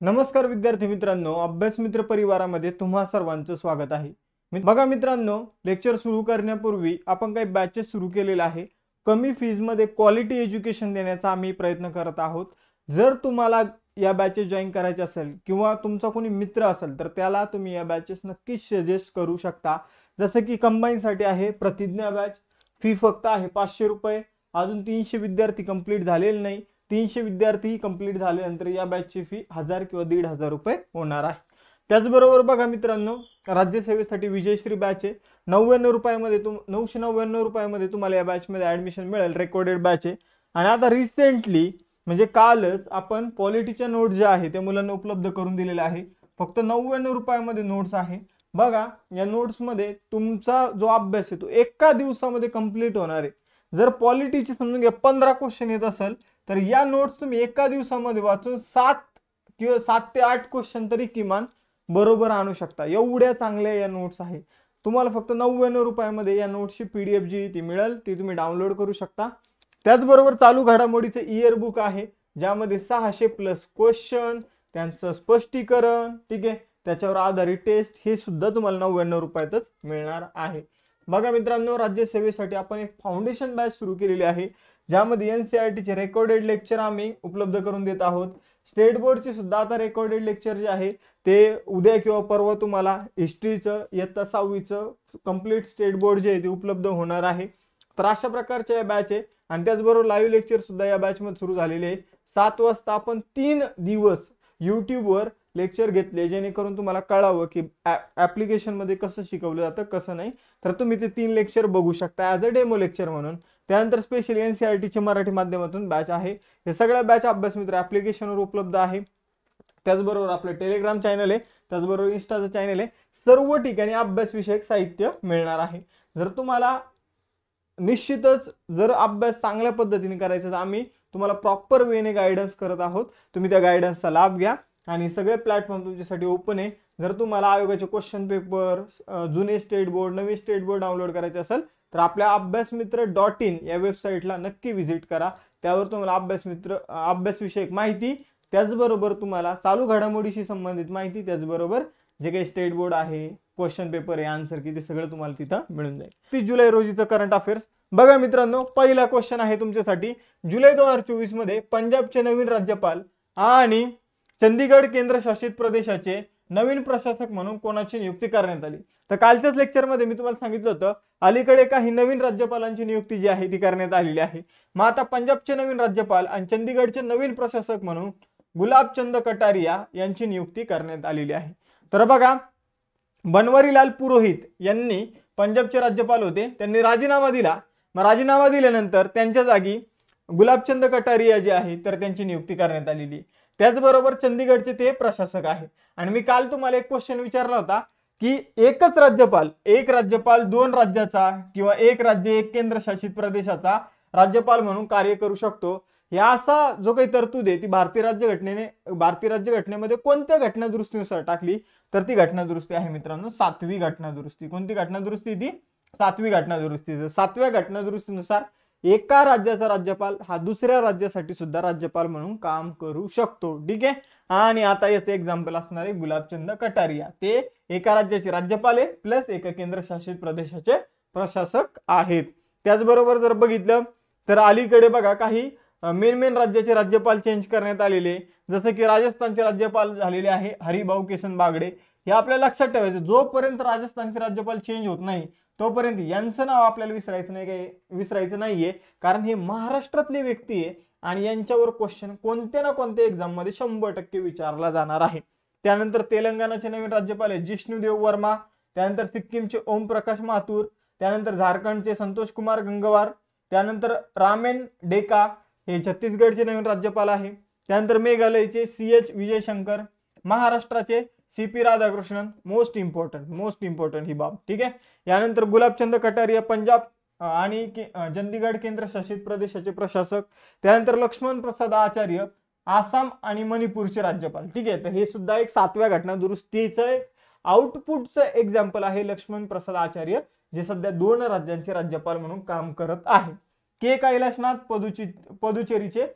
नमस्कार विद्यार्थी मित्रांनो, अभ्यास मित्र परिवारामध्ये तुम्हा सर्वांचं स्वागत आहे। बघा मित्रांनो, लेक्चर सुरू करण्यापूर्वी आपण काही बॅचेस सुरू केलेले आहे। कमी फीज मध्ये क्वालिटी एज्युकेशन देण्याचा आम्ही प्रयत्न करत आहोत। जर तुम्हाला या बॅचेस जॉइन करायचे असेल किंवा तुमचा कोणी मित्र असेल तर त्याला तुम्ही या बॅचेस नक्कीच सजेस्ट करू शकता। जसं की कंबाईन साठी आहे प्रतिज्ञा बॅच, फी फक्त आहे 500 रुपये। अजून 300 विद्यार्थी कंप्लीट झालेले नाही। 300 विद्यार्थी कंप्लीट झाल्यानंतर या बॅचची फी 1000 किंवा 1500 रुपये होणार आहे। त्याचबरोबर बघा मित्रांनो, राज्यसेवेसाठी विजयश्री बॅच आहे 99 रुपयामध्ये 999 रुपयामध्ये तुम्हाला या बॅचमध्ये ॲडमिशन मिळेल। रेकॉर्डेड बॅच आहे। आणि आता रिसेंटली म्हणजे कालच आपण पॉलिटीच्या नोट्स ज्या आहे त्या मुलांना उपलब्ध करून दिलेल्या आहे। फक्त 99 रुपयामध्ये नोट्स आहे। बघा या नोट्स मध्ये तुमचा जो अभ्यास आहे तो एका दिवसामध्ये कंप्लीट होणार आहे। जर पॉलिटीचे समजून घ्या 15 क्वेश्चन येत असेल तर या नोट्स तुम्ही एका दिवसामध्ये वाचून 7 ते 8 क्वेश्चन तरी किमान बरोबर आणू शकता। एवढ्या चांगल्या या नोट्स आहे। तुम्हाला फक्त 99 रुपयामध्ये या नोट्सची पीडीएफ जी ती मिळेल, ती तुम्ही डाउनलोड करू शकता। त्याचबरोबर चालू घडामोडीचे इयर बुक आहे, ज्यामध्ये 600 प्लस क्वेश्चन, त्यांचं स्पष्टीकरण, ठीक आहे, त्याच्यावर आधारित टेस्ट, हे सुद्धा तुम्हाला 99 रुपयातच मिळणार आहे। बघा मित्रांनो, राज्यसेवेसाठी आपण एक फाउंडेशन बॅच सुरू केलेली आहे, ज्यामध्ये एनसीईआरटी चे रेकॉर्डेड लेक्चर आम्ही उपलब्ध करून देत आहोत। स्टेट बोर्डचे सुद्धा आता रेकॉर्डेड लेक्चर जे आहे ते उद्या किंवा परवा तुम्हाला हिस्ट्रीचं इयत्ता 6वीचं कंप्लीट स्टेट बोर्ड जे आहे ते उपलब्ध होणार आहे। तर अशा प्रकारच्या या बॅच आहे। आणि त्याचबरोबर लाईव्ह लेक्चर सुद्धा या बॅच मध्ये सुरू झालेले आहे। 7 वाजता आपण 3 दिवस यूट्यूबवर लेक्चर घेतले, जेणेकरून तुम्हाला कळावं की ऍप्लिकेशन मध्ये कसं शिकवलं जातं कसं नाही। तर तुम्ही ते 3 लेक्चर बघू शकता ॲज अ डेमो लेक्चर म्हणून। त्यानंतर स्पेशली एनसीईआरटी चे मराठी माध्यमातून बॅच आहे। हे सगळ्या बॅच अभ्यास मित्र ऍप्लिकेशनवर उपलब्ध आहे। त्याचबरोबर आपलं टेलिग्राम चॅनल आहे, त्याचबरोबर इंस्टाचं चॅनल आहे। सर्व ठिकाणी अभ्यास विषयक साहित्य मिळणार आहे। जर तुम्हाला निश्चितच जर अभ्यास चांगल्या पद्धतीने करायचा तर आम्ही तुम्हाला प्रॉपर वेने गायडन्स करत आहोत। तुम्ही त्या गायडन्सचा लाभ घ्या आणि सगळे प्लॅटफॉर्म तुमच्यासाठी ओपन आहे। जर तुम्हाला आयोगाचे क्वेश्चन पेपर, जुने स्टेट बोर्ड, नवीन स्टेट बोर्ड डाउनलोड करायचे असेल तर आपल्या अभ्यासमित्र.in या वेबसाईटला नक्की व्हिजिट करा। त्यावर तुम्हाला अभ्यास विषयक माहिती, त्याचबरोबर तुम्हाला चालू घडामोडीशी संबंधित माहिती, त्याचबरोबर जे काही स्टेट बोर्ड आहे, क्वेश्चन पेपर आहे, आन्सर की, ते सगळं तुम्हाला तिथं मिळून जाईल। 30 जुलै रोजीचं करंट अफेअर्स बघा मित्रांनो, पहिला क्वेश्चन आहे तुमच्यासाठी। जुलै 2024 मध्ये पंजाबचे नवीन राज्यपाल आणि चंदीगड केंद्रशासित प्रदेशाचे नवीन प्रशासक म्हणून कोणाची नियुक्ती करण्यात आली। तर कालच्याच लेक्चर मध्ये मी तुम्हाला सांगितलं होतं अलीकडे काही नवीन राज्यपालांची नियुक्ती जी आहे ती करण्यात आलेली आहे। मग आता पंजाबचे नवीन राज्यपाल आणि चंदीगडचे नवीन प्रशासक म्हणून गुलाबचंद कटारिया यांची नियुक्ती करण्यात आलेली आहे। तर बघा, बनवारीलाल पुरोहित यांनी पंजाबचे राज्यपाल होते, त्यांनी राजीनामा दिला। मग राजीनामा दिल्यानंतर त्यांच्या जागी गुलाबचंद कटारिया जे आहे तर त्यांची नियुक्ती करण्यात आलेली। त्याचबरोबर चंदीगडचे ते प्रशासक आहे। आणि मी काल तुम्हाला एक क्वेश्चन विचारला होता की एक राज्यपाल 2 राज्याचा किंवा एक राज्य एक केंद्रशासित प्रदेशाचा राज्यपाल म्हणून कार्य करू शकतो। या असा जो काही तरतूद आहे ती भारतीय राज्यघटनेमध्ये कोणत्या घटनादुरुस्तीनुसार टाकली तर ती घटनादुरुस्ती आहे मित्रांनो 7वी घटनादुरुस्ती। कोणती घटनादुरुस्ती ती? 7वी घटनादुरुस्ती। 7व्या घटनादुरुस्तीनुसार एका राज्याचा राज्यपाल हा दुसऱ्या राज्यासाठी सुद्धा राज्यपाल म्हणून काम करू शकतो, ठीक आहे। आणि आता याचं एक्झाम्पल असणार आहे गुलाबचंद कटारिया, ते एका राज्याचे राज्यपाल आहे प्लस एका केंद्रशासित प्रदेशाचे प्रशासक आहेत। त्याचबरोबर जर बघितलं तर अलीकडे बघा काही मेन राज्याचे राज्यपाल चेंज करण्यात आलेले, जसं की राजस्थानचे राज्यपाल झालेले आहे हरिभाऊ किसन बागडे। हे आपल्याला लक्षात ठेवायचं, जोपर्यंत राजस्थानचे राज्यपाल चेंज होत नाही तोपर्यंत यांचं नाव आपल्याला विसरायचं नाहीये, कारण हे महाराष्ट्रातले व्यक्ती आहे आणि यांच्यावर क्वेश्चन कोणत्या ना कोणत्या एक्झाम मध्ये 100% विचारला जाणार आहे। त्यानंतर तेलंगणाचे नवीन राज्यपाल आहे जिष्णुदेव वर्मा, त्यानंतर सिक्कीमचे ओम प्रकाश माथुर, त्यानंतर झारखंडचे संतोष कुमार गंगवार, त्यानंतर रामेन डेका हे छत्तीसगडचे नवीन राज्यपाल आहे। त्यानंतर मेघालयचे CH विजयशंकर, महाराष्ट्राचे CP राधाकृष्णन, मोस्ट इम्पॉर्टंट ही बाब, ठीक आहे। यानंतर गुलाबचंद कटारिया पंजाब आणि चंदीगड केंद्रशासित प्रदेशाचे प्रशासक, त्यानंतर लक्ष्मण प्रसाद आचार्य आसाम आणि मणिपूरचे राज्यपाल, ठीक आहे। तर हे सुद्धा एक 7व्या घटनादुरुस्तीचं आउटपुटचं एक्झाम्पल आहे लक्ष्मण प्रसाद आचार्य, जे सध्या 2 राज्यांचे राज्यपाल म्हणून काम करत आहे। के कैलाशनाथ पुदुचेरीचे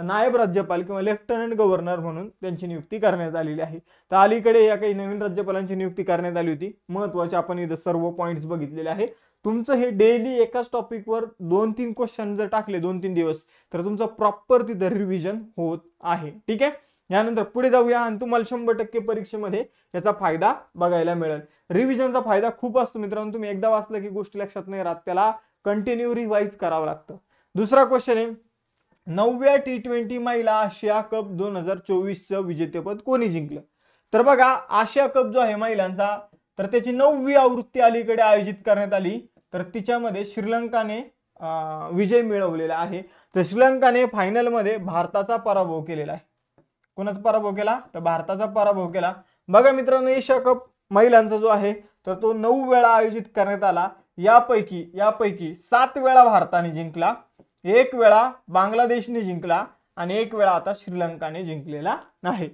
नायब राज्यपाल किंवा लेफ्टनंट गव्हर्नर म्हणून त्यांची नियुक्ती करण्यात आलेली आहे. तर अलीकडे या काही नवीन राज्यपालांची नियुक्ती करण्यात आली होती. महत्त्वाचे आपण इथं सर्व पॉइंट्स बघितलेले आहे. तुमचं हे डेली एकाच टॉपिकवर 2-3 क्वेश्चन जर टाकले 2-3 दिवस तर तुमचं प्रॉपर तिथं रिव्हिजन होत आहे. ठीक आहे. यानंतर पुढे जाऊया आणि तुम्हाला 100% परीक्षेमध्ये याचा फायदा बघायला मिळेल. रिव्हिजनचा फायदा खूप असतो मित्रांनो. तुम्ही एकदा वाचलं की गोष्टी लक्षात नाही राहत, त्याला कंटिन्यू रिवाइज करावं लागतं. दुसरा क्वेश्चन आहे, 9व्या T20 महिला आशिया कप 2024चं विजेतेपद कोणी जिंकलं? तर बघा, आशिया कप जो आहे महिलांचा, तर त्याची 9वी आवृत्ती अलीकडे आयोजित करण्यात आली. तर तिच्यामध्ये श्रीलंकाने विजय मिळवलेला आहे. तर श्रीलंकाने फायनलमध्ये भारताचा पराभव केलेला आहे. कोणाचा पराभव केला? तर भारताचा पराभव केला. बघा मित्रांनो, एशिया कप महिलांचा जो आहे तर तो 9 वेळा आयोजित करण्यात आला. यापैकी 7 वेळा भारताने जिंकला, 1 वेळा बांगलादेशने जिंकला आणि 1 वेळा आता श्रीलंकाने जिंकलेला आहे.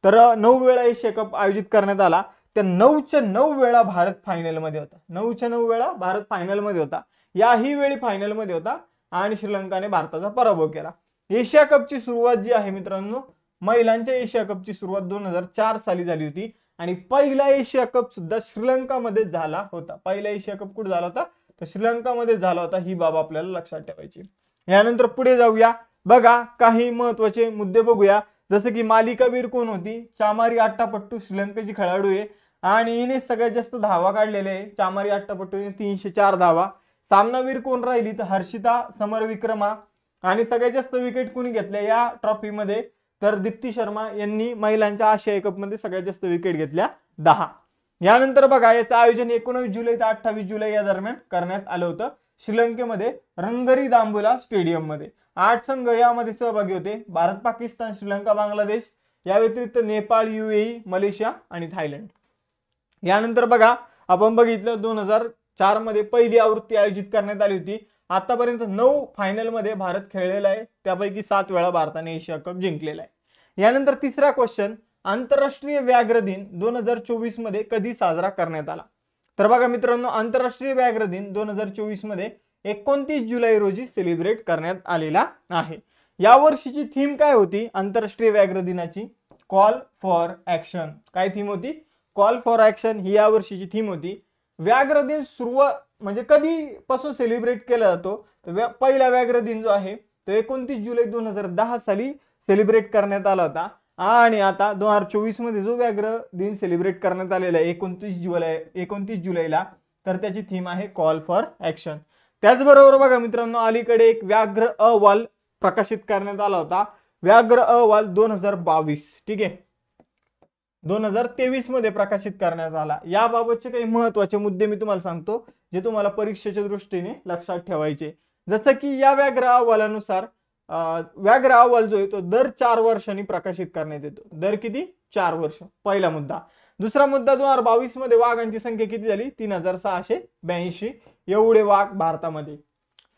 तर 9 वेळा एशिया कप आयोजित करण्यात आला. त्या 9च्या 9 वेळा भारत फायनलमध्ये होता. 9च्या 9 वेळा भारत फायनलमध्ये होता. याही वेळी फायनलमध्ये होता आणि श्रीलंकाने भारताचा पराभव केला. एशिया कपची सुरुवात जी आहे मित्रांनो, महिलांच्या एशिया कपची सुरुवात 2004 साली झाली होती आणि पहिला एशिया कप सुद्धा श्रीलंकामध्ये झाला होता. पहिला एशिया कप कुठे झाला होता? तर श्रीलंकामध्ये झाला होता. ही बाब आपल्याला लक्षात ठेवायची. यानंतर पुढे जाऊया. बघा, काही महत्वाचे मुद्दे बघूया. जसं की मालिकावीर कोण होती? चामारी अट्टापट्टू श्रीलंकेची खेळाडू आहे आणि हिने सगळ्यात जास्त धावा काढलेले आहे. चामारी अट्टापट्टूने 304 धावा. सामनावीर कोण राहिली? तर हर्षिता समरविक्रमा. आणि सगळ्यात जास्त विकेट कोणी घेतल्या या ट्रॉफीमध्ये? तर दीप्ती शर्मा यांनी महिलांच्या आशिया कप मध्ये सगळ्यात जास्त विकेट घेतल्या, 10. यानंतर बघा, याचं आयोजन 19 जुलै ते 28 जुलै या दरम्यान करण्यात आलं होतं श्रीलंकेमध्ये रंगरी दांबुला स्टेडियम मध्ये. 8 संघ यामध्ये सहभागी होते. भारत, पाकिस्तान, श्रीलंका, बांगलादेश, या व्यतिरिक्त नेपाळ, UAE, मलेशिया आणि थायलंड. यानंतर बघा, आपण बघितलं 2004 मध्ये पहिली आवृत्ती आयोजित करण्यात आली होती. आतापर्यंत 9 फायनल मध्ये भारत खेळलेला आहे. त्यापैकी 7 वेळा भारताने एशिया कप जिंकलेला आहे. यानंतर तिसरा क्वेश्चन, आंतरराष्ट्रीय व्याघ्र दिन 2024 मध्ये कधी साजरा करण्यात आला? तर बघा मित्रांनो, आंतरराष्ट्रीय व्याघ्र दिन 2024 मध्ये 29 जुलै रोजी सेलिब्रेट करण्यात आलेला आहे. या वर्षीची थीम काय होती आंतरराष्ट्रीय व्याघ्र दिनाची? Call for action. काय थीम होती? कॉल फॉर ऍक्शन ही या वर्षीची थीम होती. व्याघ्र दिन सुरुवात म्हणजे कधीपासून सेलिब्रेट केला जातो? तर पहिला व्याघ्र दिन जो आहे तो 29 जुलै 2010 साली सेलिब्रेट करण्यात आला होता आणि आता 2024 मध्ये जो व्याघ्र दिन सेलिब्रेट करण्यात आलेला आहे 29 जुलैला, तर त्याची थीम आहे कॉल फॉर ऍक्शन. त्याचबरोबर बघा मित्रांनो, अलीकडे एक व्याघ्र अहवाल प्रकाशित करण्यात आला होता. व्याघ्र अहवाल 2022, ठीक आहे, 2023 मध्ये प्रकाशित करण्यात आला. याबाबतचे काही महत्वाचे मुद्दे मी तुम्हाला सांगतो जे तुम्हाला परीक्षेच्या दृष्टीने लक्षात ठेवायचे. जसं की या व्याघ्र अहवालानुसार व्याघ्र अहवाल जो आहे तो दर 4 वर्षांनी प्रकाशित करण्यात येतो. दर किती? 4 वर्ष. पहिला मुद्दा. दुसरा मुद्दा, 2022 मध्ये वाघांची संख्या किती झाली? 3682 एवढे वाघ भारतामध्ये.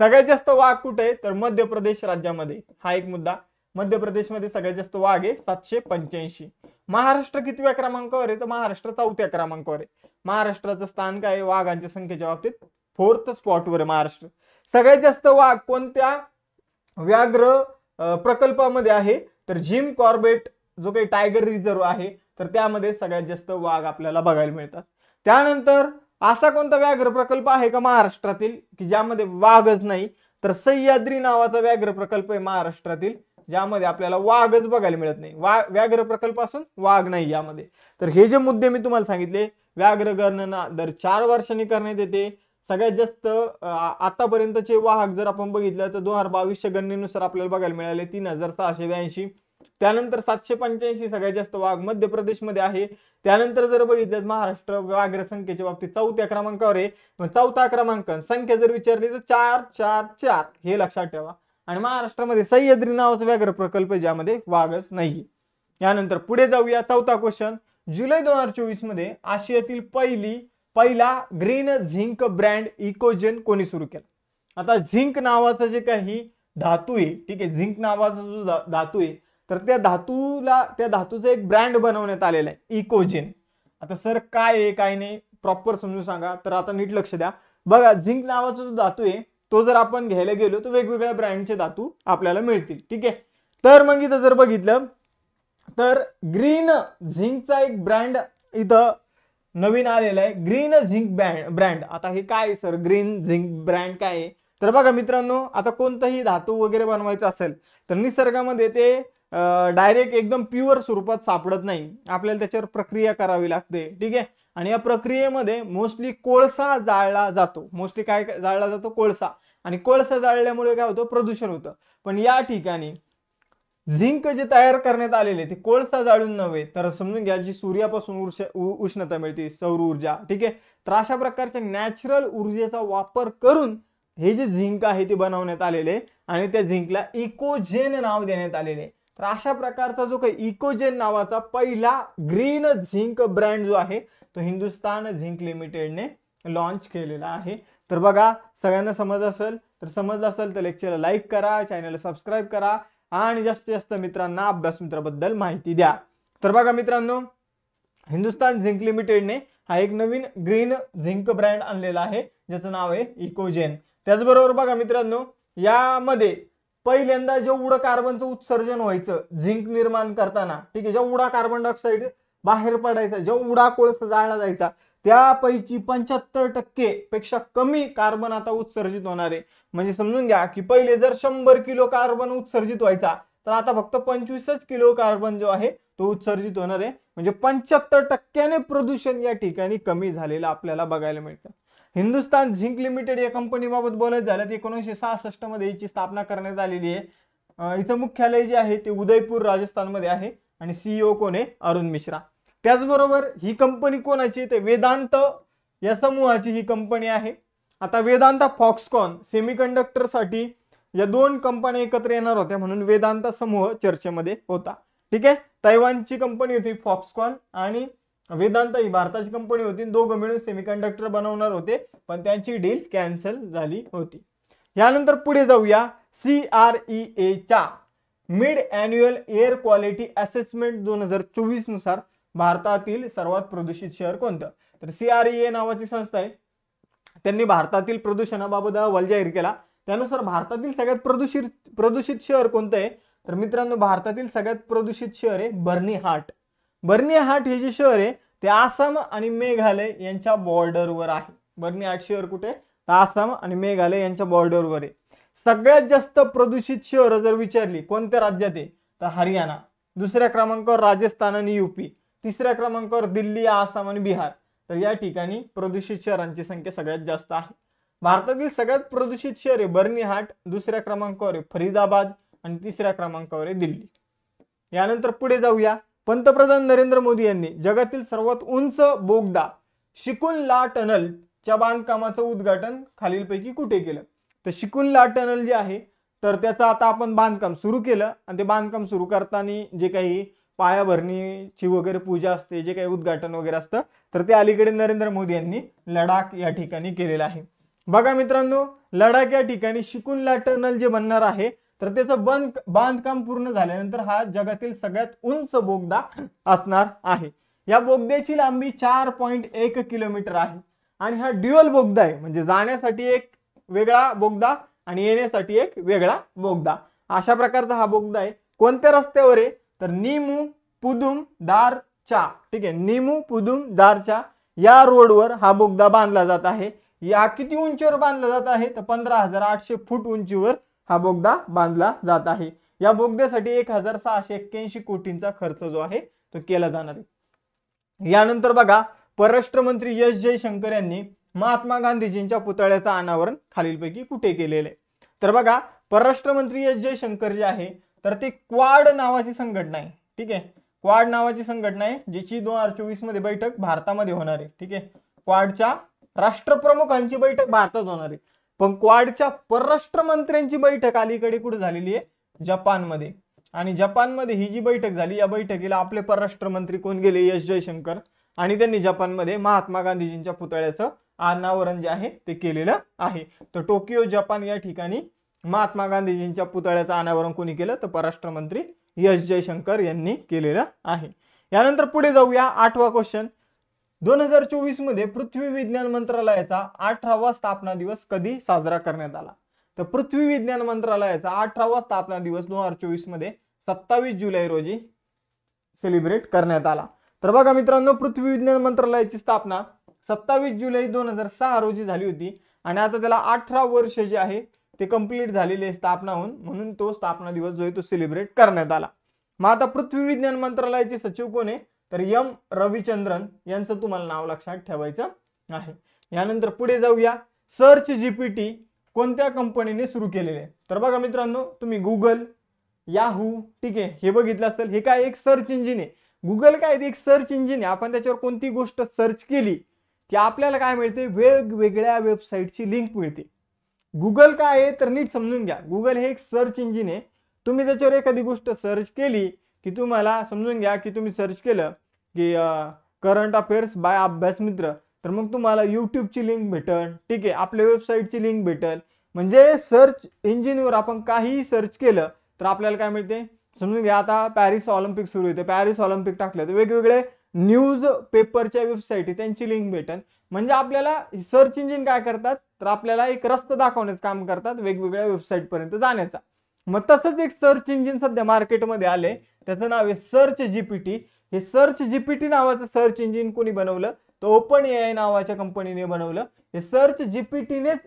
सगळ्यात जास्त वाघ कुठे आहे? तर मध्य प्रदेश राज्यामध्ये. हा एक मुद्दा. मध्य प्रदेशमध्ये सगळ्यात जास्त वाघ आहे, 785. महाराष्ट्र कितव्या क्रमांकावर आहे? तर महाराष्ट्र 4थ्या क्रमांकावर आहे. महाराष्ट्राचं स्थान काय आहे वाघांच्या संख्येच्या बाबतीत? 4th स्पॉटवर आहे महाराष्ट्र. सगळ्यात जास्त वाघ कोणत्या व्याघ्र प्रकल्पामध्ये आहे? तर जिम कॉर्बेट जो काही टायगर रिझर्व आहे तर त्यामध्ये सगळ्यात जास्त वाघ आपल्याला बघायला मिळतात. त्यानंतर असा कोणता व्याघ्र प्रकल्प आहे का महाराष्ट्रातील की ज्यामध्ये वाघच नाही? तर सह्याद्री नावाचा व्याघ्र प्रकल्प आहे महाराष्ट्रातील ज्यामध्ये आपल्याला वाघच बघायला मिळत नाही. व्याघ्र प्रकल्प असून वाघ नाही यामध्ये. तर हे जे मुद्दे मी तुम्हाला सांगितले, व्याघ्र गणना दर 4 वर्षांनी करण्यात येते. सगळ्यात जास्त आतापर्यंतचे वाहक जर आपण बघितलं तर 2022च्या गणनेनुसार आपल्याला बघायला मिळाले 3682. त्यानंतर 785 सगळ्यात जास्त वाघ मध्य प्रदेशमध्ये आहे. त्यानंतर जर बघितलं महाराष्ट्र व्याघ्र संख्येच्या बाबतीत 4थ्या क्रमांकावर आहे. 4था क्रमांक संख्या जर विचारली तर 444 हे लक्षात ठेवा. आणि महाराष्ट्रामध्ये सह्याद्री नावाचा व्याघ्र प्रकल्प ज्यामध्ये वाघच नाही. यानंतर पुढे जाऊया. 4था क्वेश्चन, जुलै 2024 मध्ये आशियातील पहिला ग्रीन झिंक ब्रँड इकोजेन कोणी सुरू केला? आता झिंक नावाचं जे काही धातू आहे, ठीक आहे, झिंक नावाचा जो धातू आहे तर त्या धातूचा एक ब्रँड बनवण्यात आलेला आहे इकोजेन. आता सर काय आहे काय नाही प्रॉपर समजून सांगा. तर आता नीट लक्ष द्या. बघा, झिंक नावाचा जो धातू आहे तो जर आपण घ्यायला गेलो तर वेगवेगळ्या ब्रँडचे धातू आपल्याला मिळतील, ठीक आहे. तर मग इथं जर बघितलं तर ग्रीन झिंकचा एक ब्रँड इथं नवीन आलेला आहे, ग्रीन झिंक ब्रँड. आता हे काय सर ग्रीन झिंक ब्रँड काय आहे? तर बघा मित्रांनो, आता कोणताही धातू वगैरे बनवायचा असेल तर निसर्गामध्ये ते डायरेक्ट एकदम प्युअर स्वरूपात सापडत नाही, आपल्याला त्याच्यावर प्रक्रिया करावी लागते, ठीक आहे. आणि या प्रक्रियेमध्ये मोस्टली कोळसा जाळला जातो, मोस्टली काय जाळला जातो? कोळसा. आणि कोळसा जाळल्यामुळे काय होतं? प्रदूषण होतं. पण या ठिकाणी झिंक जे तयार करण्यात आलेले ते कोळसा जाळून नव्हे, तर समजून घ्या जी सूर्यापासून उष्णता मिळते, सौर ऊर्जा, ठीक आहे. तर अशा प्रकारच्या नॅचरल ऊर्जेचा वापर करून हे जे झिंक आहे ते बनवण्यात आलेले आणि त्या झिंकला इकोजेन नाव देण्यात आलेले. तर अशा प्रकारचा जो काही इकोजेन नावाचा पहिला ग्रीन झिंक ब्रँड जो आहे तो हिंदुस्तान झिंक लिमिटेडने लॉन्च केलेला आहे. तर बघा सगळ्यांना समजलं असेल तर लेक्चरला लाईक करा, चॅनलला सबस्क्राईब करा आणि जास्तीत जास्त मित्रांना अभ्यास मित्राबद्दल माहिती द्या. तर बघा मित्रांनो, हिंदुस्तान झिंक लिमिटेडने हा एक नवीन ग्रीन झिंक ब्रँड आणलेला आहे ज्याचं नाव आहे इकोजेन. त्याचबरोबर बघा मित्रांनो, यामध्ये पहिल्यांदा जेवढं कार्बनचं उत्सर्जन व्हायचं झिंक निर्माण करताना, ठीक आहे, जेवढा कार्बन डायऑक्साईड बाहेर पडायचा, जेवढा कोळसा जाळला जायचा त्यापैकी 75% पेक्षा कमी कार्बन आता उत्सर्जित होणार आहे. म्हणजे समजून घ्या की पहिले जर 100 किलो कार्बन उत्सर्जित व्हायचा तर आता फक्त 25 किलो कार्बन जो आहे तो उत्सर्जित होणार आहे. म्हणजे 75% प्रदूषण या ठिकाणी कमी झालेलं आपल्याला बघायला मिळतं. हिंदुस्तान झिंक लिमिटेड या कंपनीबाबत बोलायचं झालं तर 1966 मध्ये याची स्थापना करण्यात आलेली आहे. इथं मुख्यालय जे आहे ते उदयपूर राजस्थानमध्ये आहे आणि सीईओ कोण आहे? अरुण मिश्रा. त्याचबरोबर ही कंपनी कोणाची? ते वेदांत या समूहाची ही कंपनी आहे. आता वेदांता फॉक्सकॉन सेमीकंडक्टरसाठी या दोन कंपन्या एकत्र येणार होत्या म्हणून वेदांता समूह चर्चेमध्ये होता, ठीक आहे. तैवानची कंपनी होती फॉक्सकॉन आणि वेदांता ही भारताची कंपनी होती, दोघं मिळून सेमीकंडक्टर बनवणार होते पण त्यांची डील कॅन्सल झाली होती. यानंतर पुढे जाऊया. CREAच्या mid annual air quality assessment 2024 नुसार भारतातील सर्वात प्रदूषित शहर कोणतं? तर CREA नावाची संस्था आहे, त्यांनी भारतातील प्रदूषणाबाबत अहवाल जाहीर केला. त्यानुसार भारतातील सगळ्यात प्रदूषित शहर कोणतं आहे? तर मित्रांनो, भारतातील सगळ्यात प्रदूषित शहर आहे बर्निहाट. बर्निहाट हे जे शहर आहे ते आसाम आणि मेघालय यांच्या बॉर्डरवर आहे. बर्निहाट शहर कुठे? तर आसाम आणि मेघालय यांच्या बॉर्डरवर आहे. सगळ्यात जास्त प्रदूषित शहर जर विचारली कोणत्या राज्यात आहे तर हरियाणा, दुसऱ्या क्रमांकावर राजस्थान आणि UP, तिसऱ्या क्रमांकावर दिल्ली, आसाम आणि बिहार. तर या ठिकाणी प्रदूषित शहरांची संख्या सगळ्यात जास्त आहे. भारतातील सगळ्यात प्रदूषित शहर आहे बर्निहाट, दुसऱ्या क्रमांकावर आहे फरीदाबाद आणि तिसऱ्या क्रमांकावर आहे दिल्ली. यानंतर पुढे जाऊया. पंतप्रधान नरेंद्र मोदी यांनी जगातील सर्वात उंच बोगदा शिकुनला टनलच्या बांधकामाचं उद्घाटन खालीलपैकी कुठे केलं? तर शिकुनला टनल जे आहे तर त्याचं आता आपण बांधकाम सुरू केलं आणि ते बांधकाम सुरू करताना जे काही पायाभरणीची वगैरे पूजा असते, जे काही उद्घाटन वगैरे असतं तर ते अलीकडे नरेंद्र मोदी यांनी लडाख या ठिकाणी केलेलं आहे. बघा मित्रांनो, लडाख या ठिकाणी शिकुनला टनल जे बनणार आहे तर त्याचं बांधकाम पूर्ण झाल्यानंतर हा जगातील सगळ्यात उंच बोगदा असणार आहे. या बोगद्याची लांबी 4.1 किलोमीटर आहे आणि हा ड्युअल बोगदा आहे, म्हणजे जाण्यासाठी एक वेगळा बोगदा आणि येण्यासाठी एक वेगळा बोगदा, अशा प्रकारचा हा बोगदा आहे. कोणत्या रस्त्यावर आहे? तर नीमू पुदुम दारचा, ठीक आहे, नीमू पुदुम दारचा या रोडवर हा बोगदा बांधला जात आहे. या किती उंचीवर बांधला जात आहे? तर 15,800 फूट उंचीवर हा बोगदा बांधला जात आहे. या बोगद्यासाठी 1,681 कोटींचा खर्च जो आहे तो केला जाणार आहे. यानंतर बघा, परराष्ट्र मंत्री एस जयशंकर यांनी महात्मा गांधीजींच्या पुतळ्याचं अनावरण खालीलपैकी कुठे केलेले? तर बघा, परराष्ट्र मंत्री एस जयशंकर जे आहे तर ते क्वाड नावाची संघटना आहे, ठीक आहे, क्वाड नावाची संघटना आहे ज्याची 2024 मध्ये बैठक भारतामध्ये होणार आहे, ठीक आहे. क्वाडच्या राष्ट्रप्रमुखांची बैठक भारतात होणार आहे, पण क्वाडच्या परराष्ट्र मंत्र्यांची बैठक अलीकडे कुठे झालेली आहे? जपानमध्ये. आणि जपानमध्ये ही जी बैठक झाली या बैठकीला आपले परराष्ट्र मंत्री कोण गेले? एस जयशंकर. आणि त्यांनी जपानमध्ये महात्मा गांधीजींच्या पुतळ्याचं अनावरण जे आहे ते केलेलं आहे. तर टोकियो जपान या ठिकाणी महात्मा गांधीजींच्या पुतळ्याचं अनावरण कोणी केलं? तर परराष्ट्र मंत्री एस जयशंकर यांनी केलेलं आहे. यानंतर पुढे जाऊया. 8वा क्वेश्चन. 2024 मध्ये पृथ्वी विज्ञान मंत्रालयाचा 18वा स्थापना दिवस कधी साजरा करण्यात आला? तर पृथ्वी विज्ञान मंत्रालयाचा 18वा स्थापना दिवस 2024 मध्ये 27 जुलै रोजी सेलिब्रेट करण्यात आला. तर बघा मित्रांनो, पृथ्वी विज्ञान मंत्रालयाची स्थापना 27 जुलै 2006 रोजी झाली होती आणि आता त्याला 18 वर्ष जे आहे ते कंप्लीट झालेले स्थापना होऊन, म्हणून तो स्थापना दिवस जो आहे तो सेलिब्रेट करण्यात आला. मग आता पृथ्वी विज्ञान मंत्रालयाचे सचिव कोण आहे, तर एम रविचंद्रन यांचं तुम्हाला नाव लक्षात ठेवायचं आहे. यानंतर पुढे जाऊया. सर्च जीपीटी कोणत्या कंपनीने सुरू केलेले आहे, तर बघा मित्रांनो, तुम्ही गुगल, याहू, ठीक आहे, हे बघितलं असेल. हे काय एक सर्च इंजिन आहे. गुगल काय एक सर्च इंजिन आहे. आपण त्याच्यावर कोणती गोष्ट सर्च केली की आपल्याला काय मिळते, वेगवेगळ्या वेबसाईटची लिंक मिळते. गुगल काय आहे तर नीट समजून घ्या. गुगल हे एक सर्च इंजिन आहे. तुम्ही त्याच्यावर एखादी गोष्ट सर्च केली की तुम्हाला समजून घ्या की तुम्ही सर्च केलं की करंट अफेअर्स बाय अभ्यास मित्र, तर मग तुम्हाला यूट्यूबची लिंक भेटेल, ठीक आहे, आपल्या वेबसाईटची लिंक भेटेल. म्हणजे सर्च इंजिनवर आपण काहीही सर्च केलं तर आपल्याला काय मिळते, समजून घ्या. आता पॅरिस ऑलिम्पिक सुरू होते, पॅरिस ऑलिम्पिक टाकलं तर वेगवेगळे न्यूज पेपरच्या वेबसाईट त्यांची लिंक भेटेल. म्हणजे आपल्याला सर्च इंजिन काय करतात, तर आपल्याला एक रस्ता दाखवण्याचं काम करतात वेगवेगळ्या वेबसाईट पर्यंत जाण्याचा. मग तसंच एक सर्च इंजिन सध्या मार्केटमध्ये आले, त्याचं नाव आहे सर्च जीपीटी. हे सर्च जीपीटी नावाचं सर्च इंजिन कोणी बनवलं, तर ओपन एआय नावाच्या कंपनीने बनवलं. हे सर्च जीपीटीनेच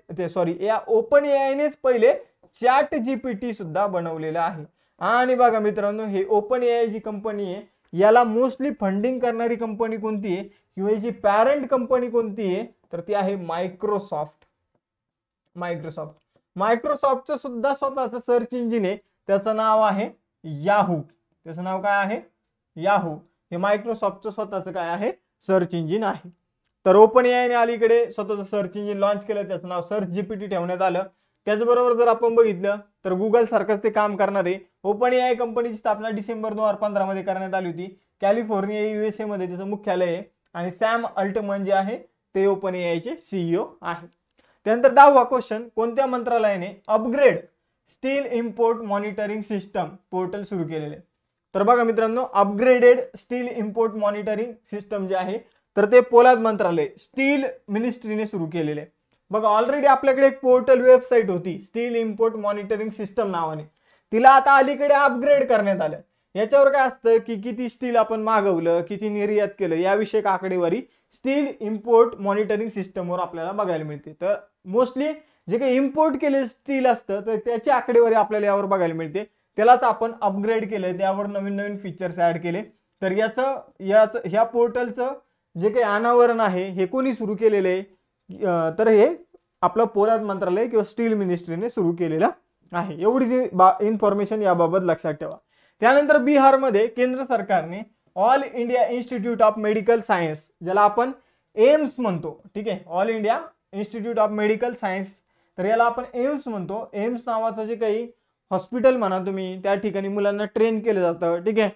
या ओपन एआयनेच पहिले चॅट जीपीटी सुद्धा बनवलेलं आहे. आणि बघा मित्रांनो, हे ओपन एआय जी कंपनी आहे याला मोस्टली फंडिंग करणारी कंपनी कोणती आहे किंवा याची पॅरेंट कंपनी कोणती आहे, तर ती आहे मायक्रोसॉफ्ट. मायक्रोसॉफ्टचं सुद्धा स्वतःचं सर्च इंजिन आहे, त्याचं नाव आहे याहू. त्याचं नाव काय आहे, याहू. हे मायक्रोसॉफ्टचं स्वतःचं काय आहे, सर्च इंजिन आहे. तर ओपन एआयने अलीकडे स्वतःचं सर्च इंजिन लॉन्च केलं, त्याचं नाव सर्च जीपीटी ठेवण्यात आलं. त्याचबरोबर जर आपण बघितलं तर गुगल सारखंच ते काम करणारे ओपन एआय कंपनीची स्थापना डिसेंबर 2015 मध्ये करण्यात आली होती. कॅलिफोर्निया USA मध्ये त्याचं मुख्यालय आहे आणि सॅम अल्टमन जे आहे ते ओपन एआयचे CEO आहे. त्यानंतर 10वा क्वेश्चन, कोणत्या मंत्रालयाने upgrade steel import monitoring system portal सुरू केलेले. तर बघा मित्रांनो, upgraded steel import monitoring system जे आहे तर ते पोलाद मंत्रालय स्टील मिनिस्ट्रीने सुरू केलेले. बघा ऑलरेडी आपल्याकडे एक पोर्टल वेबसाईट होती स्टील इम्पोर्ट मॉनिटरिंग सिस्टम नावाने, तिला आता अलीकडे अपग्रेड करण्यात आलं. याच्यावर काय असतं की किती स्टील आपण मागवलं, किती निर्यात केलं, याविषयक आकडेवारी स्टील इम्पोर्ट मॉनिटरिंग सिस्टमवर आपल्याला बघायला मिळते. तर मोस्टली जे काही इम्पोर्ट केलेलं स्टील असतं तर त्याची आकडेवारी आपल्याला यावर बघायला मिळते. त्यालाच आपण अपग्रेड केलं, त्यावर नवीन नवीन फीचर्स ऍड केले. तर ह्या पोर्टलचं जे काही अनावरण आहे हे कोणी सुरू केलेलं आहे, तर हे आपलं पोलाद मंत्रालय किंवा स्टील मिनिस्ट्रीने सुरू केलेलं आहे. एवढी जी इन्फॉर्मेशन याबाबत लक्षात ठेवा. त्यानंतर बिहारमध्ये केंद्र सरकारने all India institute of medical science, ज्याला आपण एम्स म्हणतो, ठीक आहे, all India institute of medical science, तर याला आपण एम्स म्हणतो. एम्स नावाचं जे काही हॉस्पिटल म्हणा तुम्ही, त्या ठिकाणी मुलांना ट्रेन केलं जातं, ठीक आहे.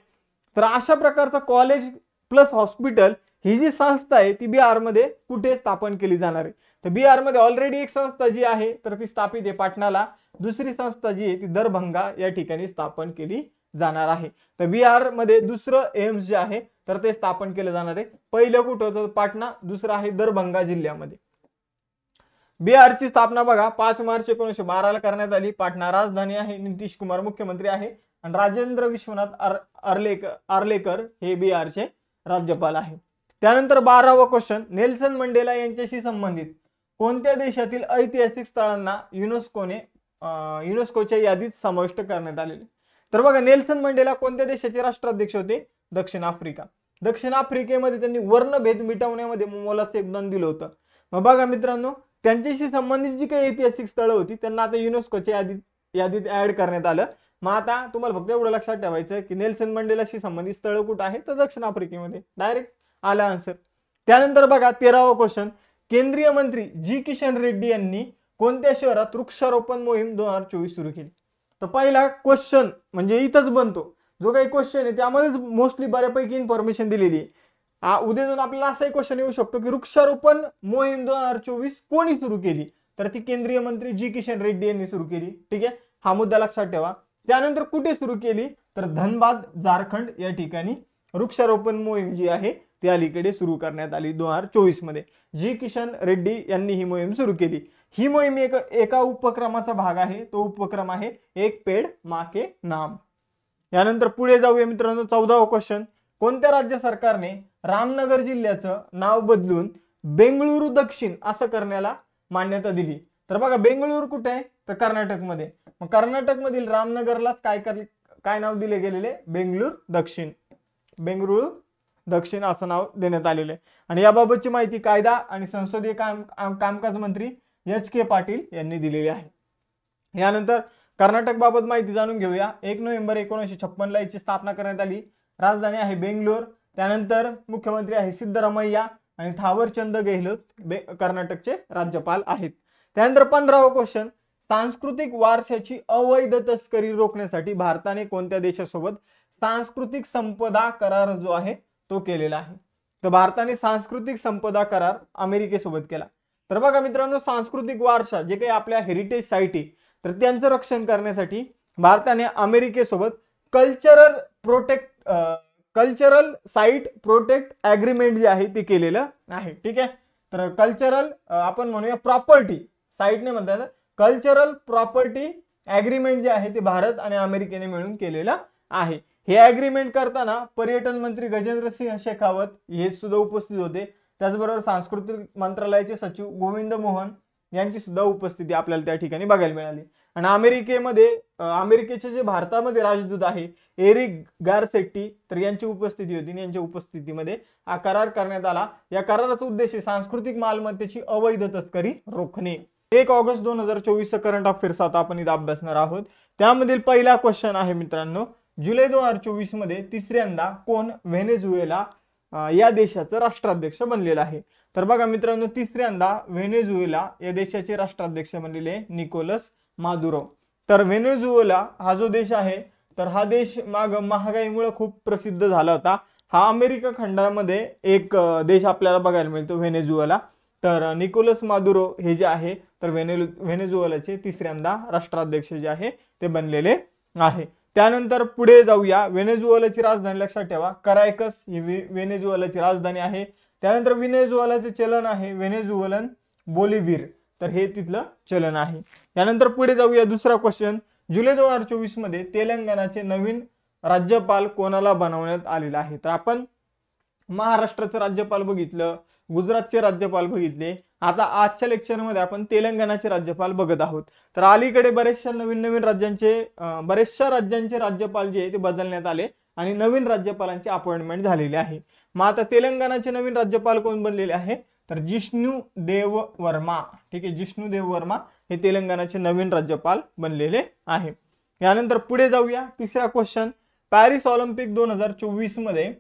तर अशा प्रकारचं कॉलेज प्लस हॉस्पिटल ही जी संस्था आहे ती बिहारमध्ये कुठे स्थापन केली जाणार आहे, तर बिहारमध्ये ऑलरेडी एक संस्था जी आहे तर ती स्थापित आहे पाटणाला. दुसरी संस्था जी आहे ती दरभंगा या ठिकाणी स्थापन केली जाणार आहे. तर बिहारमध्ये दुसरं एम्स जे आहे तर ते स्थापन केलं जाणार आहे. पहिलं कुठं होतं, पाटणा, दुसरं आहे दरभंगा जिल्ह्यामध्ये. बिहारची स्थापना बघा 5 मार्च 1912 करण्यात आली. पाटणा राजधानी आहे, नितीश कुमार मुख्यमंत्री आहे आणि राजेंद्र विश्वनाथ आर्लेकर हे बिहारचे राज्यपाल आहे. त्यानंतर 12वा क्वेश्चन, नेल्सन मंडेला यांच्याशी संबंधित कोणत्या देशातील ऐतिहासिक स्थळांना युनेस्कोच्या यादीत समाविष्ट करण्यात आलेले. तर बघा नेल्सन मंडेला कोणत्या देशाचे राष्ट्राध्यक्ष होते, दक्षिण आफ्रिका. दक्षिण आफ्रिकेमध्ये त्यांनी वर्णभेद मिटवण्यामध्ये मोलाचं योगदान दिलं होतं. मग बघा मित्रांनो, त्यांच्याशी संबंधित जी काही ऐतिहासिक स्थळं होती त्यांना आता युनेस्कोच्या यादीत ऍड करण्यात आलं. मग आता तुम्हाला फक्त एवढं लक्षात ठेवायचं की नेल्सन मंडेलाशी संबंधित स्थळ कुठं आहे, तर दक्षिण आफ्रिकेमध्ये. डायरेक्ट आला आन्सर. त्यानंतर बघा 13वा क्वेश्चन, केंद्रीय मंत्री जी किशन रेड्डी यांनी कोणत्या शहरात वृक्षारोपण मोहीम 2024 सुरू केली. तर पहिला क्वेश्चन म्हणजे इथंच बनतो, जो काही क्वेश्चन आहे त्यामध्येच मोस्टली बऱ्यापैकी इन्फॉर्मेशन दिलेली आहे. उद्या जाऊन आपल्याला असाही क्वेश्चन येऊ शकतो की वृक्षारोपण मोहीम 2024 कोणी सुरू केली, तर ती केंद्रीय मंत्री जी किशन रेड्डी यांनी सुरू केली. ठीक आहे, हा मुद्दा लक्षात ठेवा. त्यानंतर कुठे सुरू केली, तर धनबाद झारखंड या ठिकाणी वृक्षारोपण मोहीम जी आहे ती अलीकडे सुरू करण्यात आली 2024 मध्ये. जी किशन रेड्डी यांनी ही मोहीम सुरू केली. ही मोहीम एका उपक्रमाचा भाग आहे, तो उपक्रम आहे एक पेड मा के नाम. यानंतर पुढे जाऊया मित्रांनो, 14वा क्वेश्चन, कोणत्या राज्य सरकारने रामनगर जिल्ह्याचं नाव बदलून बेंगळुरू दक्षिण असं करण्याला मान्यता दिली? तर बघा बेंगळुरू कुठे आहे, तर कर्नाटकमध्ये. मग कर्नाटकमधील रामनगरलाच काय नाव दिले गेलेले, बेंगळुरू दक्षिण. बेंगळुरू दक्षिण असं नाव देण्यात आलेलं आहे. आणि याबाबतची माहिती कायदा आणि संसदीय कामकाज मंत्री HK पाटील यांनी दिलेली आहे. यानंतर कर्नाटक बाबत माहिती जाणून घेऊया. 1 नोव्हेंबर 1956 ला याची स्थापना करण्यात आली. राजधानी आहे बेंगलोर. त्यानंतर मुख्यमंत्री आहे सिद्धरामय्या आणि थावरचंद गेहलोत कर्नाटकचे राज्यपाल आहेत. त्यानंतर 15वा क्वेश्चन, सांस्कृतिक वारशाची अवैध तस्करी रोखण्यासाठी भारताने कोणत्या देशासोबत सांस्कृतिक संपदा करार जो आहे तो केलेला आहे? तर भारताने सांस्कृतिक संपदा करार अमेरिकेसोबत केला. तर बघा मित्रांनो, सांस्कृतिक वारसा जे काही आपल्या हेरिटेज साईट आहे तर त्यांचं रक्षण करण्यासाठी भारताने अमेरिकेसोबत कल्चरल साईट प्रोटेक्ट ॲग्रीमेंट जे आहे ते केलेलं आहे. ठीक आहे. तर कल्चरल आपण म्हणूया प्रॉपर्टी साईट ने म्हणतात, कल्चरल प्रॉपर्टी ॲग्रीमेंट जे आहे ते भारत आणि अमेरिकेने मिळून केलेलं आहे. हे ॲग्रीमेंट करताना पर्यटन मंत्री गजेंद्र सिंह शेखावत हे सुद्धा उपस्थित होते. त्याचबरोबर सांस्कृतिक मंत्रालयाचे सचिव गोविंद मोहन यांची सुद्धा उपस्थिती आपल्याला त्या ठिकाणी बघायला मिळाली. आणि अमेरिकेचे जे भारतामध्ये राजदूत आहे एरिक गारसेट्टी तर यांची उपस्थिती होती. यांच्या उपस्थितीमध्ये हा करार करण्यात आला. या कराराचा उद्देश सांस्कृतिक मालमत्तेची अवैध तस्करी रोखणे. 1 ऑगस्ट 2024 करंट अफेअर्स आता आपण इथं अभ्यासणार आहोत. त्यामधील पहिला क्वेश्चन आहे मित्रांनो, जुलै 2024 मध्ये तिसऱ्यांदा कोण व्हेनेझुएला या देशाचं राष्ट्राध्यक्ष बनलेला आहे? तर बघा मित्रांनो, तिसऱ्यांदा व्हेनेझुएला या देशाचे राष्ट्राध्यक्ष बनलेले निकोलस मादुरो. तर व्हेनेझुएला हा जो देश आहे तर हा देश महागाईमुळे खूप प्रसिद्ध झाला होता. हा अमेरिका खंडामध्ये एक देश आपल्याला बघायला मिळतो व्हेनेझुएला. तर निकोलस मादुरो हे जे आहे तर व्हेनेझुएलाचे तिसऱ्यांदा राष्ट्राध्यक्ष जे आहे ते बनलेले आहे. त्यानंतर पुढे जाऊया. व्हेनेझुएलाची राजधानी लक्षात ठेवा, करायकस ही व्हेनेझुएलाची राजधानी आहे. त्यानंतर व्हेनेझुएलाचे चलन आहे व्हेनेझुएलन बोलिव्हिर, तर हे तिथलं चलन आहे. यानंतर पुढे जाऊया. दुसरा क्वेश्चन, जुलै 2024 मध्ये तेलंगणाचे नवीन राज्यपाल कोणाला बनवण्यात आलेला आहे? तर आपण महाराष्ट्राचे राज्यपाल बघितलं, गुजरातचे राज्यपाल बघितले. आता आजच्या लेक्चरमध्ये आपण तेलंगणाचे राज्यपाल बघत आहोत. तर अलीकडे बरेचशा राज्यांचे राज्यपाल जे ते बदलण्यात आले आणि नवीन राज्यपालांची अपॉइंटमेंट झालेली आहे. मग आता तेलंगणाचे नवीन राज्यपाल कोण बनलेले आहे? तर जिष्णू देव वर्मा. ठीक आहे, जिष्णू देव वर्मा हे तेलंगणाचे नवीन राज्यपाल बनलेले आहे. यानंतर पुढे जाऊया. तिसरा क्वेश्चन, पॅरिस ऑलिम्पिक 2024 मध्ये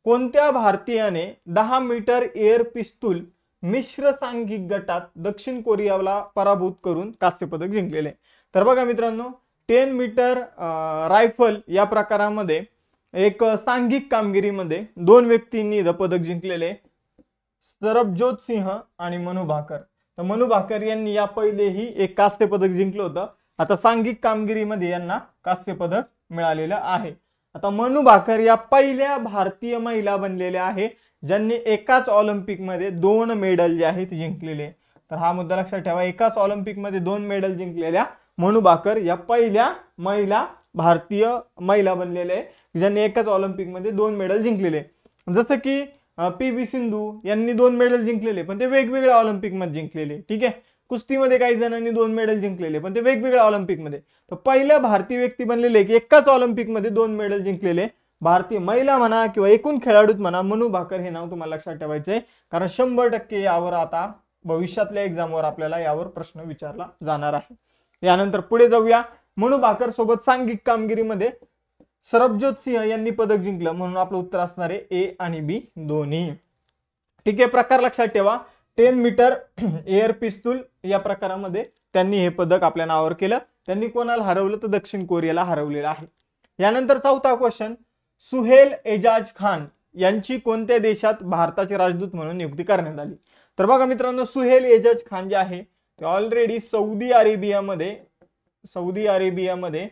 कोणत्या भारतीयाने 10 मीटर एअर पिस्तूल मिश्र सांघिक गटात दक्षिण कोरियाला पराभूत करून कांस्य पदक जिंकलेले? तर बघा मित्रांनो, 10 मीटर रायफल या प्रकारामध्ये एक सांघिक कामगिरीमध्ये 2 व्यक्तींनी पदक जिंकलेले, सरबजोत सिंह आणि मनू भाकर. तर मनू भाकर यांनी या पहिलेही एक कांस्य पदक जिंकलं होतं. आता सांघिक कामगिरीमध्ये यांना कांस्य पदक मिळालेलं आहे. आता मनू भाकर या पहिल्या भारतीय महिला बनलेल्या आहे ज्यांनी एकाच ऑलिम्पिकमध्ये 2 मेडल जे आहेत जिंकलेले. तर हा मुद्दा लक्षात ठेवा, एकाच ऑलिम्पिकमध्ये 2 मेडल जिंकलेल्या मनू भाकर या पहिल्या भारतीय महिला बनलेल्या आहे ज्यांनी एकाच ऑलिम्पिकमध्ये 2 मेडल जिंकलेले. जसं की PV सिंधू यांनी 2 मेडल जिंकलेले पण ते वेगवेगळ्या ऑलिम्पिकमध्ये जिंकलेले. ठीक आहे, कुस्तीमध्ये काही जणांनी 2 मेडल जिंकलेले पण ते वेगवेगळ्या ऑलिम्पिकमध्ये. तर पहिल्या भारतीय व्यक्ती बनलेले की एकाच ऑलिम्पिकमध्ये 2 मेडल जिंकलेले भारतीय महिला म्हणा किंवा एकूण खेळाडूत म्हणा, मनू भाकर हे नाव तुम्हाला लक्षात ठेवायचं आहे. कारण 100% यावर आता भविष्यातल्या एक्झामवर आपल्याला यावर प्रश्न विचारला जाणार आहे. यानंतर पुढे जाऊया. मनू भाकर सोबत सांघिक कामगिरीमध्ये सरबजोत सिंह यांनी पदक जिंकलं म्हणून आपलं उत्तर असणार आहे A आणि B दोन्ही. ठीक आहे, प्रकार लक्षात ठेवा. 10 मीटर एअर पिस्तूल या प्रकारामध्ये त्यांनी हे पदक आपल्या नावावर केलं. त्यांनी कोणाला हरवलं तर दक्षिण कोरियाला हरवलेलं आहे. यानंतर चौथा क्वेश्चन, सुहेल एजाज खान यांची कोणत्या देशात भारताचे राजदूत म्हणून नियुक्ती करण्यात आली? तर बघा मित्रांनो, सुहेल एजाज खान जे आहे ते ऑलरेडी सौदी अरेबियामध्ये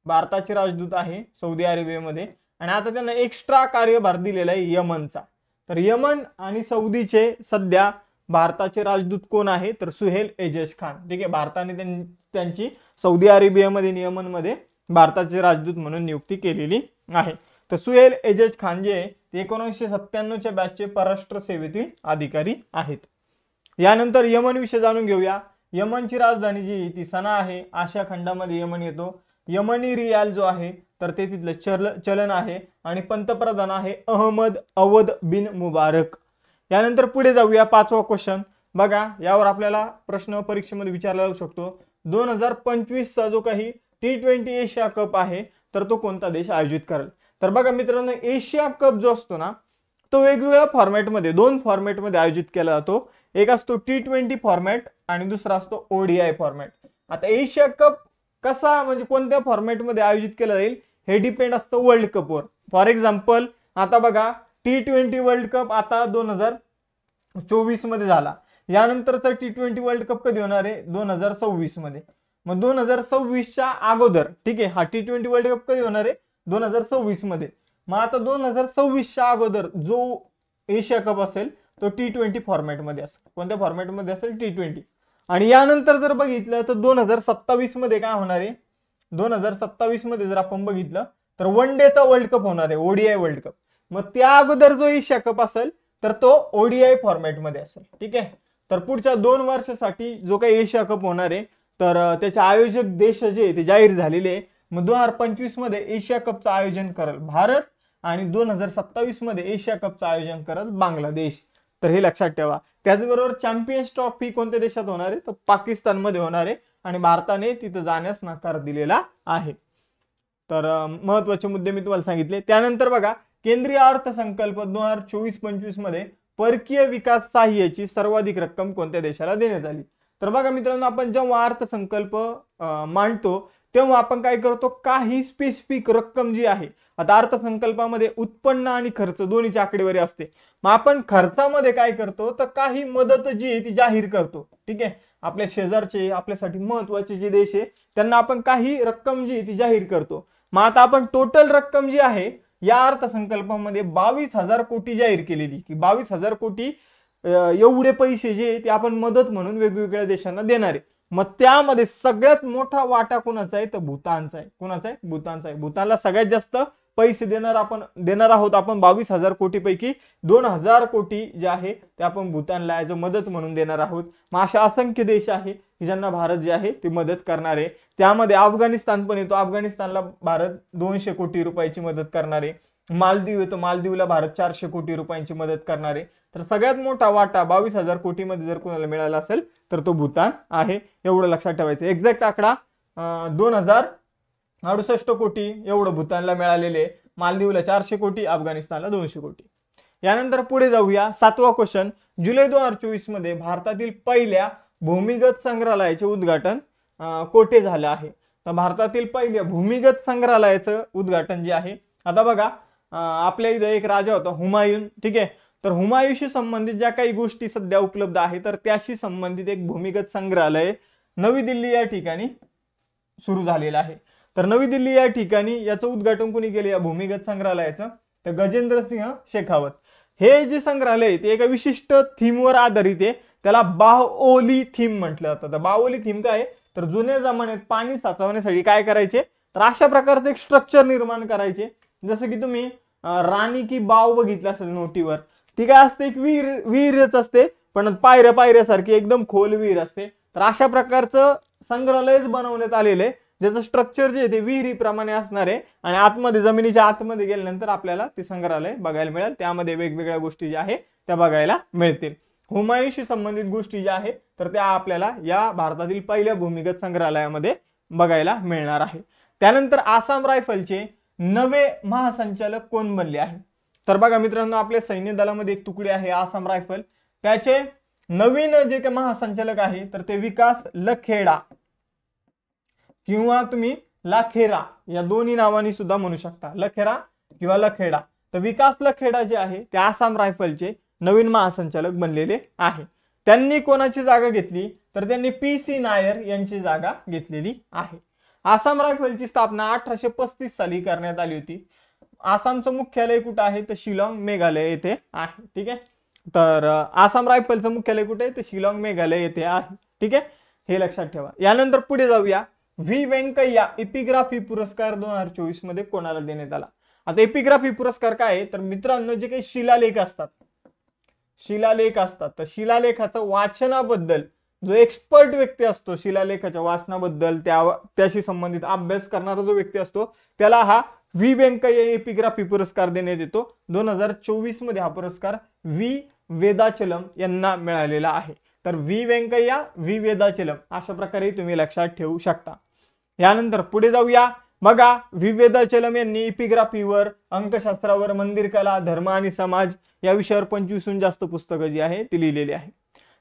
भारताचे राजदूत आहे सौदी अरेबियामध्ये. आणि आता त्यांना एक्स्ट्रा कार्यभार दिलेला आहे यमनचा. तर यमन आणि सौदीचे सध्या भारताचे राजदूत कोण आहे? तर सुहेल एजाज खान. ठीक आहे, भारताने त्यांची सौदी अरेबियामध्ये यमनमध्ये भारताचे राजदूत म्हणून नियुक्ती केलेली आहे. तर सुहेल एजाज खान जे ते 1997च्या बॅचचे परराष्ट्र सेवेतील अधिकारी आहेत. यानंतर यमन विषय जाणून घेऊया. यमनची राजधानी जी ती सना आहे. आशिया खंडामध्ये यमन येतो. यमनी रियाल जो आहे तर ते तिथलं चलन आहे आणि पंतप्रधान आहे अहमद अवद बिन मुबारक. यानंतर पुढे जाऊया. 5वा क्वेश्चन बघा, यावर आपल्याला प्रश्न परीक्षेमध्ये विचारला जाऊ शकतो. 2025चा जो काही T20 एशिया कप आहे तर तो कोणता देश आयोजित करेल? तर बघा मित्रांनो, एशिया कप जो असतो ना तो वेगवेगळ्या फॉर्मॅटमध्ये 2 फॉर्मॅटमध्ये आयोजित केला जातो. एक असतो T20 फॉर्मॅट आणि दुसरा असतो ODI फॉर्मॅट. आता एशिया कप कसा म्हणजे कोणत्या फॉर्मॅटमध्ये आयोजित केला जाईल हे डिपेंड असतं वर्ल्ड कपवर. फॉर एक्झाम्पल आता बघा T20 वर्ल्ड कप आता 2024 मध्ये झाला. यानंतरचा T20 वर्ल्ड कप कधी होणार आहे? 2026 मध्ये. मग 2026च्या अगोदर ठीक आहे हा T20 वर्ल्ड कप कधी होणार आहे? 2026 मध्ये. मग आता 2026च्या अगोदर जो एशिया कप असेल तो T20 फॉर्मॅट मध्ये असेल. कोणत्या फॉर्मॅट मध्ये असेल? T20. आणि यानंतर जर बघितलं तर 2027 मध्ये काय होणार आहे? 2027 मध्ये जर आपण बघितलं तर वन डेचा वर्ल्ड कप होणार आहे, ODI वर्ल्ड कप. मग त्या अगोदर जो एशिया कप असेल तर तो ODI फॉर्मॅट मध्ये असेल. ठीक आहे. तर पुढच्या 2 वर्षासाठी जो काही एशिया कप होणार आहे तर त्याचे आयोजक देश जे ते जाहीर झालेले आहे. मग 2025 मध्ये एशिया कपचं आयोजन करेल भारत आणि 2027 मध्ये एशिया कपचं आयोजन करेल बांगलादेश. तर हे लक्षात ठेवा. त्याचबरोबर चॅम्पियन्स ट्रॉफी कोणत्या देशात होणार आहे? तर पाकिस्तानमध्ये होणार आहे आणि भारताने तिथे जाण्यास नकार दिलेला आहे. तर महत्त्वाचे मुद्दे मी तुम्हाला सांगितले. त्यानंतर बघा केंद्रीय अर्थसंकल्प 2024-25 मध्ये परकीय विकास सहाय्याची सर्वाधिक रक्कम कोणत्या देशाला देण्यात आली? तर बघा मित्रांनो, आपण जेव्हा अर्थसंकल्प मांडतो तेव्हा आपण काय करतो, काही स्पेसिफिक रक्कम जी आहे, आता अर्थसंकल्पामध्ये उत्पन्न आणि खर्च दोन्हीची आकडेवारी असते. मग आपण खर्चामध्ये काय करतो तर काही मदत जी आहे ती जाहीर करतो. ठीक आहे. आपल्या शेजारचे आपल्यासाठी महत्वाचे जे देश आहे त्यांना आपण काही रक्कम जी ती जाहीर करतो. मग आता आपण टोटल रक्कम जी आहे या अर्थसंकल्पामध्ये 22,000 कोटी जाहीर केलेली की 22,000 कोटी एवढे पैसे जे ते आपण मदत म्हणून वेगवेगळ्या देशांना देणार आहे. मग त्यामध्ये सगळ्यात मोठा वाटा कोणाचा आहे तर भूतानचा आहे. कोणाचा आहे? भूतानचा आहे. भूतानला सगळ्यात जास्त पैसे देणार आहोत आपण 22,000 कोटी पैकी 2,000 कोटी जे आहे ते आपण भूतानला ॲज अ मदत म्हणून देणार आहोत. मग अशा असंख्य देश आहे की ज्यांना भारत जे आहे ते मदत करणार आहे. त्यामध्ये अफगाणिस्तान पण येतो. अफगाणिस्तानला भारत 200 कोटी रुपयाची मदत करणार आहे. मालदीव येतो. मालदीवला भारत 400 कोटी रुपयांची मदत करणार आहे. तर सगळ्यात मोठा वाटा 22,000 कोटीमध्ये जर कोणाला मिळाला असेल तर तो भूतान आहे. एवढं लक्षात ठेवायचं. एक्झॅक्ट आकडा 2,068 कोटी एवढं भूतानला मिळालेले. मालदीवला 400 कोटी, अफगाणिस्तानला 200 कोटी. यानंतर पुढे जाऊया. 7वा क्वेश्चन, जुलै 2024 मध्ये भारतातील पहिल्या भूमिगत संग्रहालयाचे उद्घाटन कोठे झालं आहे? तर भारतातील पहिल्या भूमिगत संग्रहालयाचं उद्घाटन जे आहे, आता बघा आपल्या इथे एक राजा होता हुमायून. ठीक आहे. तर हुमायूंशी संबंधित ज्या काही गोष्टी सध्या उपलब्ध आहे तर त्याशी संबंधित एक भूमिगत संग्रहालय नवी दिल्ली या ठिकाणी सुरू झालेलं आहे. तर नवी दिल्ली या ठिकाणी याचं उद्घाटन कोणी केले या भूमिगत संग्रहालयाचं? तर गजेंद्र सिंह शेखावत. हे जे संग्रहालय आहे ते एका विशिष्ट थीमवर आधारित आहे. त्याला बाओली थीम म्हटलं जातं. तर बाओली थीम काय आहे तर जुन्या जमान्यात पाणी साचवण्यासाठी काय करायचे तर अशा प्रकारचं एक स्ट्रक्चर निर्माण करायचे. जसं की तुम्ही राणी की बाव बघितलं असेल नोटीवर. ती काय असते एक विहीरच असते पण पायऱ्यासारखी एकदम खोल विहीर असते. तर अशा प्रकारचं संग्रहालयच बनवण्यात आलेले ज्याचं स्ट्रक्चर जे ते विहिरीप्रमाणे असणार आहे आणि आतमध्ये जमिनीच्या आतमध्ये गेल्यानंतर आपल्याला ते संग्रहालय बघायला मिळेल. त्यामध्ये वेगवेगळ्या गोष्टी ज्या आहेत त्या बघायला मिळतील. हुमायूंशी संबंधित गोष्टी ज्या आहेत तर त्या आपल्याला या भारतातील पहिल्या भूमिगत संग्रहालयामध्ये बघायला मिळणार आहे. त्यानंतर आसाम रायफलचे नवे महासंचालक कोण बनले आहे? तर बघा मित्रांनो, आपल्या सैन्य दलामध्ये एक तुकडी आहे आसाम रायफल. त्याचे नवीन जे काही महासंचालक आहे तर ते विकास लखेडा किंवा तुम्ही लाखेरा या दोन्ही नावांनी सुद्धा म्हणू शकता. लखेरा किंवा लखेडा. तर विकास लखेडा जे आहे ते आसाम रायफलचे नवीन महासंचालक बनलेले आहे. त्यांनी कोणाची जागा घेतली तर त्यांनी PC नायर यांची जागा घेतलेली आहे. आसाम रायफलची स्थापना 1835 साली करण्यात आली होती. आसामचं मुख्यालय कुठं आहे तर शिलाँग मेघालय येथे आहे. ठीक आहे. तर आसाम रायफलचं मुख्यालय कुठे आहे तर शिलाँग मेघालय येथे आहे. ठीक आहे. हे लक्षात ठेवा. यानंतर पुढे जाऊया. व्ही व्यंकय्या एपिग्राफी पुरस्कार 2024 मध्ये कोणाला देण्यात आला? आता एपिग्राफी पुरस्कार काय आहे तर मित्रांनो, जे काही शिलालेख असतात तर शिलालेखाचं वाचनाबद्दल जो एक्सपर्ट व्यक्ती असतो, शिलालेखाच्या वाचनाबद्दल त्याशी संबंधित अभ्यास करणारा जो व्यक्ती असतो, त्याला हा व्ही व्यंकय्या एपिग्राफी पुरस्कार देण्यात येतो. 2024 मध्ये हा पुरस्कार व्ही वेदाचलम यांना मिळालेला आहे. तर व्ही व्यंकय्या, व्ही वेदाचलम अशा प्रकारे तुम्ही लक्षात ठेवू शकता. यानंतर पुढे जाऊया. बघा, व्ही वेदाचलम यांनी एपिग्राफीवर, अंकशास्त्रावर, मंदिर कला, धर्म आणि समाज या विषयावर 25हून जास्त पुस्तकं जी आहे ती लिहिलेली आहे.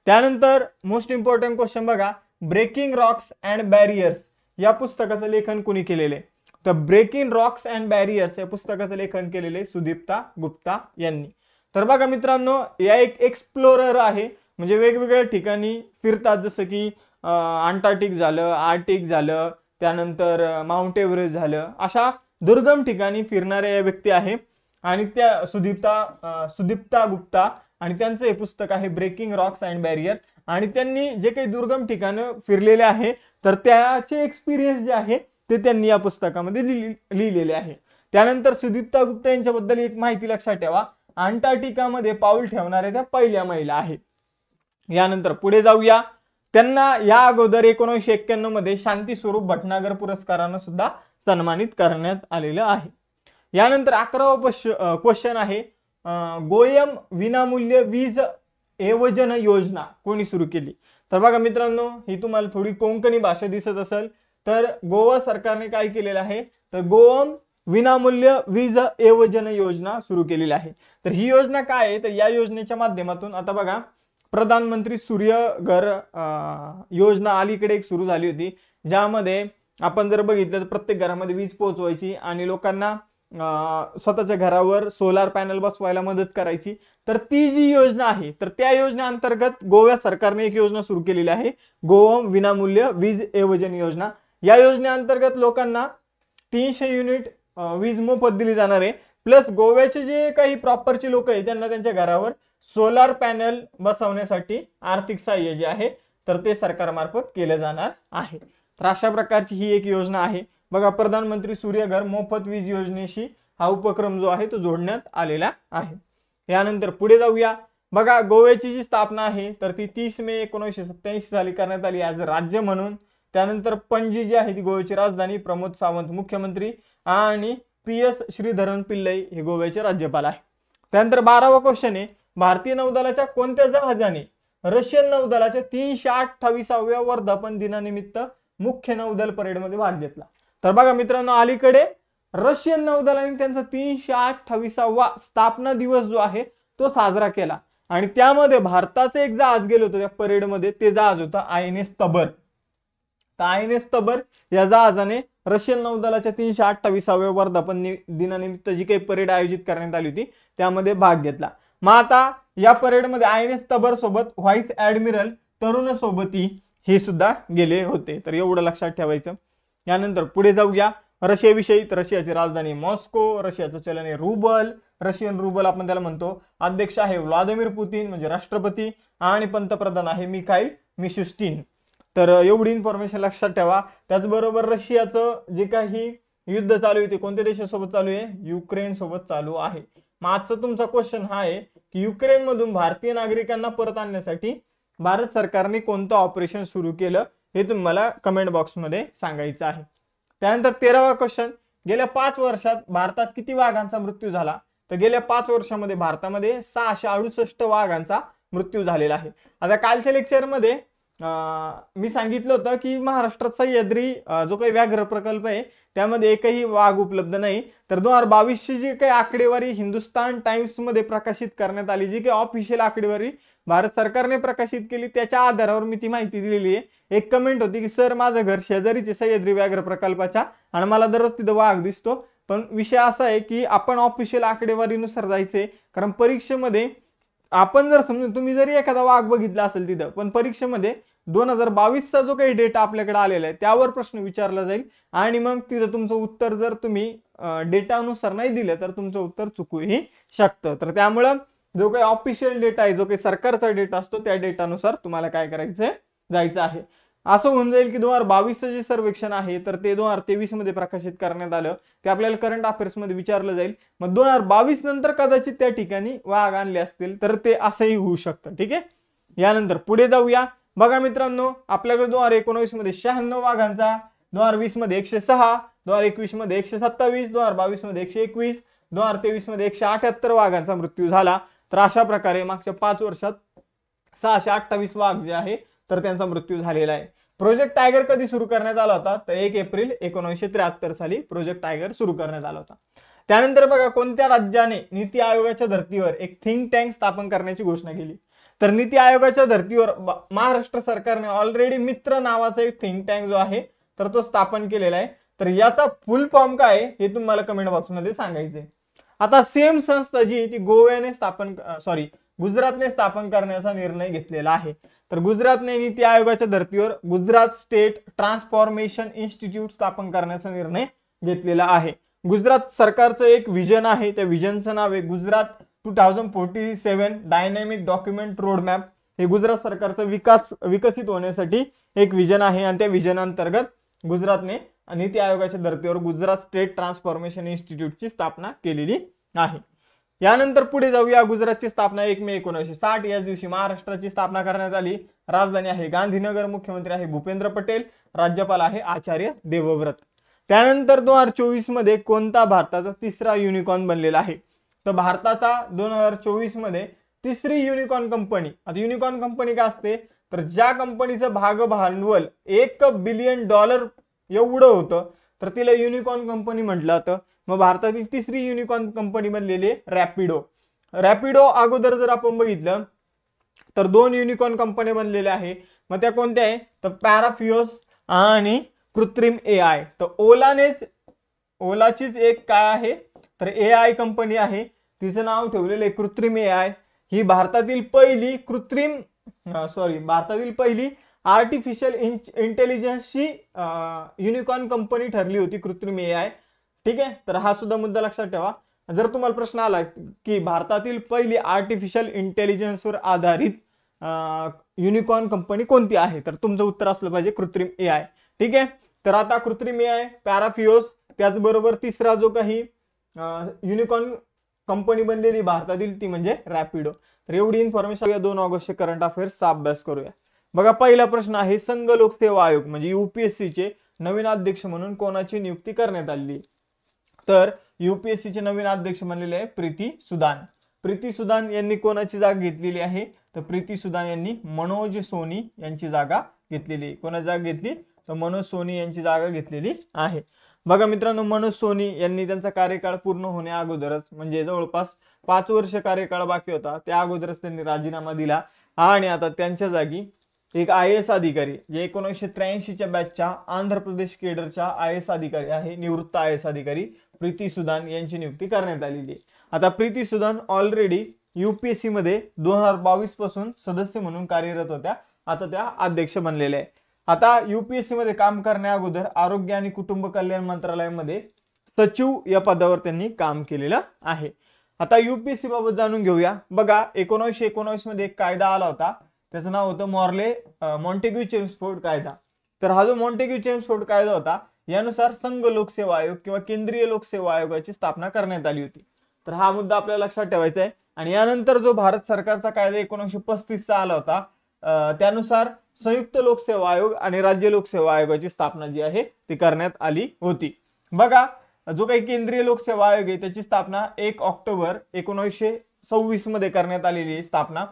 त्यानंतर मोस्ट इम्पॉर्टंट क्वेश्चन बघा, ब्रेकिंग रॉक्स अँड बॅरियर्स या पुस्तकाचं लेखन कोणी केलेले? तर ब्रेकिंग रॉक्स अँड बॅरियर्स या पुस्तकाचं लेखन केलेले सुदीप्ता गुप्ता यांनी. तर बघा मित्रांनो, या एक एक्सप्लोरर आहे, म्हणजे वेगवेगळ्या ठिकाणी फिरतात, जसं की अंटार्क्टिक झालं, आर्टिक झालं, त्यानंतर माउंट एव्हरेस्ट झालं, अशा दुर्गम ठिकाणी फिरणाऱ्या या व्यक्ती आहे. आणि त्या सुदीप्ता गुप्ता, आणि त्यांचं हे पुस्तक आहे ब्रेकिंग रॉक्स अँड बॅरियर. आणि त्यांनी जे काही दुर्गम ठिकाणं फिरलेले आहे तर त्याचे एक्सपिरियन्स जे आहे ते त्यांनी या पुस्तकामध्ये लिहिलेले आहे. त्यानंतर सुदीप्ता गुप्ता यांच्याबद्दल एक माहिती लक्षात ठेवा, अंटार्क्टिकामध्ये पाऊल ठेवणाऱ्या त्या पहिल्या महिला आहेत. यानंतर पुढे जाऊया. त्यांना या अगोदर 1991 मध्ये शांती स्वरूप भटनागर पुरस्कारानं सुद्धा सन्मानित करण्यात आलेलं आहे. यानंतर 11वा क्वेश्चन आहे, गोयम विनामूल्य वीज एवजन योजना कोणी सुरू केली? तर बघा मित्रांनो, ही तुम्हाला थोडी कोंकणी भाषा दिसत असेल, तर गोवा सरकारने काय केलेलं आहे तर गोयम विनामूल्य वीज एवजन योजना सुरू केलेली आहे. तर ही योजना काय आहे तर या योजनेच्या माध्यमातून आता बघा, प्रधानमंत्री सूर्यघर योजना अलीकडे एक सुरू झाली होती, ज्यामध्ये आपण जर बघितलं तर प्रत्येक घरामध्ये वीज पोहोचवायची आणि लोकांना स्वतःच्या घरावर सोलार पॅनल बसवायला मदत करायची. तर ती जी योजना आहे तर त्या योजनेअंतर्गत गोवा सरकारने एक योजना सुरू केलेली आहे, गोयम विनामूल्य वीज एवजन योजना. या योजनेअंतर्गत लोकांना 300 युनिट वीज मोफत दिली जाणार आहे. प्लस गोव्याचे जे काही प्रॉपरचे लोक आहेत त्यांना त्यांच्या घरावर सोलार पॅनल बसवण्यासाठी आर्थिक सहाय्य जे आहे तर ते सरकारमार्फत केले जाणार आहे. तर अशा प्रकारची ही एक योजना आहे. बघा, प्रधानमंत्री सूर्यघर मोफत वीज योजनेशी हा उपक्रम जो आहे तो जोडण्यात आलेला आहे. यानंतर पुढे जाऊया. बघा, गोव्याची जी स्थापना आहे तर ती 30 मे 1987 साली करण्यात आली ॲज राज्य म्हणून. त्यानंतर पणजी जी आहे ती गोव्याची राजधानी, प्रमोद सावंत मुख्यमंत्री आणि PS श्रीधरन पिल्लई हे गोव्याचे राज्यपाल आहे. त्यानंतर 12वा क्वेश्चन आहे, भारतीय नौदलाच्या कोणत्या जहाजाने रशियन नौदलाच्या 328व्या वर्धापन दिनानिमित्त मुख्य नौदल परेडमध्ये भाग घेतला? तर बघा मित्रांनो, अलीकडे रशियन नौदलाने त्यांचा 328वा स्थापना दिवस जो आहे तो साजरा केला आणि त्यामध्ये भारताचं एक जहाज गेलं होतं त्या परेडमध्ये. ते जहाज होतं INS तबर. तर INS तबर या जहाजाने रशियन नौदलाच्या 328व्या वर्धापन दिनानिमित्त जी काही परेड आयोजित करण्यात आली होती त्यामध्ये भाग घेतला. मग आता या परेडमध्ये INS तबर सोबत व्हाईस ऍडमिरल तरुण सोबती हे सुद्धा गेले होते. तर एवढं लक्षात ठेवायचं. यानंतर पुढे जाऊया. रशियाविषयी, तर रशियाची राजधानी मॉस्को, रशियाचं चलन आहे रुबल, रशियन रुबल आपण त्याला म्हणतो. अध्यक्ष आहे व्लादिमीर पुतिन म्हणजे राष्ट्रपती आणि पंतप्रधान आहे मिखाईल मिशुस्टिन. तर एवढी इन्फॉर्मेशन लक्षात ठेवा. त्याचबरोबर रशियाचं जे काही युद्ध चालू आहे ते कोणत्या देशासोबत चालू आहे? युक्रेन सोबत चालू आहे. मग आजचा तुमचा क्वेश्चन हा आहे की युक्रेन मधून भारतीय नागरिकांना परत आणण्यासाठी भारत सरकारने कोणतं ऑपरेशन सुरू केलं हे तुम्हाला कमेंट बॉक्समध्ये सांगायचं आहे. त्यानंतर 13वा क्वेश्चन, गेल्या 5 वर्षात भारतात किती वाघांचा मृत्यू झाला? तर गेल्या 5 वर्षामध्ये भारतामध्ये 668 वाघांचा मृत्यू झालेला आहे. आता कालच्या लेक्चरमध्ये मी सांगितलं होतं की महाराष्ट्रात सह्याद्री जो काही व्याघ्र प्रकल्प आहे त्यामध्ये एकही वाघ उपलब्ध नाही. तर 2022ची जी काही आकडेवारी हिंदुस्तान टाइम्स मध्ये प्रकाशित करण्यात आली, जी काही ऑफिशियल आकडेवारी भारत सरकारने प्रकाशित केली, त्याच्या आधारावर मी ती माहिती दिलेली आहे. एक कमेंट होती की सर माझं घर शेजारीचे सह्याद्री व्याघ्र प्रकल्पाच्या आणि मला दररोज तिथं वाघ दिसतो. पण विषय असा आहे की आपण ऑफिशियल आकडेवारीनुसार जायचे, कारण परीक्षेमध्ये आपण जर समजून तुम्ही जरी एखादा वाघ बघितला असेल तिथं, पण परीक्षेमध्ये 2022चा जो काही डेटा आपल्याकडे आलेला आहे त्यावर प्रश्न विचारला जाईल आणि मग तिथं तुमचं उत्तर जर तुम्ही डेटानुसार नाही दिलं तर तुमचं उत्तर चुकूही शकतं. तर त्यामुळं जो काही ऑफिशियल डेटा आहे, जो काही सरकारचा डेटा असतो त्या डेटानुसार तुम्हाला काय करायचं जायचं आहे. असं होऊन जाईल की 2022 जे सर्वेक्षण आहे तर ते 2023 मध्ये प्रकाशित करण्यात आलं, ते आपल्याला करंट अफेअर्स मध्ये विचारलं जाईल. मग 2022 नंतर कदाचित त्या ठिकाणी वाघ आणले असतील तर ते असंही होऊ शकतं. ठीक आहे, यानंतर पुढे जाऊया. बघा मित्रांनो, आपल्याकडे 2019 मध्ये 96 वाघांचा, 2020 मध्ये 106, 2021 मध्ये 127, 2022 मध्ये 121, 2023 मध्ये 178 वाघांचा मृत्यू झाला. तर अशा प्रकारे मागच्या 5 वर्षात 628 वाघ जे आहे तर त्यांचा मृत्यू झालेला आहे. प्रोजेक्ट टायगर कधी सुरू करण्यात आला होता, तर 1 एप्रिल 1973 साली प्रोजेक्ट टायगर सुरू करण्यात आला होता. त्यानंतर बघा, कोणत्या राज्याने नीती आयोगाच्या धर्तीवर एक थिंक टँक स्थापन करण्याची घोषणा केली, तर नीती आयोगाच्या धर्तीवर महाराष्ट्र सरकारने ऑलरेडी मित्र नावाचा एक थिंक टँक जो आहे तर तो स्थापन केलेला आहे. तर याचा फुल फॉर्म काय हे तुम्हाला कमेंट बॉक्समध्ये सांगायचंय. आता सेम संस्था जी ती गुजरातने स्थापन करण्याचा निर्णय घेतलेला आहे. तर गुजरातने नीती आयोगाच्या धर्तीवर गुजरात स्टेट ट्रान्सफॉर्मेशन इन्स्टिट्यूट स्थापन करण्याचा निर्णय घेतलेला आहे. गुजरात सरकारचं एक विजन आहे, त्या विजनचं नाव आहे गुजरात 2047 डायनॅमिक डॉक्युमेंट रोडमॅप. हे गुजरात सरकारचं विकसित होण्यासाठी एक विजन आहे आणि त्या विजन अंतर्गत गुजरातने नीती आयोगाच्या धर्तीवर गुजरात स्टेट ट्रान्सफॉर्मेशन इन्स्टिट्यूटची स्थापना केलेली आहे. यानंतर पुढे जाऊया. गुजरातची स्थापना 1 मे 1960 याच दिवशी महाराष्ट्राची स्थापना करण्यात आली. राजधानी आहे गांधीनगर, मुख्यमंत्री आहे भूपेंद्र पटेल, राज्यपाल आहे आचार्य देवव्रत. त्यानंतर 2024 मध्ये कोणता भारताचा तिसरा युनिकॉर्न बनलेला आहे, तर भारताचा 2024 मध्ये तिसरी युनिकॉर्न कंपनी. आता युनिकॉर्न कंपनी काय असते, तर ज्या कंपनीचं भाग भांडवल $1 बिलियन एवढं होतं तर तिला युनिकॉर्न कंपनी म्हटलं जातं. मग भारतातील तिसरी युनिकॉर्न कंपनी बनलेली आहे रॅपिडो. रॅपिडो अगोदर जर आपण बघितलं तर 2 युनिकॉर्न कंपन्या बनलेल्या आहे. मग त्या कोणत्या आहे, तर पॅराफिओस आणि कृत्रिम AI. तर ओलाचीच एक काय आहे, तर AI कंपनी आहे, तिचं नाव ठेवलेलं आहे कृत्रिम AI. ही भारतातील पहिली आर्टिफिशियल इंटेलिजन्सची युनिकॉर्न कंपनी ठरली होती कृत्रिम AI. ठीक आहे, तर हा सुद्धा मुद्दा लक्षात ठेवा. जर तुम्हाला प्रश्न आला की भारतातील पहिली आर्टिफिशियल इंटेलिजन्सवर आधारित युनिकॉर्न कंपनी कोणती आहे, तर तुमचं उत्तर असलं पाहिजे कृत्रिम AI. ठीक आहे, तर आता कृत्रिम AI, पॅराफिओस, त्याचबरोबर तिसरा जो काही युनिकॉर्न कंपनी बनलेली भारतातील ती म्हणजे रॅपिडो. तर एवढी इन्फॉर्मेशन 2 ऑगस्टचे करंट अफेअर्सचा अभ्यास करूया. बघा, पहिला प्रश्न आहे संघ लोकसेवा आयोग म्हणजे UPSC चे नवीन अध्यक्ष म्हणून कोणाची नियुक्ती करण्यात आली, तर UPSC चे नवीन अध्यक्ष बनलेले आहे प्रीती सुदान. प्रीती सुदान यांनी कोणाची जागा घेतलेली आहे, तर प्रीती सुदान यांनी मनोज सोनी यांची जागा घेतलेली. कोणाची जागा घेतली, तर मनोज सोनी यांची जागा घेतलेली आहे. बघा मित्रांनो, मनोज सोनी यांनी त्यांचा कार्यकाळ पूर्ण होण्या अगोदरच म्हणजे जवळपास 5 वर्ष कार्यकाळ बाकी होता त्या अगोदरच त्यांनी राजीनामा दिला आणि आता त्यांच्या जागी एक IAS अधिकारी जे 1983च्या बॅचच्या आंध्र प्रदेश केडरच्या IAS अधिकारी आहे, निवृत्त IAS अधिकारी प्रीती सुदान यांची नियुक्ती करण्यात आलेली आहे. आता प्रीती सुदान ऑलरेडी UPSC मध्ये 2022 पासून सदस्य म्हणून कार्यरत होत्या, आता त्या अध्यक्ष बनलेल्या आहे. आता UPSC मध्ये काम करण्या अगोदर आरोग्य आणि कुटुंब कल्याण मंत्रालयामध्ये सचिव या पदावर त्यांनी काम केलेलं आहे. आता UPSC बाबत जाणून घेऊया. बघा, 1919 मध्ये एक कायदा आला होता, त्याचं नाव होतं मॉन्टेग्यू-चेम्सफोर्ड कायदा. तर हा जो मॉन्टेग्यू-चेम्सफोर्ड कायदा होता यानुसार संघ लोकसेवा आयोग किंवा केंद्रीय लोकसेवा आयोगाची स्थापना करण्यात आली होती. तर हा मुद्दा आपल्याला लक्षात ठेवायचा आहे. आणि यानंतर जो भारत सरकारचा कायदा 1935 चा आला होता त्यानुसार संयुक्त लोकसेवा आयोग आणि राज्य लोकसेवा आयोगाची स्थापना जी आहे ती करण्यात आली होती. बघा, जो काही केंद्रीय लोकसेवा आयोग आहे त्याची स्थापना 1 ऑक्टोबर 1926 मध्ये करण्यात आलेली आहे स्थापना.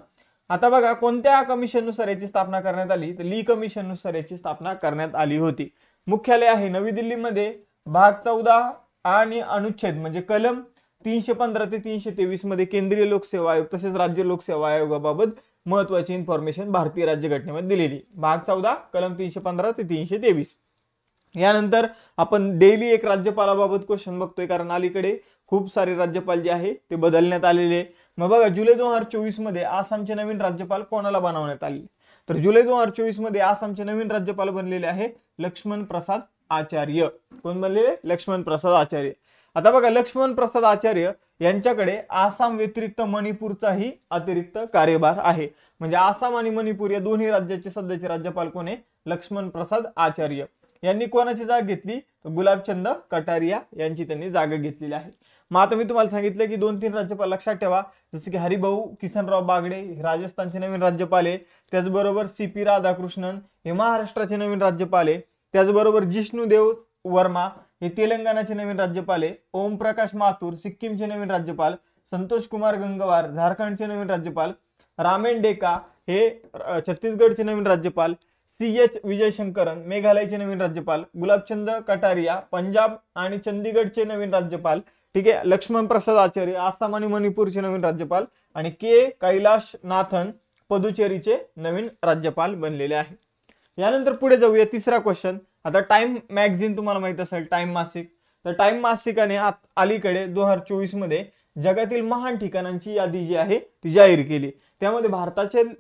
आता बघा, कोणत्या कमिशननुसार याची स्थापना करण्यात आली, तर ली कमिशननुसार याची स्थापना करण्यात आली होती. मुख्यालय आहे नवी दिल्लीमध्ये. भाग 14 आणि अनुच्छेद म्हणजे कलम 315 ते 323 मध्ये केंद्रीय लोकसेवा आयोग तसेच राज्य लोकसेवा आयोगाबाबत महत्वाची इन्फॉर्मेशन भारतीय राज्यघटनेमध्ये दिलेली. भाग 14 कलम 315 ते 323. यानंतर आपण डेली एक राज्यपालाबाबत क्वेश्चन बघतोय, कारण अलीकडे खूप सारे राज्यपाल जे आहे ते बदलण्यात आलेले. मग बघा, जुलै 2024 मध्ये आसामचे नवीन राज्यपाल कोणाला बनवण्यात आले, तर जुलै 2024 मध्ये आसामचे नवीन राज्यपाल बनलेले आहे लक्ष्मण प्रसाद आचार्य. कोण बनलेले, लक्ष्मण प्रसाद आचार्य. आता बघा, लक्ष्मण प्रसाद आचार्य यांच्याकडे आसाम व्यतिरिक्त मणिपूरचाही अतिरिक्त कार्यभार आहे. म्हणजे आसाम आणि मणिपूर या दोन्ही राज्याचे सध्याचे राज्यपाल कोण आहे, लक्ष्मण प्रसाद आचार्य. यांनी कोणाची जागा घेतली? तर गुलाबचंद कटारिया यांची त्यांनी जागा घेतलेली आहे. मग आता मी तुम्हाला सांगितलं की 2-3 राज्यपाल लक्षात ठेवा, जसे की हरिभाऊ किसनराव बागडे हे राजस्थानचे नवीन राज्यपाल आहे. त्याचबरोबर CP राधाकृष्णन हे महाराष्ट्राचे नवीन राज्यपाल आहे. त्याचबरोबर जिष्णुदेव वर्मा हे तेलंगणाचे नवीन राज्यपाल आहे. ओमप्रकाश माथुर सिक्कीमचे नवीन राज्यपाल. संतोष कुमार गंगवार झारखंडचे नवीन राज्यपाल. रामेन डेका हे छत्तीसगडचे नवीन राज्यपाल. CH विजयशंकरन मेघालयचे नवीन राज्यपाल. गुलाबचंद कटारिया पंजाब आणि चंदीगडचे नवीन राज्यपाल. ठीक आहे. लक्ष्मण प्रसाद आचार्य आसाम आणि मणिपूरचे नवीन राज्यपाल आणि के कैलाश नाथन पुदुचेरीचे नवीन राज्यपाल बनलेले आहे. यानंतर पुढे जाऊया. तिसरा क्वेश्चन. आता टाइम मॅगझिन तुम्हाला माहित असेल, टाइम मासिक. तर टाइम मासिकाने अलीकडे 2024 मध्ये जगातील महान ठिकाणांची यादी जी आहे ती जाहीर केली. त्यामध्ये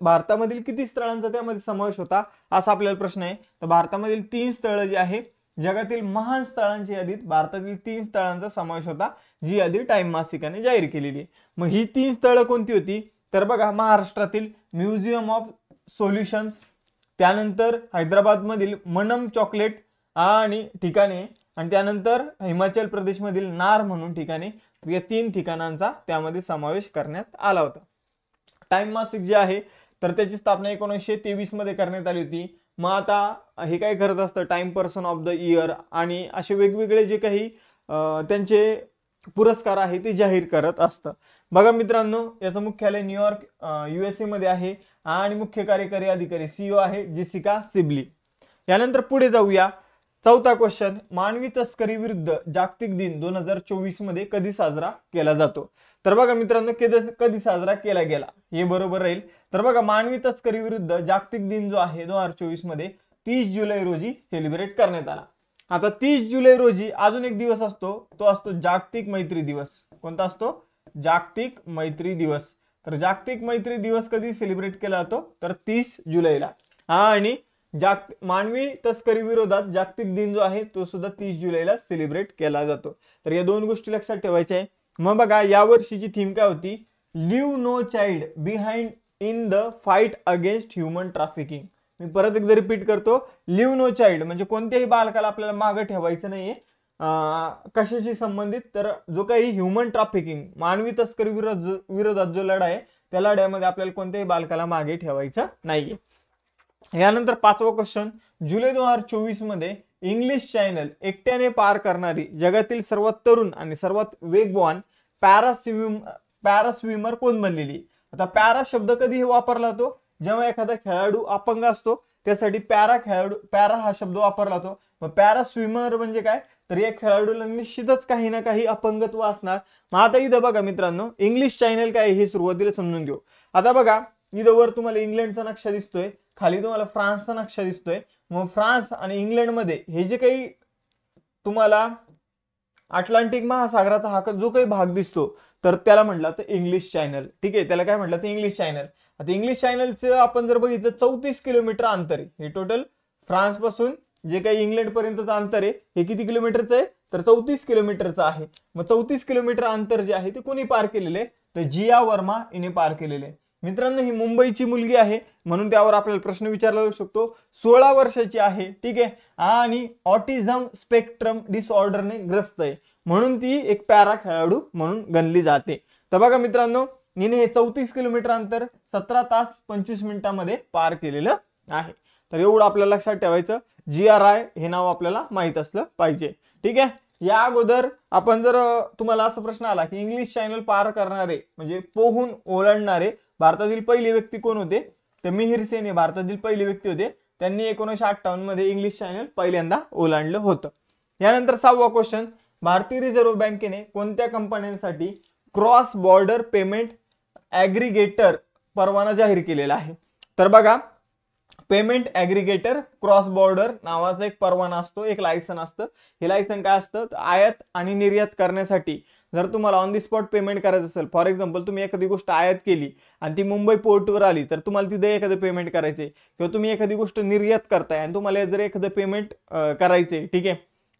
भारतामधील किती स्थळांचा त्यामध्ये समावेश होता असा आपल्याला प्रश्न आहे. तर भारतामधील 3 स्थळ जी आहे, जगातील महान स्थळांच्या यादीत भारतातील 3 स्थळांचा समावेश होता, जी यादी टाइम मासिकाने जाहीर केलेली आहे. मग ही 3 स्थळं कोणती होती? तर बघा, महाराष्ट्रातील म्युझियम ऑफ सोल्युशन्स, त्यानंतर हैदराबादमधील मनम चॉकलेट आणि ठिकाणे, आणि त्यानंतर हिमाचल प्रदेशमधील नार म्हणून ठिकाणे. या 3 ठिकाणांचा त्यामध्ये समावेश करण्यात आला होता. टाइम मासिक जे आहे तर त्याची स्थापना 1923 मध्ये करण्यात आली होती. मग आता हे काय करत असतं, time person of the year आणि असे वेगवेगळे जे काही त्यांचे पुरस्कार आहे ते जाहीर करत असतं. बघा मित्रांनो, याचं मुख्यालय न्यूयॉर्क USA मध्ये आहे आणि मुख्य कार्यकारी अधिकारी CEO आहे जेसिका सिबली. यानंतर पुढे जाऊया. चौथा क्वेश्चन. मानवी तस्करी विरुद्ध जागतिक दिन 2024 मध्ये कधी साजरा केला जातो? तर बघा मित्रांनो, कधी साजरा केला गेला हे बरोबर राहील. तर बघा, मानवी तस्करी विरुद्ध जागतिक दिन जो आहे 2024 मध्ये 30 जुलै रोजी सेलिब्रेट करण्यात आला. आता 30 जुलै रोजी अजून एक दिवस असतो, तो असतो जागतिक मैत्री दिवस. कोणता असतो? जागतिक मैत्री दिवस. तर जागतिक मैत्री दिवस कधी सेलिब्रेट केला जातो? तर 30 जुलैला. आणि मानवी तस्करी विरोधात जागतिक दिन जो आहे तो सुद्धा 30 जुलैला सेलिब्रेट केला जातो. तर या 2 गोष्टी लक्षात ठेवायच्या आहे. मग बघा, या वर्षीची थीम काय होती? Leave no child behind in the fight against human trafficking. मी परत एकदा रिपीट करतो. लिव्ह नो चाइल्ड म्हणजे कोणत्याही बालकाला आपल्याला मागे ठेवायचं नाहीये. कशाशी संबंधित? तर जो काही ह्युमन ट्रॅफिकिंग मानवी तस्करी विरोधात जो लढा आहे त्या लढ्यामध्ये आपल्याला कोणत्याही बालकाला मागे ठेवायचं नाहीये. यानंतर 5वा क्वेश्चन. जुलै 2024 मध्ये इंग्लिश चॅनल एकट्याने पार करणारी जगातील सर्वात तरुण आणि सर्वात वेगवान पॅरा स्विमर कोण बनलेली? आता पॅरा शब्द कधी वापरला जातो? जेव्हा एखादा खेळाडू अपंग असतो त्यासाठी पॅरा हा शब्द वापरला जातो. मग पॅरा स्विमर म्हणजे काय? तर या खेळाडूला निश्चितच काही ना काही अपंगत्व असणार. मग आता इथं बघा मित्रांनो, इंग्लिश चॅनल काय हे सुरुवातीला समजून घेऊ. आता बघा, इथं वर तुम्हाला इंग्लंडचा नक्षा दिसतोय, खाली तुम्हाला फ्रान्सचा नक्षा दिसतोय. मग फ्रान्स आणि इंग्लंड मध्ये हे जे काही तुम्हाला अटलांटिक महासागराचा हा जो काही भाग दिसतो तर त्याला म्हटलं तर इंग्लिश चॅनल. ठीक आहे, त्याला काय म्हटलं तर इंग्लिश चॅनल. आता इंग्लिश चॅनलचं आपण जर बघितलं 34 किलोमीटर अंतर आहे. हे टोटल फ्रान्स पासून जे काही इंग्लंड पर्यंतचं अंतर आहे हे किती किलोमीटरचं आहे? तर 34 किलोमीटरचं आहे. मग 34 किलोमीटर अंतर जे आहे ते कोणी पार केलेले? तर जिया वर्मा हिने पार केलेले. मित्रांनो, ही मुंबईची मुलगी आहे म्हणून त्यावर आपल्याला प्रश्न विचारला जाऊ शकतो. 16 वर्षाची आहे. ठीक आहे, आणि ऑटिझम स्पेक्ट्रम डिसऑर्डरने ग्रस्त आहे म्हणून ती एक पॅरा खेळाडू म्हणून गणली जाते. तर बघा मित्रांनो, हिने हे 34 किलोमीटर अंतर 17 तास 25 मिनिटांमध्ये पार केलेलं आहे. तर एवढं आपल्याला लक्षात ठेवायचं. GRI हे नाव आपल्याला माहित असलं पाहिजे. ठीक आहे. या अगोदर आपण जर तुम्हाला असा प्रश्न आला की इंग्लिश चॅनल पार करणारे म्हणजे पोहून ओलांडणारे भारतातील पहिली व्यक्ती कोण होते? तर मिहिर सेन हे भारतातील पहिली व्यक्ती होते. त्यांनी 1958 मध्ये इंग्लिश चॅनल पहिल्यांदा ओलांडलं होतं. यानंतर 6वा क्वेश्चन. भारतीय रिझर्व्ह बँकेने कोणत्या कंपन्यांसाठी क्रॉस बॉर्डर पेमेंट ॲग्रिगेटर परवाना जाहीर केलेला आहे? तर बघा, पेमेंट ॲग्रिगेटर क्रॉस बॉर्डर नावाचा एक परवाना असतो, एक लायसन असतं. हे लायसन काय असतं? आयात आणि निर्यात करण्यासाठी जर तुम्हाला ऑन दी स्पॉट पेमेंट करायचं असेल, फॉर एक्झाम्पल तुम्ही एखादी गोष्ट आयात केली आणि ती मुंबई पोर्टवर आली तर तुम्हाला तिथे एखादं पेमेंट करायचे, किंवा तुम्ही एखादी गोष्ट निर्यात करताय आणि तुम्हाला जर एखादं पेमेंट करायचे, ठीक आहे,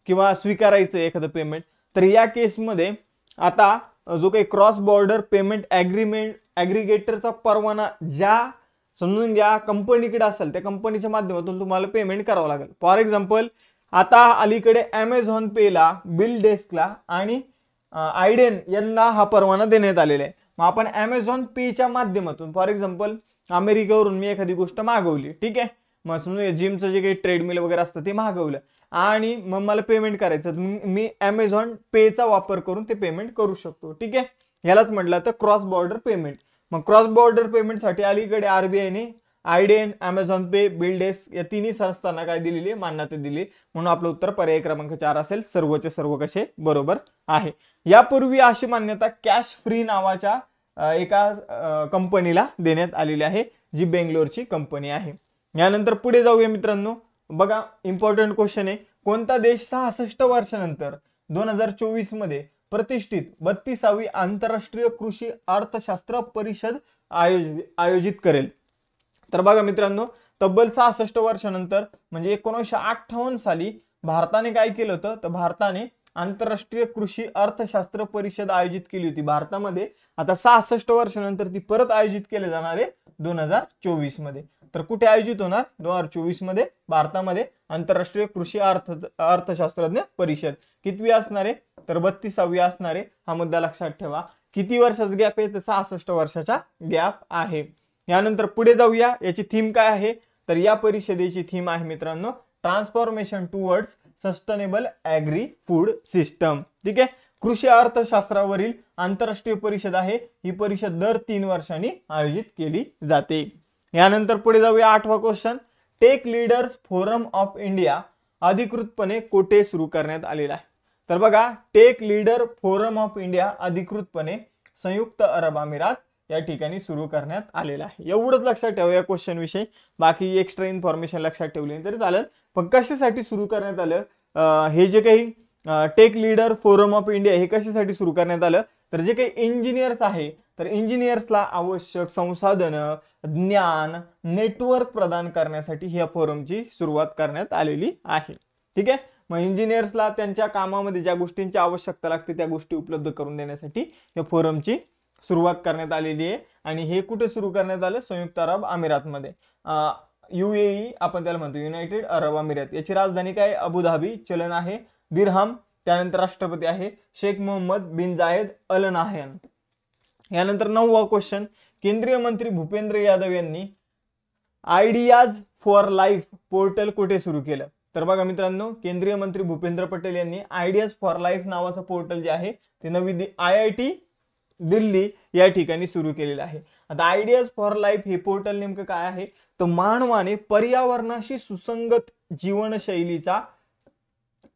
किंवा स्वीकारायचं एखादं पेमेंट, तर या केसमध्ये आता जो काही क्रॉस बॉर्डर पेमेंट ॲग्रीगेटरचा परवाना ज्या समजून घ्या कंपनीकडे असेल त्या कंपनीच्या माध्यमातून तुम्हाला पेमेंट करावं लागेल. फॉर एक्झाम्पल आता अलीकडे ॲमेझॉन पेला, बिल डेस्कला आणि आयडेन यांना हा परवाना देण्यात आलेला आहे. मग आपण ॲमेझॉन पेच्या माध्यमातून फॉर एक्झाम्पल अमेरिकेवरून मी एखादी गोष्ट मागवली, ठीक आहे, मग समजा जिमचं जे काही ट्रेडमिल वगैरे असतं ते मागवलं आणि मग मला पेमेंट करायचं, मी ॲमेझॉन पेचा वापर करून ते पेमेंट करू शकतो. ठीक आहे, यालाच म्हटलं तर क्रॉस बॉर्डर पेमेंट. मग क्रॉस बॉर्डर पेमेंटसाठी अलीकडे आरबीआयने आयडेन, ॲमेझॉन पे, बिल डेस्क या तिन्ही संस्थांना काय दिलेली आहे, मान्यता दिली. म्हणून आपलं उत्तर पर्याय क्रमांक 4 असेल. सर्वचे सर्व कसे बरोबर आहे. यापूर्वी अशी मान्यता कॅश फ्री नावाच्या एका कंपनीला देण्यात आलेली आहे, जी बेंगलोरची कंपनी आहे. यानंतर पुढे जाऊया मित्रांनो. बघा इम्पॉर्टंट क्वेश्चन आहे. कोणता देश 66 वर्षानंतर 2024 मध्ये प्रतिष्ठित 32वी आंतरराष्ट्रीय कृषी अर्थशास्त्र परिषद आयोजित करेल? तर बघा मित्रांनो, तब्बल 66 वर्षानंतर म्हणजे 1958 साली भारताने काय केलं होतं, तर भारताने आंतरराष्ट्रीय कृषी अर्थशास्त्र परिषद आयोजित केली होती भारतामध्ये. आता 66 वर्षानंतर ती परत आयोजित केली जाणार आहे 2024 मध्ये. तर कुठे आयोजित होणार? 2024 मध्ये भारतामध्ये आंतरराष्ट्रीय कृषी अर्थशास्त्रज्ञ परिषद. कितवी असणार आहे? तर 32वी असणार आहे. हा मुद्दा लक्षात ठेवा. किती वर्षाचा गॅप आहे? तर 66 वर्षाचा गॅप आहे. यानंतर पुढे जाऊया. याची थीम काय आहे? तर या परिषदेची थीम आहे मित्रांनो transformation towards sustainable agri food system. ठीक आहे, कृषी अर्थशास्त्रावरील आंतरराष्ट्रीय परिषद आहे. ही परिषद दर 3 वर्षांनी आयोजित केली जाते. यानंतर पुढे जाऊया. 8वा question. Tech leaders forum of India अधिकृतपणे कोठे सुरू करण्यात आलेला आहे? तर बघा, tech leader forum of India अधिकृतपणे संयुक्त अरब अमिरात या ठिकाणी सुरू करण्यात आलेला आहे. एवढंच लक्षात ठेवा या क्वेश्चन विषयी. बाकी एक्स्ट्रा इन्फॉर्मेशन लक्षात ठेवली तरी चालेल. पण कशासाठी सुरू करण्यात आलं हे जे काही tech leader forum of India हे कशासाठी सुरू करण्यात आलं? तर जे काही इंजिनियर्स आहे तर इंजिनियर्सला आवश्यक संसाधनं, ज्ञान, नेटवर्क प्रदान करण्यासाठी या फोरमची सुरुवात करण्यात आलेली आहे. ठीक आहे, मग इंजिनियर्सला त्यांच्या कामामध्ये ज्या गोष्टींची आवश्यकता लागते त्या गोष्टी उपलब्ध करून देण्यासाठी या फोरमची सुरुवात करण्यात आलेली आहे. आणि हे कुठे सुरू करण्यात आलं? संयुक्त अरब अमिरातमध्ये. UAE आपण त्याला म्हणतो, युनायटेड अरब अमिरात. याची राजधानी काय? अबुधाबी. चलन आहे दिरहम. त्यानंतर राष्ट्रपती आहे शेख मोहम्मद बिन जायद अल नाहयान. यानंतर 9वा क्वेश्चन. केंद्रीय मंत्री भूपेंद्र यादव यांनी आयडियाज फॉर लाईफ पोर्टल कुठे सुरू केलं? तर बघा मित्रांनो, केंद्रीय मंत्री भूपेंद्र पटेल यांनी आयडियाज फॉर लाईफ नावाचं पोर्टल जे आहे ते नवी IIT दिल्ली या ठिकाणी सुरू केलेलं आहे. आता आयडियाज फॉर लाईफ हे पोर्टल नेमकं काय आहे? तर मानवाने पर्यावरणाशी सुसंगत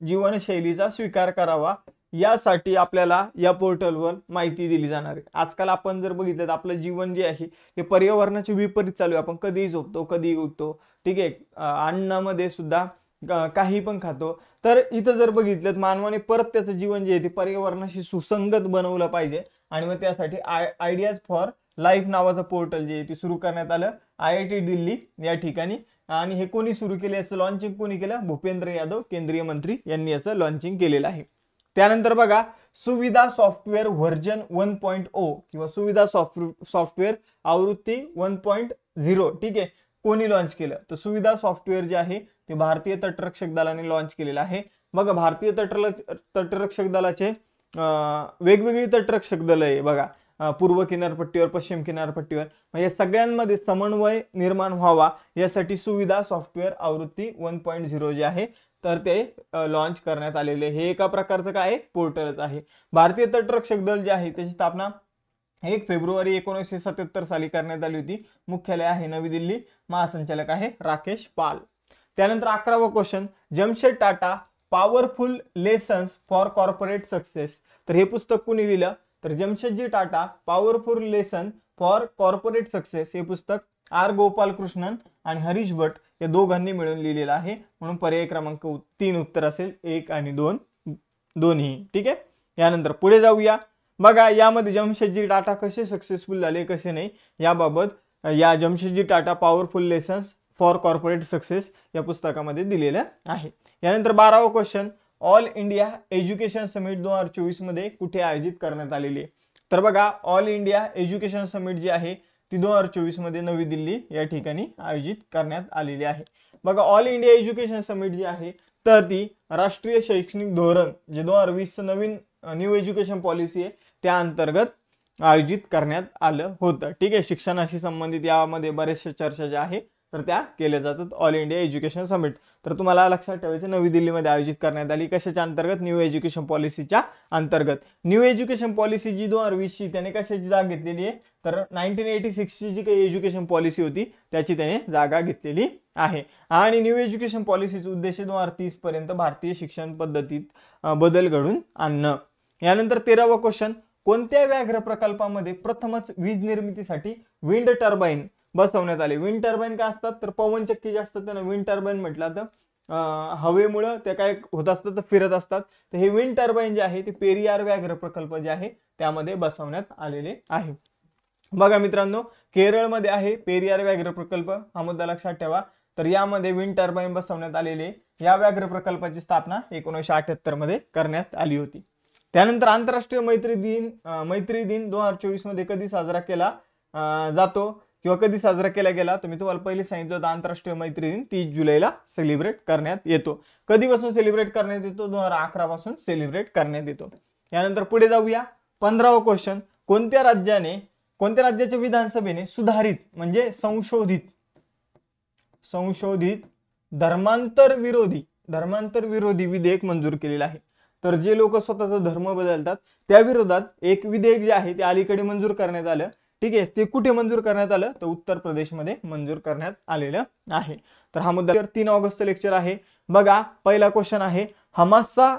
जीवनशैलीचा स्वीकार करावा यासाठी आपल्याला या पोर्टलवर माहिती दिली जाणार आहे. आजकाल आपण जर बघितलं तर आपलं जीवन जे आहे ते पर्यावरणाचे विपरीत चालू आहे. आपण कधीही झोपतो, कधीही उठतो. ठीक आहे, अन्नामध्ये सुद्धा काही पण खातो. तर इथं जर बघितलं मानवाने परत त्याचं जीवन जे आहे ते पर्यावरणाशी सुसंगत बनवलं पाहिजे. आणि मग त्यासाठी आयडियाज फॉर लाईफ नावाचं पोर्टल जे आहे ते सुरू करण्यात आलं IIT दिल्ली या ठिकाणी. आणि हे कोणी सुरू केलं? याचं लॉन्चिंग कोणी केलं? भूपेंद्र यादव केंद्रीय मंत्री यांनी याचं लॉन्चिंग केलेलं आहे. त्यानंतर बघा, सुविधा सॉफ्टवेअर व्हर्जन 1.0 किंवा सुविधा सॉफ्टवेअर आवृत्ती 1.0 ठीक आहे, कोणी लॉन्च केलं? तर सुविधा सॉफ्टवेअर जे आहे ते भारतीय तटरक्षक दलाने लॉन्च केलेलं आहे. बघा, भारतीय तटरक्षक दलाचे वेगवेगळी तटरक्षक दल आहे. बघा, पूर्व किनारपट्टीवर, पश्चिम किनारपट्टीवर, म्हणजे सगळ्यांमध्ये समन्वय निर्माण व्हावा यासाठी सुविधा सॉफ्टवेअर आवृत्ती 1.0 जे आहे तर ते लॉन्च करण्यात आलेले. हे एका प्रकारचं काय पोर्टलच आहे. भारतीय तटरक्षक दल जे आहे त्याची स्थापना 1 फेब्रुवारी 1977 साली करण्यात आली होती. मुख्यालय आहे नवी दिल्ली. महासंचालक आहे राकेश पाल. त्यानंतर 11वा question. Jamshed Tata powerful lessons for corporate success. तर हे पुस्तक कोणी लिहिलं? तर Jamshedji Tata powerful lesson for corporate success हे पुस्तक R गोपालकृष्णन आणि हरीश भट या दोघांनी मिळून लिहिलेलं आहे. म्हणून पर्याय क्रमांक 3 उत्तर असेल, 1 आणि 2 दोन्ही. ठीक आहे, यानंतर पुढे जाऊया. बघा, यामध्ये जमशेदजी टाटा कसे सक्सेसफुल झाले कसे नाही याबाबत या Jamshedji Tata powerful lessons for corporate success या पुस्तकामध्ये दिलेलं आहे. यानंतर 12वा question. All India education summit 2024 मध्ये कुठे आयोजित करण्यात आलेली आहे? तर बघा, ऑल इंडिया एज्युकेशन समिट जी आहे ती 2024 मध्ये नवी दिल्ली या ठिकाणी आयोजित करण्यात आलेली आहे. बघा ऑल इंडिया एज्युकेशन समिट जी आहे तर ती राष्ट्रीय शैक्षणिक धोरण जे 2020 चं नवीन न्यू एज्युकेशन पॉलिसी आहे त्या अंतर्गत आयोजित करण्यात आलं होतं. ठीक आहे, शिक्षणाशी संबंधित यामध्ये बरेचशा चर्चा ज्या आहे तर त्या केल्या जातात ऑल इंडिया एज्युकेशन समिट. तर तुम्हाला लक्षात ठेवायचं नवी दिल्लीमध्ये आयोजित करण्यात आली. कशाच्या अंतर्गत? न्यू एज्युकेशन पॉलिसीच्या अंतर्गत. न्यू एज्युकेशन पॉलिसी जी 2020 ची त्याने कशाची जागा घेतलेली आहे तर 1986 ची जी काही एज्युकेशन पॉलिसी होती त्याची त्याने जागा घेतलेली आहे. आणि न्यू एज्युकेशन पॉलिसीचा उद्देश 2030 पर्यंत भारतीय शिक्षण पद्धतीत बदल घडून आणणं. यानंतर 13वा क्वेश्चन, कोणत्या व्याघ्र प्रकल्पामध्ये प्रथमच वीज निर्मितीसाठी विंड टर्बाइन बसवण्यात आले? विंड टर्बाइन काय असतात तर पवनचक्की जे असतात त्यांना विंड टर्बाइन म्हटलं तर हवेमुळे ते काय होत असतात तर फिरत असतात. तर हे विंड टर्बाइन जे आहे ते पेरियार व्याघ्र प्रकल्प जे आहे त्यामध्ये बसवण्यात आलेले आहे. बघा मित्रांनो, केरळमध्ये आहे पेरियार व्याघ्र प्रकल्प, हा मुद्दा लक्षात ठेवा. तर यामध्ये विंड टर्बाइन बसवण्यात आलेले. या व्याघ्र प्रकल्पाची स्थापना 1978 मध्ये करण्यात आली होती. त्यानंतर आंतरराष्ट्रीय मैत्री दिन 2024 मध्ये कधी साजरा केला जातो किंवा कधी साजरा केला गेला? तर मी तुम्हाला पहिले सांगितलं होतं आंतरराष्ट्रीय मैत्री दिन 30 जुलैला सेलिब्रेट करण्यात येतो. कधीपासून सेलिब्रेट करण्यात येतो? 2011 पासून सेलिब्रेट करण्यात येतो. यानंतर पुढे जाऊया. 15वा क्वेश्चन, कोणत्या राज्याच्या विधानसभेने सुधारित म्हणजे संशोधित धर्मांतर विरोधी विधेयक मंजूर केलेलं आहे? तर जे लोक स्वतःचा धर्म बदलतात त्या विरोधात एक विधेयक जे आहे ते अलीकडे मंजूर करण्यात आलं. ठीक आहे, ते कुठे मंजूर करण्यात आलं तर उत्तर प्रदेशमध्ये मंजूर करण्यात आलेलं आहे. तर हा मुद्दा 3 ऑगस्ट लेक्चर आहे. बघा पहिला क्वेश्चन आहे, हमासचा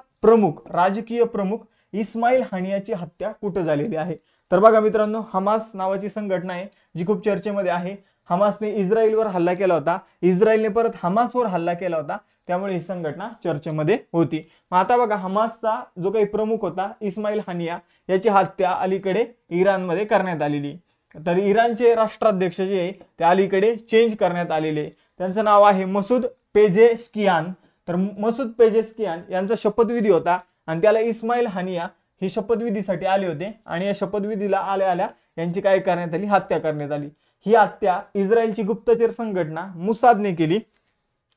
राजकीय प्रमुख इस्माईल हानियाची हत्या कुठे झालेली आहे? तर बघा मित्रांनो, हमास नावाची संघटना आहे जी खूप चर्चेमध्ये आहे. हमासने इस्रायलवर हल्ला केला होता, इस्रायलने परत हमासवर हल्ला केला होता, त्यामुळे ही संघटना चर्चेमध्ये होती. मग आता बघा, हमासचा जो काही प्रमुख होता इस्माईल हानिया याची हत्या अलीकडे इराणमध्ये करण्यात आलेली. तर इराणचे राष्ट्राध्यक्ष जे आहे ते अलीकडे चेंज करण्यात आलेले. त्यांचं नाव आहे मसूद पेझेशकियान. तर मसूद पेझेशकियान यांचा शपथविधी होता आणि त्याला इस्माईल हानिया हे शपथविधीसाठी आले होते आणि या शपथविधीला आल्या यांची काय करण्यात आली? हत्या करण्यात आली. ही हत्या इस्रायलची गुप्तचर संघटना मुसादने केली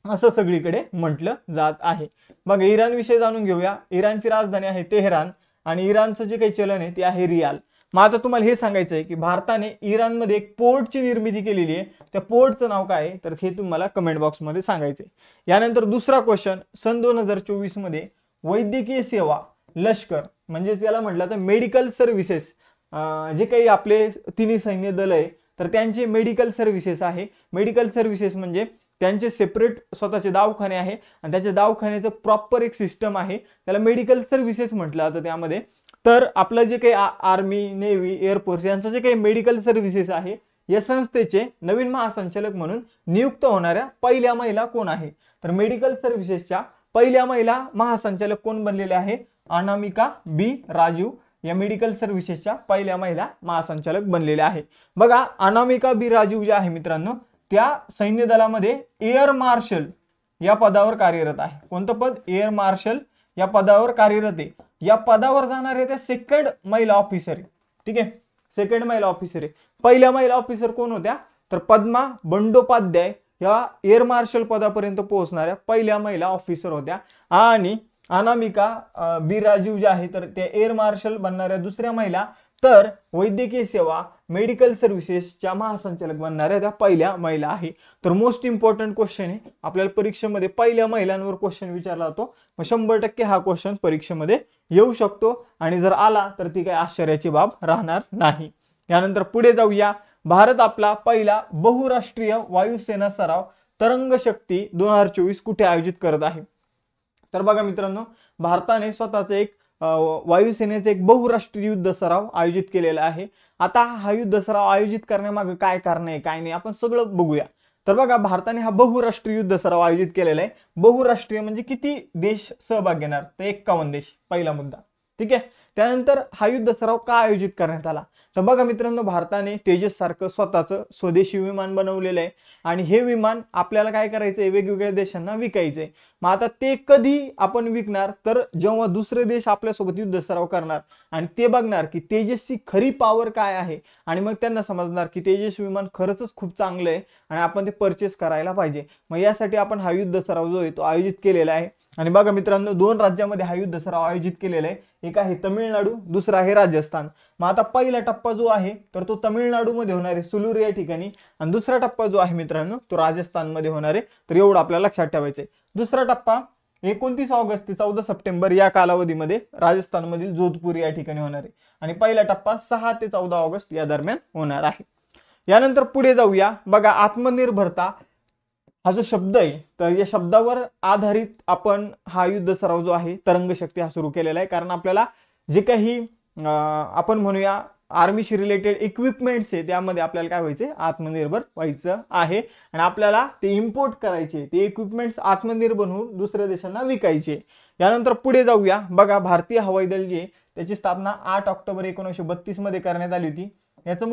असं सगळीकडे म्हटलं जात आहे. मग इराण विषयी जाणून घेऊया. इराणची राजधानी आहे तेहरान आणि इराणचं जे काही चलन आहे ते आहे रियाल. मग आता तुम्हाला हे सांगायचं आहे की भारताने इराणमध्ये एक पोर्टची निर्मिती केलेली आहे. त्या पोर्टचं नाव काय आहे तर हे तुम्हाला कमेंट बॉक्समध्ये सांगायचंय. यानंतर दुसरा क्वेश्चन, सन 2024 मध्ये वैद्यकीय सेवा लष्कर म्हणजे त्याला म्हटलं तर मेडिकल सर्व्हिसेस जे काही आपले तिन्ही सैन्य दल आहे तर त्यांचे मेडिकल सर्व्हिसेस आहे. मेडिकल सर्व्हिसेस म्हणजे त्यांचे सेपरेट स्वतःचे दवाखाने आहे आणि त्याच्या दवाखान्याचं प्रॉपर एक सिस्टम आहे, त्याला मेडिकल सर्व्हिसेस म्हटलं जातं त्यामध्ये. तर आपलं जे काही आर्मी, नेव्ही, एअरफोर्स यांचं जे काही मेडिकल सर्व्हिसेस आहे या संस्थेचे नवीन महासंचालक म्हणून नियुक्त होणाऱ्या पहिल्या महिला कोण आहे? तर मेडिकल सर्व्हिसेसच्या पहिल्या महिला महासंचालक कोण बनलेले आहे? अनामिका बी राजू या मेडिकल सर्व्हिसेसच्या पहिल्या महिला महासंचालक बनलेल्या आहे. बघा अनामिका बी राजू जे आहे मित्रांनो त्या सैन्य दलामध्ये एअर मार्शल या पदावर कार्यरत आहे. कोणतं पद? एअर मार्शल या पदावर कार्यरत आहे. या पदावर जाणारे त्या सेकंड महिला ऑफिसर आहे. ठीक आहे, सेकंड महिला ऑफिसर आहे. पहिल्या महिला ऑफिसर कोण होत्या तर पद्मा बंडोपाध्याय या एअर मार्शल पदापर्यंत पोहोचणाऱ्या पहिल्या महिला ऑफिसर होत्या. आणि अनामिका बी राजू जे आहे तर त्या एअर मार्शल बनणाऱ्या दुसऱ्या महिला, तर वैद्यकीय सेवा मेडिकल सर्व्हिसेसच्या महासंचालक बनणाऱ्या त्या पहिल्या महिला आहे. तर मोस्ट इम्पॉर्टंट क्वेश्चन आहे आपल्याला परीक्षेमध्ये, पहिल्या महिलांवर क्वेश्चन विचारला जातो. मग 100% हा क्वेश्चन परीक्षेमध्ये येऊ शकतो आणि जर आला तर ती काही आश्चर्याची बाब राहणार नाही. यानंतर पुढे जाऊया. भारत आपला पहिला बहुराष्ट्रीय वायुसेना सराव तरंग शक्ती 2024 कुठे आयोजित करत आहे? तर बघा मित्रांनो, भारताने स्वतःचा एक वायुसेनेचा एक बहुराष्ट्रीय युद्ध सराव आयोजित केलेला आहे. आता हा युद्ध सराव आयोजित करण्यामागे काय कारण आहे काय नाही आपण सगळं बघूया. तर बघा, भारताने हा बहुराष्ट्रीय युद्ध सराव आयोजित केलेला आहे. बहुराष्ट्रीय म्हणजे किती देश सहभाग घेणार? तर 51 देश, पहिला मुद्दा. ठीक आहे, त्यानंतर हा युद्ध सराव का आयोजित करण्यात आला? तर बघा मित्रांनो, भारताने तेजस सारखं स्वतःचं स्वदेशी विमान बनवलेलं आहे आणि हे विमान आपल्याला काय करायचंय? वेगवेगळ्या देशांना विकायचंय. मग आता ते कधी आपण विकणार, तर जेव्हा दुसरे देश आपल्यासोबत युद्ध सराव करणार आणि ते बघणार की तेजसची खरी पॉवर काय आहे, आणि मग त्यांना समजणार की तेजस विमान खरंच खूप चांगलं आहे आणि आपण ते परचेस करायला पाहिजे. मग यासाठी आपण हा युद्ध सराव जो आहे तो आयोजित केलेला आहे. आणि बघा मित्रांनो, 2 राज्यामध्ये हा युद्ध सराव आयोजित केलेला आहे. एक आहे तमिळनाडू, दुसरा आहे राजस्थान. मग आता पहिला टप्पा जो आहे तर तो तमिळनाडूमध्ये होणार आहे, सुलूर या ठिकाणी, आणि दुसरा टप्पा जो आहे मित्रांनो तो राजस्थानमध्ये होणार आहे. तर एवढं आपल्याला लक्षात ठेवायचं आहे. दुसरा टप्पा 29 ऑगस्ट ते 14 सप्टेंबर या कालावधीमध्ये राजस्थानमधील जोधपूर या ठिकाणी होणार आहे, आणि पहिला टप्पा 6 ते 14 ऑगस्ट या दरम्यान होणार आहे. यानंतर पुढे जाऊया. बघा, आत्मनिर्भरता हा जो शब्द आहे तर या शब्दावर आधारित आपण हा युद्ध सराव जो आहे तरंग शक्ती हा सुरू केलेला आहे. कारण आपल्याला जे काही आपण म्हणूया आर्मीशी रिलेटेड इक्विपमेंट्स आहे त्यामध्ये आपल्याला काय व्हायचे, आत्मनिर्भर व्हायचं आहे, आणि आपल्याला ते इम्पोर्ट करायचे, ते इक्विपमेंट्स आत्मनिर्भर होऊन दुसऱ्या देशांना विकायचे. यानंतर पुढे जाऊया. बघा, भारतीय हवाई दल जे त्याची स्थापना 8 ऑक्टोबर 1932 मध्ये करण्यात आली होती. याचं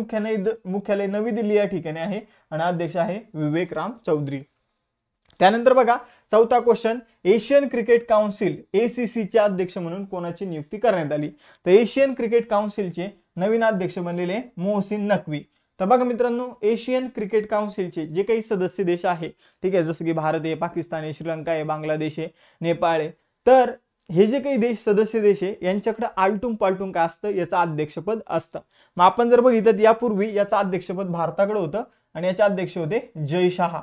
मुख्यालय नवी दिल्ली या ठिकाणी आहे, आणि अध्यक्ष आहे विवेक राम चौधरी. त्यानंतर बघा, चौथा question, Asian cricket council ACC चे अध्यक्ष म्हणून कोणाची नियुक्ती करण्यात आली? तर एशियन क्रिकेट काउन्सिलचे नवीन अध्यक्ष बनलेले मोहसिन नकवी. तर बघा मित्रांनो, एशियन क्रिकेट काउन्सिलचे जे काही सदस्य देश आहे, ठीक आहे, जसं की भारत आहे, पाकिस्तान आहे, श्रीलंका आहे, बांगलादेश आहे, नेपाळ आहे, तर हे जे काही देश सदस्य देश आहे यांच्याकडे आलटून पालटून काय असतं, याचं अध्यक्षपद असतं. मग आपण जर बघितलं यापूर्वी याचं अध्यक्षपद भारताकडे होतं, आणि याचे अध्यक्ष होते जय शहा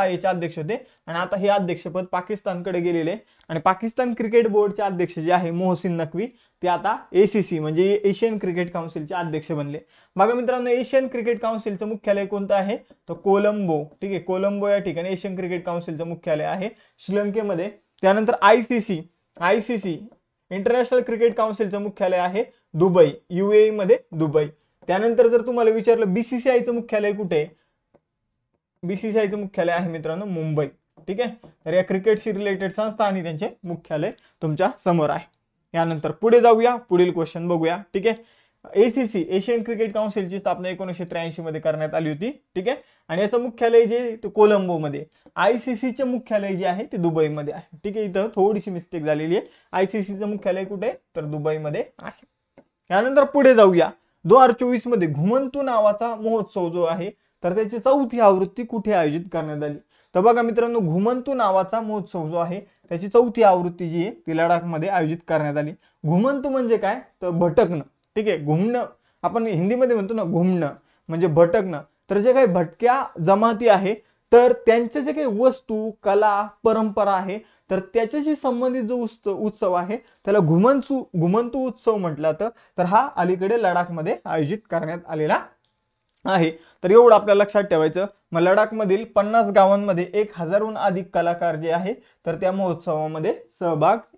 याचे अध्यक्ष होते, आणि आता हे अध्यक्षपद पाकिस्तानकडे गेलेले, आणि पाकिस्तान क्रिकेट बोर्डचे अध्यक्ष जे आहे मोहसिन नकवी ते आता ACC म्हणजे एशियन क्रिकेट काउन्सिलचे अध्यक्ष बनले. बघा मित्रांनो, एशियन क्रिकेट काउन्सिलचं मुख्यालय कोणतं आहे, तर कोलंबो, ठीक आहे, कोलंबो या ठिकाणी एशियन क्रिकेट काउन्सिलचं मुख्यालय आहे श्रीलंकेमध्ये. त्यानंतर ICC इंटरनॅशनल क्रिकेट काउन्सिलचं मुख्यालय आहे दुबई, UAE मध्ये दुबई. त्यानंतर जर तुम्हाला विचारलं BCCIचं मुख्यालय कुठे आहे, BCCIचं मुख्यालय आहे मित्रांनो मुंबई. ठीक आहे, तर या क्रिकेटशी रिलेटेड संस्था आणि त्यांचे मुख्यालय तुमच्या समोर आहे. यानंतर पुढे जाऊया, पुढील क्वेश्चन बघूया. ठीक आहे, ACC एशियन क्रिकेट काउन्सिलची स्थापना 1983 मध्ये करण्यात आली होती. ठीक आहे, आणि याचं मुख्यालय जे ते कोलंबो मध्ये, ICCचे मुख्यालय जे आहे ते दुबईमध्ये आहे. ठीक आहे, इथं थोडीशी मिस्टेक झालेली आहे. ICCचं मुख्यालय कुठे आहे, तर दुबईमध्ये आहे. यानंतर पुढे जाऊया. 2024 मध्ये घुमंतू नावाचा महोत्सव जो आहे तर त्याची 4थी आवृत्ती कुठे आयोजित करण्यात आली? तर बघा मित्रांनो, घुमंतू नावाचा महोत्सव जो आहे त्याची 4थी आवृत्ती जी आहे ती लडाखमध्ये आयोजित करण्यात आली. घुमंतू म्हणजे काय, तर भटकणं. ठीक आहे, घुमणं आपण हिंदीमध्ये म्हणतो ना, घुमणं म्हणजे भटकणं. तर जे काही भटक्या जमाती आहे तर त्यांच्या जे काही वस्तू, कला, परंपरा आहे तर त्याच्याशी संबंधित जो उत्सव आहे त्याला घुमंतू उत्सव म्हटलं जातं. तर हा अलीकडे लडाखमध्ये आयोजित करण्यात आलेला आहे. तर एवढं आपल्याला लक्षात ठेवायचं. मग लडाखमधील 50 गावांमध्ये 1000हून अधिक कलाकार जे आहे तर त्या महोत्सवामध्ये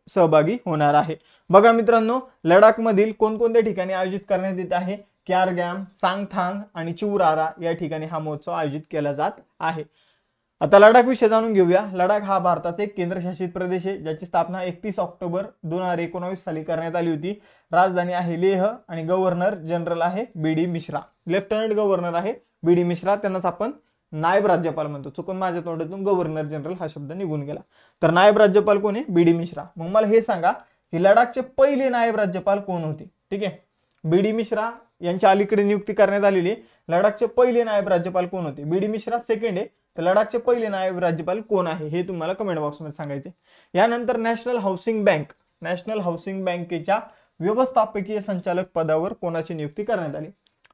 सहभागी होणार आहे. बघा मित्रांनो, लडाखमधील कोणकोणत्या ठिकाणी आयोजित करण्यात येत आहे, क्यारगॅम, चांगथांग आणि चिवरारा या ठिकाणी हा महोत्सव आयोजित केला जात आहे. आता लडाख विषय जाणून घेऊया. लडाख हा भारताचा एक केंद्रशासित प्रदेश आहे ज्याची स्थापना 31 ऑक्टोबर 2019 साली करण्यात आली होती. राजधानी आहे लेह, आणि गव्हर्नर जनरल आहे BD मिश्रा. लेफ्टनंट गव्हर्नर आहे BD मिश्रा, त्यांनाच आपण नायब राज्यपाल म्हणतो. चुकून माझ्या तोंडातून गव्हर्नर जनरल हा शब्द निघून गेला. तर नायब राज्यपाल कोण आहे, BD मिश्रा. मग मला हे सांगा की लडाखचे पहिले नायब राज्यपाल कोण होते? ठीक आहे, BD मिश्रा यांच्या अलीकडे नियुक्ती करण्यात आलेली आहे. लडाखचे पहिले नायब राज्यपाल कोण होते? BD मिश्रा सेकंड आहे. तर लडाखचे पहिले नायब राज्यपाल कोण आहे हे तुम्हाला कमेंट बॉक्समध्ये सांगायचे. यानंतर नॅशनल हाऊसिंग बँकेच्या व्यवस्थापकीय संचालक पदावर कोणाची नियुक्ती करण्यात आली?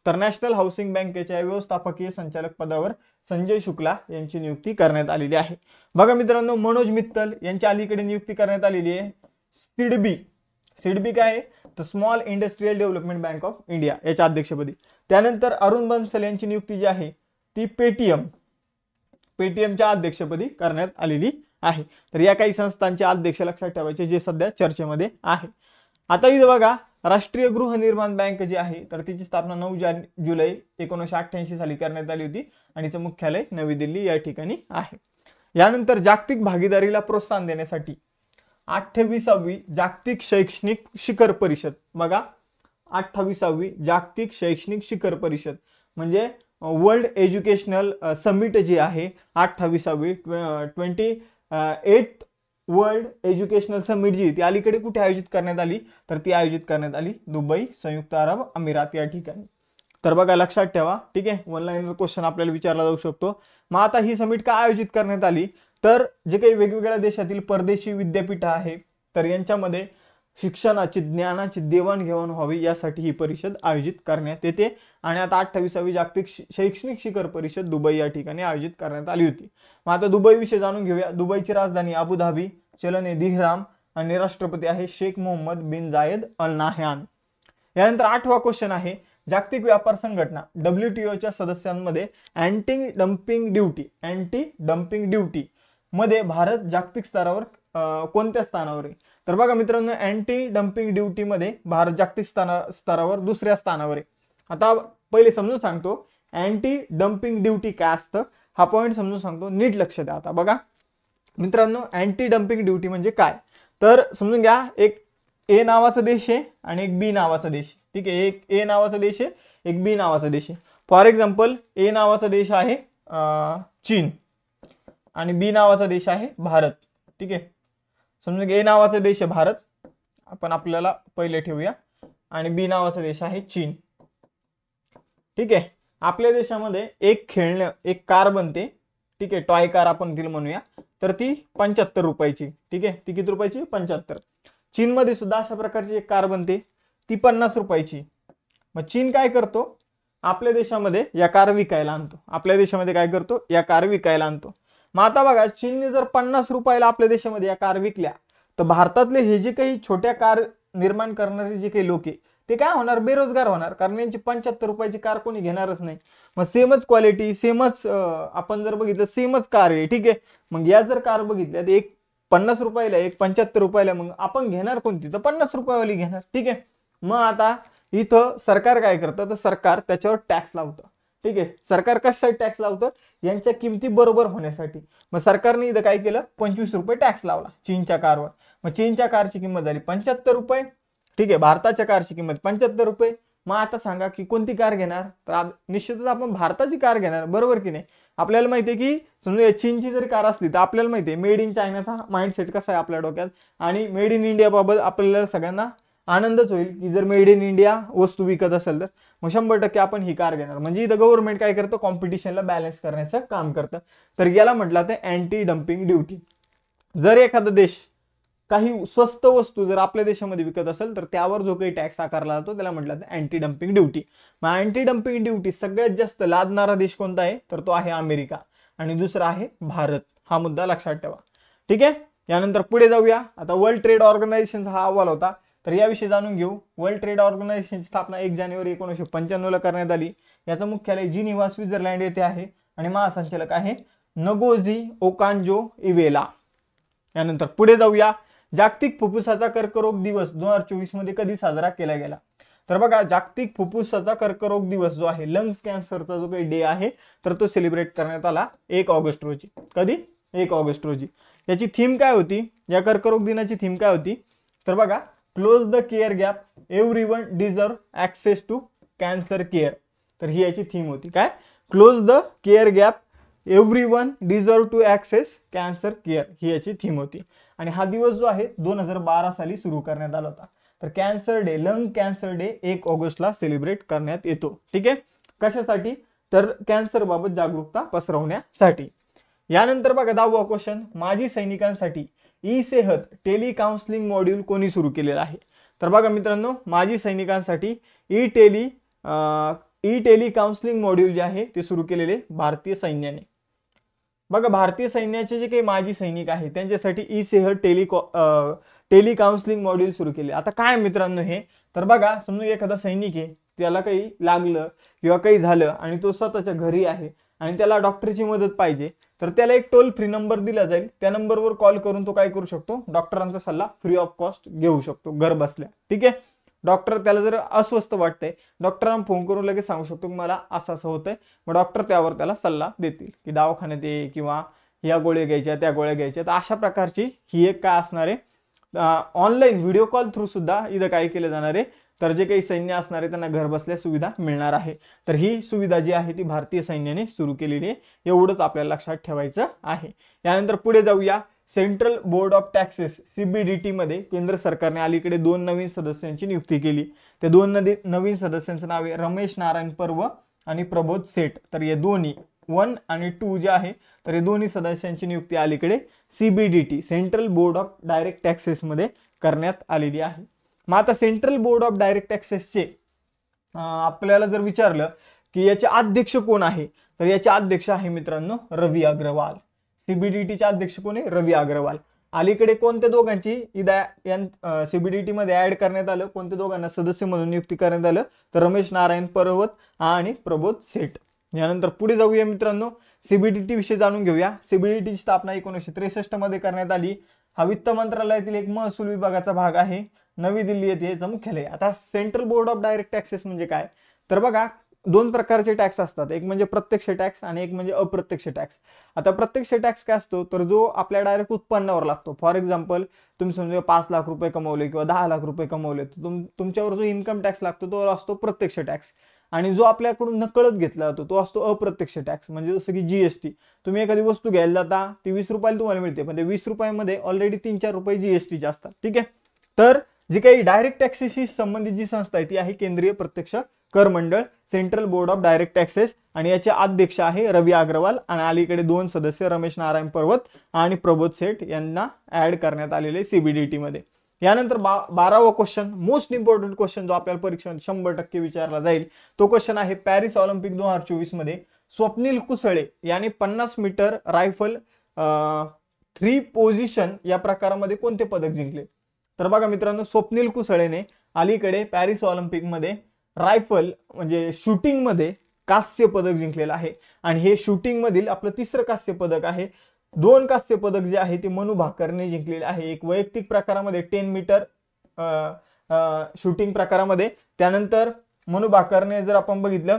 तर नॅशनल हाऊसिंग बँकेच्या व्यवस्थापकीय संचालक पदावर संजय शुक्ला यांची नियुक्ती करण्यात आलेली आहे. बघा मित्रांनो, मनोज मित्तल यांच्या अलीकडे नियुक्ती करण्यात आलेली आहे सिडबी काय आहे, तर small industrial development bank of India याच्या अध्यक्षपदी. त्यानंतर अरुण बन्सल यांची नियुक्ती जी आहे ती पेटीएमच्या अध्यक्षपदी करण्यात आलेली आहे. तर या काही संस्थांचे अध्यक्ष लक्षात ठेवायचे जे सध्या चर्चेमध्ये आहे. आता इथं बघा, राष्ट्रीय गृहनिर्माण बँक जी आहे तर तिची स्थापना 9 जुलै 1988 साली करण्यात आली होती, आणि तिचं मुख्यालय नवी दिल्ली या ठिकाणी आहे. यानंतर जागतिक भागीदारीला प्रोत्साहन देण्यासाठी 28वी जागतिक शैक्षणिक शिखर परिषद, बघा 28वी जागतिक शैक्षणिक शिखर परिषद म्हणजे वर्ल्ड एज्युकेशनल समिट जी आहे 28वी 20 8th वर्ल्ड एज्युकेशनल समिट जी ती अलीकडे कुठे आयोजित करण्यात आली, तर ती आयोजित करण्यात आली दुबई, संयुक्त अरब अमिरात या ठिकाणी. तर बघा लक्षात ठेवा, ठीक आहे. वन लाईनर क्वेश्चन आपल्याला विचारला जाऊ शकतो. मग आता ही समिट का आयोजित करण्यात आली, तर जे काही वेगवेगळ्या देशातील परदेशी विद्यापीठ आहे तर यांच्यामध्ये शिक्षणाची ज्ञानाची देवाणघेवाण व्हावी यासाठी ही परिषद आयोजित करण्यात येते. आणि आता 28वी जागतिक शैक्षणिक शिखर परिषद दुबई या ठिकाणी आयोजित करण्यात आली होती. मग आता दुबई विषयी जाणून घेऊया. दुबईची राजधानी अबुधाबी, चलन आहे दिहराम आणि राष्ट्रपती आहे शेख मोहम्मद बिन जायद अल नाह्यान. यानंतर 8वा क्वेश्चन आहे, जागतिक व्यापार संघटना WTOच्या सदस्यांमध्ये अँटी डम्पिंग ड्युटी मध्ये भारत जागतिक स्तरावर कोणत्या स्थानावर आहे, तर बघा मित्रांनो अँटी डम्पिंग ड्युटी मध्ये भारत जागतिक स्तरावर दुसऱ्या स्थानावर आहे. आता पहिले समजून सांगतो अँटी डम्पिंग ड्युटी काय असतं, हा पॉईंट समजून सांगतो, नीट लक्ष द्या. आता बघा मित्रांनो अँटी डम्पिंग ड्युटी म्हणजे काय, तर समजून घ्या, एक ए नावाचा देश आहे आणि एक बी नावाचा देश आहे. ठीक आहे, एक ए नावाचा देश आहे, एक बी नावाचा देश आहे. फॉर एक्झाम्पल ए नावाचा देश आहे चीन आणि बी नावाचा देश आहे भारत. ठीक आहे, समजून घ्या ए नावाचा देश आहे भारत, आपण आपल्याला पहिले ठेवूया, आणि बी नावाचा देश आहे चीन. ठीक आहे, आपल्या देशामध्ये एक कार बनते. ठीक आहे, टॉय कार आपण तिला म्हणूया, तर ती 75 रुपयाची. ठीक आहे, ती किती रुपयाची, 75. चीनमध्ये सुद्धा अशा प्रकारची एक कार बनते, ती 50 रुपयाची. मग चीन काय करतो, आपल्या देशामध्ये या कार विकायला आणतो. आपल्या देशामध्ये काय करतो, या कार विकायला आणतो. मग आता बघा चीनने जर 50 रुपयाला आपल्या देशामध्ये या कार विकल्या, तर भारतातले हे जे काही छोट्या कार निर्माण करणारे जे काही लोक आहे ते काय होणार, बेरोजगार होणार, कारण यांची 75 रुपयाची कार कोणी घेणारच नाही. मग सेमच क्वालिटी, सेमच आपण जर बघितलं सेमच कार आहे. ठीक आहे, मग या जर कार बघितल्या एक 50 रुपयाला, एक 75 रुपयाला, मग आपण घेणार कोणती, तर 50 रुपयावाली घेणार. ठीक आहे, मग आता इथं सरकार काय करतं, तर सरकार त्याच्यावर टॅक्स लावतं. ठीक आहे, सरकार कशासाठी टॅक्स लावतं, यांच्या किमती बरोबर होण्यासाठी. मग सरकारने इथं काय केलं, 25 रुपये टॅक्स लावला चीनच्या कारवर. मग चीनच्या कारची किंमत झाली 75 रुपये. ठीक आहे, भारताच्या कारची किंमत 75 रुपये. मग आता सांगा की कोणती कार घेणार, तर निश्चितच आपण भारताची कार घेणार, बरोबर की नाही. आपल्याला माहिती आहे की समजा चीनची जरी कार असली तर आपल्याला माहिती आहे मेड इन चायनाचा माइंडसेट कसा आहे आपल्या डोक्यात, आणि मेड इन इंडिया बाबत आपल्याला सगळ्यांना आनंदच होईल की जर मेड इन इंडिया वस्तू विकत असेल तर मग 100% आपण ही कार घेणार. म्हणजे इथं गव्हर्नमेंट काय करतं, कॉम्पिटिशनला बॅलन्स करण्याचं काम करतं. तर याला म्हटलं तर अँटी डम्पिंग ड्युटी. जर एखादा देश काही स्वस्त वस्तू जर आपल्या देशामध्ये विकत असेल तर त्यावर जो काही टॅक्स आकारला जातो त्याला म्हटलं जातं अँटी डम्पिंग ड्युटी. मग अँटी डम्पिंग ड्युटी सगळ्यात जास्त लादणारा देश कोणता आहे, तर तो आहे अमेरिका, आणि दुसरा आहे भारत. हा मुद्दा लक्षात ठेवा. ठीक आहे, यानंतर पुढे जाऊया. आता वर्ल्ड ट्रेड ऑर्गनायझेशनचा हा अहवाल होता, तर याविषयी जाणून घेऊ. वर्ल्ड ट्रेड ऑर्गनायझेशनची स्थापना 1 जानेवारी 1995 ला करण्यात आली. याचं मुख्यालय जिनिव्हा स्वित्झर्लंड येथे आहे आणि महासंचालक आहे नगोझी ओकांजो इवेला. यानंतर पुढे जाऊया. जागतिक फुफ्फुसाचा कर्करोग दिवस 2024 मध्ये कधी साजरा केला गेला, तर बघा जागतिक फुफ्फुसाचा कर्करोग दिवस जो आहे, लंग्स कॅन्सरचा जो काही डे आहे, तर तो सेलिब्रेट करण्यात आला 1 ऑगस्ट रोजी. कधी, 1 ऑगस्ट रोजी. याची थीम काय होती, या कर्करोग दिनाची थीम काय होती, तर बघा close the care gap, everyone deserve access to cancer care. तर ही याची थीम होती, काय, close the care gap, everyone deserve to access cancer care, ही याची थीम होती. आणि हा दिवस जो आहे 2012 साली सुरू करण्यात आला होता. तर cancer day, lung cancer day 1 ऑगस्टला सेलिब्रेट करण्यात येतो. ठीक आहे, कशासाठी, तर कॅन्सर बाबत जागरूकता पसरवण्यासाठी. यानंतर बघा 10वा क्वेश्चन, माजी सैनिकांसाठी ई सेहत टेली काउन्सिलिंग मॉड्यूल कोणी सुरू केलेलं आहे, तर बघा मित्रांनो माजी सैनिकांसाठी ई टेली काउन्सिलिंग मॉड्यूल जे आहे ते सुरू केलेले भारतीय सैन्याने. बघा भारतीय सैन्याचे जे काही माजी सैनिक आहेत त्यांच्यासाठी ई सेहत टेली काउन्सिलिंग मॉड्यूल सुरू केले. आता काय मित्रांनो हे, तर बघा समजा एखादा सैनिक आहे, त्याला काही लागलं किंवा काही झालं आणि तो स्वतःच्या घरी आहे आणि त्याला डॉक्टरची मदत पाहिजे, तर त्याला एक टोल फ्री नंबर दिला जाईल. त्या नंबरवर कॉल करून तो काय करू शकतो, डॉक्टरांचा सल्ला फ्री ऑफ कॉस्ट घेऊ शकतो घर बसल्या. ठीक आहे, डॉक्टर त्याला जर अस्वस्थ वाटतंय, डॉक्टरांना फोन करून लगेच सांगू शकतो की मला असं असं होतंय, मग डॉक्टर त्यावर त्याला सल्ला देतील की दवाखान्यात ये किंवा या गोळ्या घ्यायच्या त्या गोळ्या घ्यायच्या. तर अशा प्रकारची ही एक काय असणार आहे, ऑनलाईन व्हिडिओ कॉल थ्रू सुद्धा इथं काय केलं जाणार आहे, तर जे काही सैन्य असणार आहे त्यांना घर बसल्या सुविधा मिळणार आहे. तर ही सुविधा जी आहे ती भारतीय सैन्याने सुरू केलेली आहे, एवढंच आपल्याला लक्षात ठेवायचं आहे. यानंतर पुढे जाऊया. Central board of taxes CBDT मध्ये केंद्र सरकारने अलीकडे 2 नवीन सदस्यांची नियुक्ती केली. ते 2 नवीन सदस्यांचं नाव आहे रमेश नारायण पर्व आणि प्रबोध सेठ. तर हे दोन्ही 1 आणि 2 जे आहे तर हे दोन्ही सदस्यांची नियुक्ती अलीकडे CBDT central board of direct taxes मध्ये करण्यात आलेली आहे. मग आता सेंट्रल बोर्ड ऑफ डायरेक्ट टॅक्सेसचे आपल्याला जर विचारलं की याचे अध्यक्ष कोण आहे तर याचे अध्यक्ष आहे मित्रांनो रवी अग्रवाल. CBDTचे अध्यक्ष कोण आहे? रवी अग्रवाल. अलीकडे कोणत्या दोघांची CBDT मध्ये ऍड करण्यात आलं, कोणत्या दोघांना सदस्य म्हणून नियुक्ती करण्यात आलं तर रमेश नारायण पर्वत आणि प्रबोध सेठ. यानंतर पुढे जाऊया मित्रांनो, CBDT विषयी जाणून घेऊया. CBDT ची स्थापना 1963 मध्ये करण्यात आली. हा वित्त मंत्रालयातील एक महसूल विभागाचा भाग आहे. नवी दिल्ली येथे याचं मुख्यालय. आता central board of direct taxes म्हणजे काय तर बघा, 2 प्रकारचे टॅक्स असतात, एक म्हणजे प्रत्यक्ष टॅक्स आणि एक म्हणजे अप्रत्यक्ष टॅक्स. आता प्रत्यक्ष टॅक्स काय असतो तर जो आपल्या डायरेक्ट उत्पन्नावर लागतो. फॉर एक्झाम्पल तुम्ही समजा 5 लाख रुपये कमवले किंवा 10 लाख रुपये कमवले तर तुमच्यावर जो इन्कम टॅक्स लागतो तो असतो प्रत्यक्ष टॅक्स. आणि जो आपल्याकडून नकळत घेतला जातो तो असतो अप्रत्यक्ष टॅक्स. म्हणजे जसं की GST, तुम्ही एखादी वस्तू घ्यायला जाता ती 20 रुपयाला तुम्हाला मिळते, पण ते 20 रुपयामध्ये ऑलरेडी 3-4 रुपये GSTचे असतात. ठीक आहे. तर जी काही डायरेक्ट टॅक्सेसशी संबंधित जी संस्था आहे ती आहे केंद्रीय प्रत्यक्ष कर मंडळ central board of direct taxes आणि याचे अध्यक्ष आहे रवी अग्रवाल आणि अलीकडे 2 सदस्य रमेश नारायण पर्वत आणि प्रबोध सेठ यांना ऍड करण्यात आलेले CBDT मध्ये. यानंतर 12वा क्वेश्चन, मोस्ट इम्पॉर्टंट क्वेश्चन जो आपल्याला परीक्षेत 100% विचारला जाईल तो क्वेश्चन आहे पॅरिस ऑलिम्पिक 2024 मध्ये स्वप्नील कुसळे यांनी 50 मीटर रायफल 3 पोझिशन या प्रकारामध्ये कोणते पदक जिंकले. तर बघा मित्रांनो, स्वप्नील कुसळेने अलीकडे पॅरिस ऑलिम्पिक मध्ये रायफल म्हणजे शूटिंग मध्ये कांस्य पदक जिंकलेलं आहे आणि हे शूटिंग मधील आपलं 3रं कांस्य पदक आहे. 2 कांस्य पदक जे आहे ते मनू भाकरने जिंकलेले आहे. एक वैयक्तिक प्रकारामध्ये 10 मीटर शूटिंग प्रकारामध्ये, त्यानंतर मनू भाकरने जर आपण बघितलं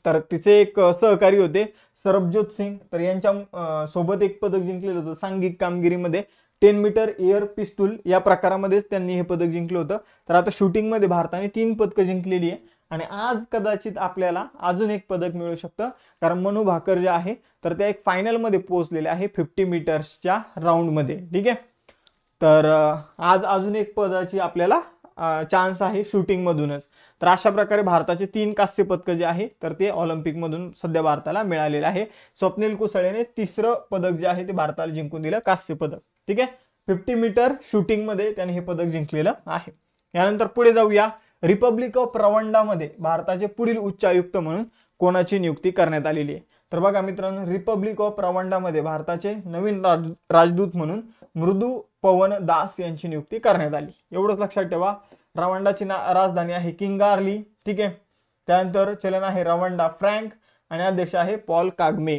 तर तिचे एक सहकारी होते सरबजोत सिंग, तर यांच्या सोबत एक पदक जिंकलेलं होतं सांघिक कामगिरीमध्ये 10 मीटर एअर पिस्तूल या प्रकारामध्येच त्यांनी हे पदक जिंकलं होतं. तर आता शूटिंग मध्ये भारताने 3 पदकं जिंकलेली आहे आणि आज कदाचित आपल्याला अजून एक पदक मिळू शकतं कारण मनू भाकर जे आहे तर त्या एक फायनल मध्ये पोहोचलेले आहे 50 मीटर्सच्या राऊंड मध्ये. ठीक आहे. तर आज अजून एक पदाची आपल्याला चान्स आहे शूटिंग मधूनच. तर अशा प्रकारे भारताचे 3 कांस्य पदक जे आहे तर ते ऑलिम्पिक मधून सध्या भारताला मिळालेले आहे. स्वप्नील कुसळेने 3रं पदक जे आहे ते भारताला जिंकून दिलं, कांस्य पदक. ठीक आहे. 50 मीटर शूटिंग मध्ये त्याने हे पदक जिंकलेलं आहे. यानंतर पुढे जाऊया, रिपब्लिक ऑफ रवांडामध्ये भारताचे पुढील उच्चायुक्त म्हणून कोणाची नियुक्ती करण्यात आलेली आहे. तर बघा मित्रांनो, रिपब्लिक ऑफ रवांडामध्ये भारताचे नवीन राजदूत म्हणून मृदू पवन दास यांची नियुक्ती करण्यात आली. एवढंच लक्षात ठेवा. रवांडाची राजधानी आहे किंगार्ली. ठीक आहे. त्यानंतर चलन आहे रवांडा फ्रँक आणि अध्यक्ष आहे पॉल कागमे.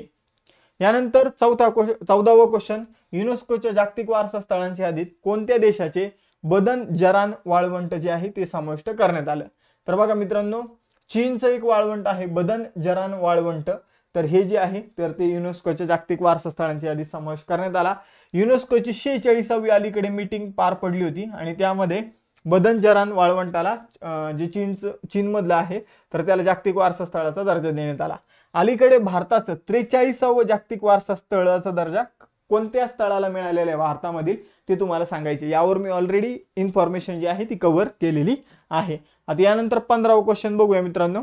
यानंतर 14वा क्वेश्चन, युनेस्कोच्या जागतिक वारसा स्थळांच्या यादीत कोणत्या देशाचे बदन जरान वाळवंट जे आहे ते समाविष्ट करण्यात आलं. तर बघा मित्रांनो, चीनचं एक वाळवंट आहे बदन जरान वाळवंट, तर हे जे आहे तर ते युनेस्कोच्या जागतिक वारसा स्थळांच्या यादीत समावेश करण्यात आला. युनेस्कोची 46वी अलीकडे मीटिंग पार पडली होती आणि त्यामध्ये बदन जरान वाळवंटाला जे चीनमधलं आहे तर त्याला जागतिक वारसा स्थळाचा दर्जा देण्यात आला. अलीकडे भारताचं 43वा जागतिक वारसा स्थळाचा दर्जा कोणत्या स्थळाला मिळालेला आहे भारतामधील ते तुम्हाला सांगायचे. यावर मी ऑलरेडी इन्फॉर्मेशन जी आहे ती कव्हर केलेली आहे. आता यानंतर 15वा क्वेश्चन बघूया मित्रांनो,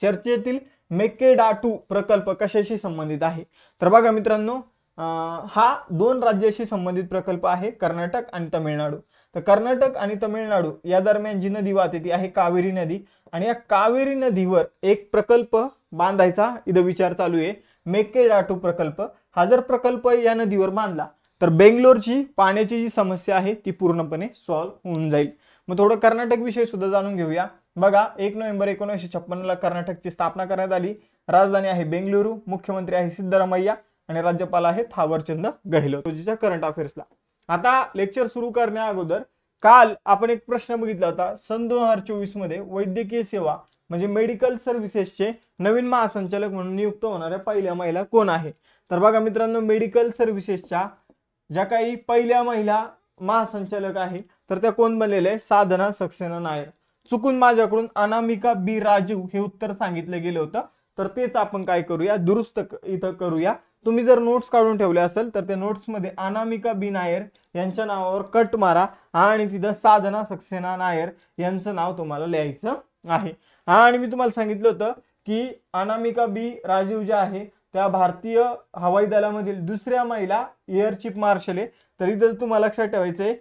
चर्चेतील मेकेडाटू प्रकल्प कशाशी संबंधित आहे. तर बघा मित्रांनो, हा 2 राज्याशी संबंधित प्रकल्प आहे, कर्नाटक आणि तमिळनाडू. तर कर्नाटक आणि तमिळनाडू या दरम्यान जी नदी वाहते ती आहे कावेरी नदी आणि या कावेरी नदीवर एक प्रकल्प बांधायचा इथं विचार चालू आहे, मेकेडाटू प्रकल्प. हा जर प्रकल्प या नदीवर बांधला तर बेंगलोरची पाण्याची जी समस्या आहे ती पूर्णपणे सॉल्व्ह होऊन जाईल. मग थोडं कर्नाटक विषयी सुद्धा जाणून घेऊया. बघा, 1 नोव्हेंबर 1956ला कर्नाटकची स्थापना करण्यात आली. राजधानी आहे बेंगलुरू, मुख्यमंत्री आहे सिद्धरामय्या आणि राज्यपाल आहे थावरचंद गहलोत. करंट अफेअर्सला आता लेक्चर सुरू करण्या अगोदर काल आपण एक प्रश्न बघितला होता, सन 2024 मध्ये वैद्यकीय सेवा म्हणजे मेडिकल सर्व्हिसेसचे नवीन महासंचालक म्हणून नियुक्त होणाऱ्या पहिल्या महिला कोण आहे. तर बघा मित्रांनो, मेडिकल सर्व्हिसेसच्या ज्या काही पहिल्या महिला महासंचालक आहे तर त्या कोण बनलेल्या आहे, साधना सक्सेना नायर. चुकून माझ्याकडून अनामिका बी राजू हे उत्तर सांगितलं गेलं होतं, तर तेच आपण काय करूया, दुरुस्त इथं करूया. तुम्ही जर नोट्स काढून ठेवले असेल तर त्या नोट्समध्ये अनामिका बी नायर यांच्या नावावर कट मारा आणि तिथं साधना सक्सेना नायर यांचं नाव तुम्हाला लिहायचं आहे. आणि मी तुम्हाला सांगितलं होतं की अनामिका बी राजीव ज्या आहे त्या भारतीय हवाई दलामधील दुसऱ्या महिला एअर चीफ मार्शल आहे. तर इथं तुम्हाला लक्षात ठेवायचं आहे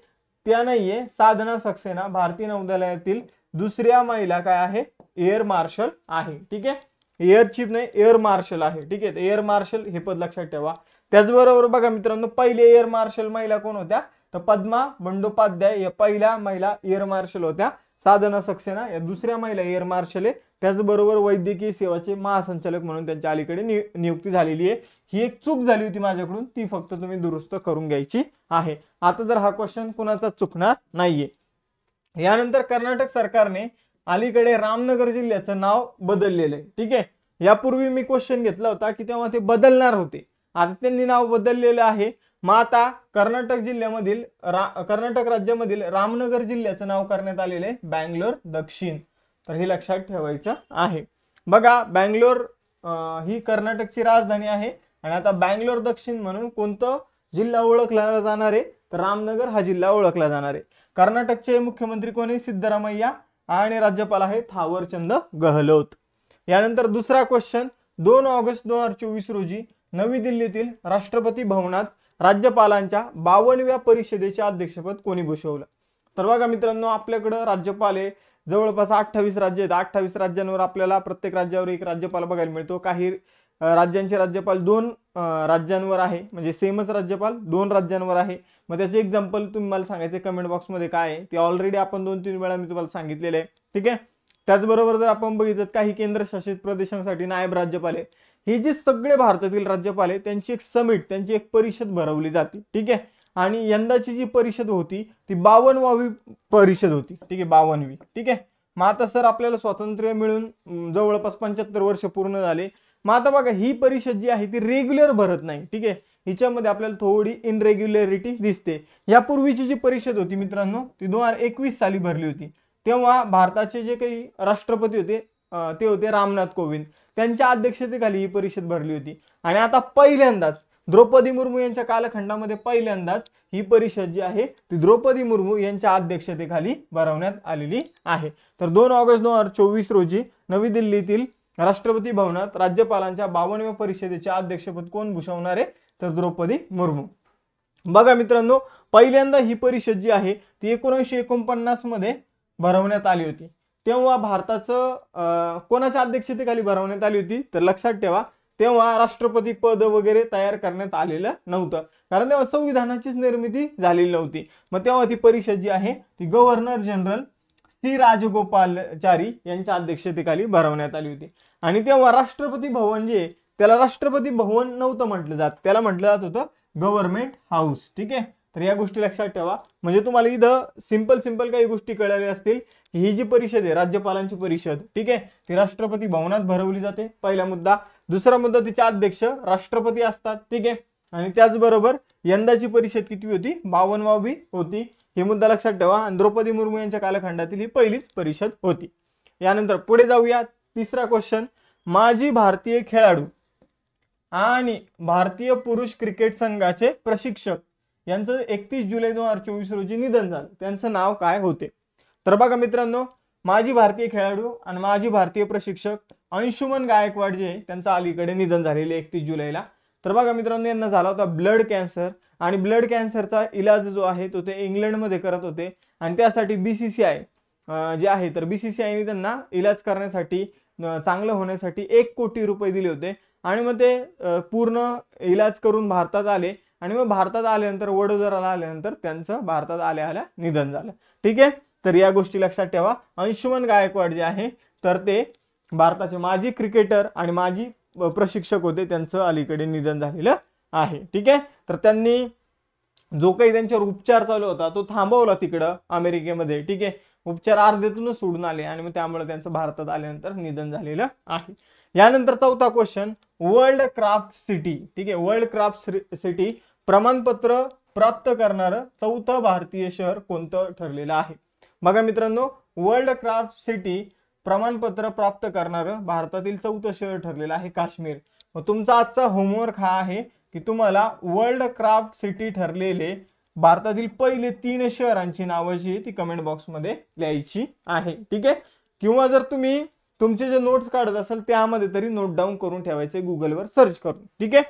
त्या नाहीये साधना सक्सेना भारतीय नौदलातील दुसऱ्या महिला काय आहे एअर मार्शल आहे. ठीक आहे, एअर चीफ नाही एअर मार्शल आहे. ठीक आहे, एअर मार्शल हे पद लक्षात ठेवा. त्याचबरोबर बघा मित्रांनो पहिले एअर मार्शल महिला कोण होत्या तर पद्मा बंडोपाध्याय या पहिल्या महिला एअर मार्शल होत्या. साधना सक्सेना या दुसऱ्या महिला एअर मार्शल आहे. त्याचबरोबर वैद्यकीय सेवाचे महासंचालक म्हणून त्यांच्या अलीकडे नियुक्ती झालेली आहे. ही एक चूक झाली होती माझ्याकडून, ती फक्त तुम्ही दुरुस्त करून घ्यायची आहे. आता जर हा क्वेश्चन कुणाचा चुकणार नाहीये. यानंतर कर्नाटक सरकारने अलीकडे रामनगर जिल्ह्याचं नाव बदललेलं आहे. ठीक आहे, यापूर्वी मी क्वेश्चन घेतला होता की तेव्हा ते बदलणार होते, आता त्यांनी नाव बदललेलं आहे. मग आता कर्नाटक राज्यामधील रामनगर जिल्ह्याचं नाव करण्यात आलेलं आहे बँगलोर दक्षिण. तर हे लक्षात ठेवायचं आहे. बघा बँगलोर ही कर्नाटकची राजधानी आहे आणि आता बँगलोर दक्षिण म्हणून कोणतं जिल्हा ओळखला जाणार आहे तर रामनगर हा जिल्हा ओळखला जाणार आहे. कर्नाटकचे मुख्यमंत्री कोणी सिद्धरामय्या आणि राज्यपाल आहे थावरचंद गहलोत. यानंतर दुसरा क्वेश्चन 2 ऑगस्ट 2024 रोजी नवी दिल्लीतील राष्ट्रपती भवनात राज्यपालांच्या 52व्या परिषदेचे अध्यक्षपद कोणी भूषवलं. तर बघा मित्रांनो आपल्याकडे राज्यपाल आहे जवळपास 28 राज्य आहेत. 28 राज्यांवर आपल्याला प्रत्येक राज्यावर एक राज्यपाल बघायला मिळतो. काही राज्यांचे राज्यपाल 2 राज्यांवर आहे, म्हणजे सेमच राज्यपाल 2 राज्यांवर आहे. मग त्याचे एक्झाम्पल तुम्ही मला सांगायचे कमेंट बॉक्समध्ये काय आहे ते ऑलरेडी आपण 2-3 वेळा मी तुम्हाला सांगितलेलं आहे. ठीक आहे, त्याचबरोबर जर आपण बघितलं काही केंद्रशासित प्रदेशांसाठी नायब राज्यपाल आहे. हे जे सगळे भारतातील राज्यपाल आहे त्यांची एक समिट त्यांची एक परिषद भरवली जाते. ठीक आहे, आणि यंदाची जी परिषद होती ती 52वी परिषद होती. ठीक आहे, 52वी. ठीक आहे, मग आता सर आपल्याला स्वातंत्र्य मिळून जवळपास 75 वर्ष पूर्ण झाले. मग आता बघा ही परिषद जी आहे ती रेग्युलर भरत नाही. ठीक आहे, हिच्यामध्ये आपल्याला थोडी इनरेग्युलरिटी दिसते. यापूर्वीची जी परिषद होती मित्रांनो ती 2021 साली भरली होती. तेव्हा भारताचे जे काही राष्ट्रपती होते ते होते रामनाथ कोविंद, त्यांच्या अध्यक्षतेखाली ही परिषद भरली होती. आणि आता पहिल्यांदाच द्रौपदी मुर्मू यांच्या कालखंडामध्ये पहिल्यांदाच ही परिषद जी आहे ती द्रौपदी मुर्मू यांच्या अध्यक्षतेखाली भरवण्यात आलेली आहे. तर 2 ऑगस्ट 2024 रोजी नवी दिल्लीतील राष्ट्रपती भवनात राज्यपालांच्या 52व्या परिषदेचे अध्यक्षपद कोण भूषवणार आहे तर द्रौपदी मुर्मू. बघा मित्रांनो पहिल्यांदा ही परिषद जी आहे ती 1949 मध्ये भरवण्यात आली होती. तेव्हा भारताचं कोणाच्या अध्यक्षतेखाली भरवण्यात आली होती तर लक्षात ठेवा तेव्हा राष्ट्रपती पद वगैरे तयार करण्यात आलेलं नव्हतं, कारण तेव्हा संविधानाचीच निर्मिती झालेली नव्हती. मग तेव्हा ती परिषद जी आहे ती गव्हर्नर जनरल सी राजगोपालचारी यांच्या अध्यक्षतेखाली भरवण्यात आली होती. आणि तेव्हा राष्ट्रपती भवन जे त्याला राष्ट्रपती भवन नव्हतं म्हटलं जात, त्याला म्हटलं जात होतं गव्हर्नमेंट हाऊस. ठीक आहे, तर या गोष्टी लक्षात ठेवा. म्हणजे तुम्हाला इथं सिंपल काही गोष्टी कळलेल्या असतील की ही जी परिषद आहे राज्यपालांची परिषद ठीक आहे ती राष्ट्रपती भवनात भरवली जाते. पहिला मुद्दा. दुसरा मुद्दा तिचे अध्यक्ष राष्ट्रपती असतात. ठीक आहे, आणि त्याचबरोबर यंदाची परिषद किती होती 52वी होती. हे मुद्दा लक्षात ठेवा. आणि द्रौपदी मुर्मू यांच्या कालखंडातील ही पहिलीच परिषद होती. यानंतर पुढे जाऊया. तिसरा क्वेश्चन माजी भारतीय खेळाडू आणि भारतीय पुरुष क्रिकेट संघाचे प्रशिक्षक यांचं 31 जुलै 2024 रोजी निधन झालं. त्यांचं नाव काय होते तर बघा मित्रांनो माजी भारतीय खेळाडू आणि माजी भारतीय प्रशिक्षक अंशुमन गायकवाड जे त्यांचं अलीकडे निधन झालेले 31 जुलैला. तर बघा मित्रांनो यांना झाला होता ब्लड कॅन्सर आणि ब्लड कॅन्सरचा इलाज जो आहे तो ते इंग्लंडमध्ये करत होते. आणि त्यासाठी BCCI जे आहे तर BCCIने त्यांना इलाज करण्यासाठी चांगलं होण्यासाठी 1 कोटी रुपये दिले होते. आणि मग ते पूर्ण इलाज करून भारतात आले आणि मग भारतात आल्यानंतर वडोदराला आल्यानंतर त्यांचं भारतात आल्या निधन झालं. ठीक आहे, तर या गोष्टी लक्षात ठेवा. अंशुमन गायकवाड जे आहे तर ते भारताचे माजी क्रिकेटर आणि माजी प्रशिक्षक होते, त्यांचं अलीकडे निधन झालेलं आहे. ठीक आहे, तर त्यांनी जो काही त्यांच्यावर उपचार चालू होता तो थांबवला तिकडं अमेरिकेमध्ये. ठीक आहे, उपचार अर्ध्यातूनच सोडून आले आणि मग त्यामुळे त्यांचं भारतात आल्यानंतर निधन झालेलं आहे. यानंतर चौथा क्वेश्चन वर्ल्ड क्राफ्ट सिटी. ठीक आहे, वर्ल्ड क्राफ्ट सिटी प्रमाणपत्र प्राप्त करणारं चौथं भारतीय शहर कोणतं ठरलेलं आहे. बघा मित्रांनो वर्ल्ड क्राफ्ट सिटी प्रमाणपत्र प्राप्त करणारं भारतातील 4थं शहर ठरलेलं आहे काश्मीर. मग तुमचा आजचा होमवर्क हा आहे की तुम्हाला वर्ल्ड क्राफ्ट सिटी ठरलेले भारतातील पहिले 3 शहरांची नावं जी ती कमेंट बॉक्समध्ये लिहायची आहे. ठीक आहे. किंवा जर तुम्ही तुमचे जे नोट्स काढत असाल त्यामध्ये तरी नोट डाऊन करून ठेवायचे गुगलवर सर्च करून. ठीक आहे.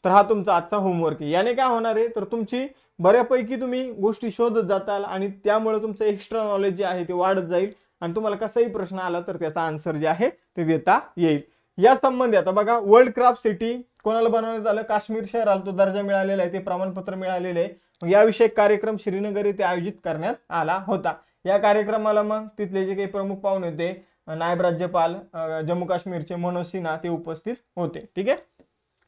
तर हा तुमचा आजचा होमवर्क आहे. याने काय होणार आहे तर तुमची बऱ्यापैकी तुम्ही गोष्टी शोधत जाताल आणि त्यामुळे तुमचं एक्स्ट्रा नॉलेज जे आहे ते वाढत जाईल आणि तुम्हाला कसाही प्रश्न आला तर त्याचा आन्सर जे आहे ते देता येईल. या संबंधी आता बघा वर्ल्ड क्राफ्ट सिटी कोणाला बनवण्यात आलं, काश्मीर शहराला तो दर्जा मिळालेला आहे, ते प्रमाणपत्र मिळालेले आहे. मग याविषयी कार्यक्रम श्रीनगर येथे आयोजित करण्यात आला होता. या कार्यक्रमाला मग तिथले जे काही प्रमुख पाहुणे होते, नायब राज्यपाल जम्मू काश्मीरचे मनोज सिन्हा ते उपस्थित होते. ठीक आहे.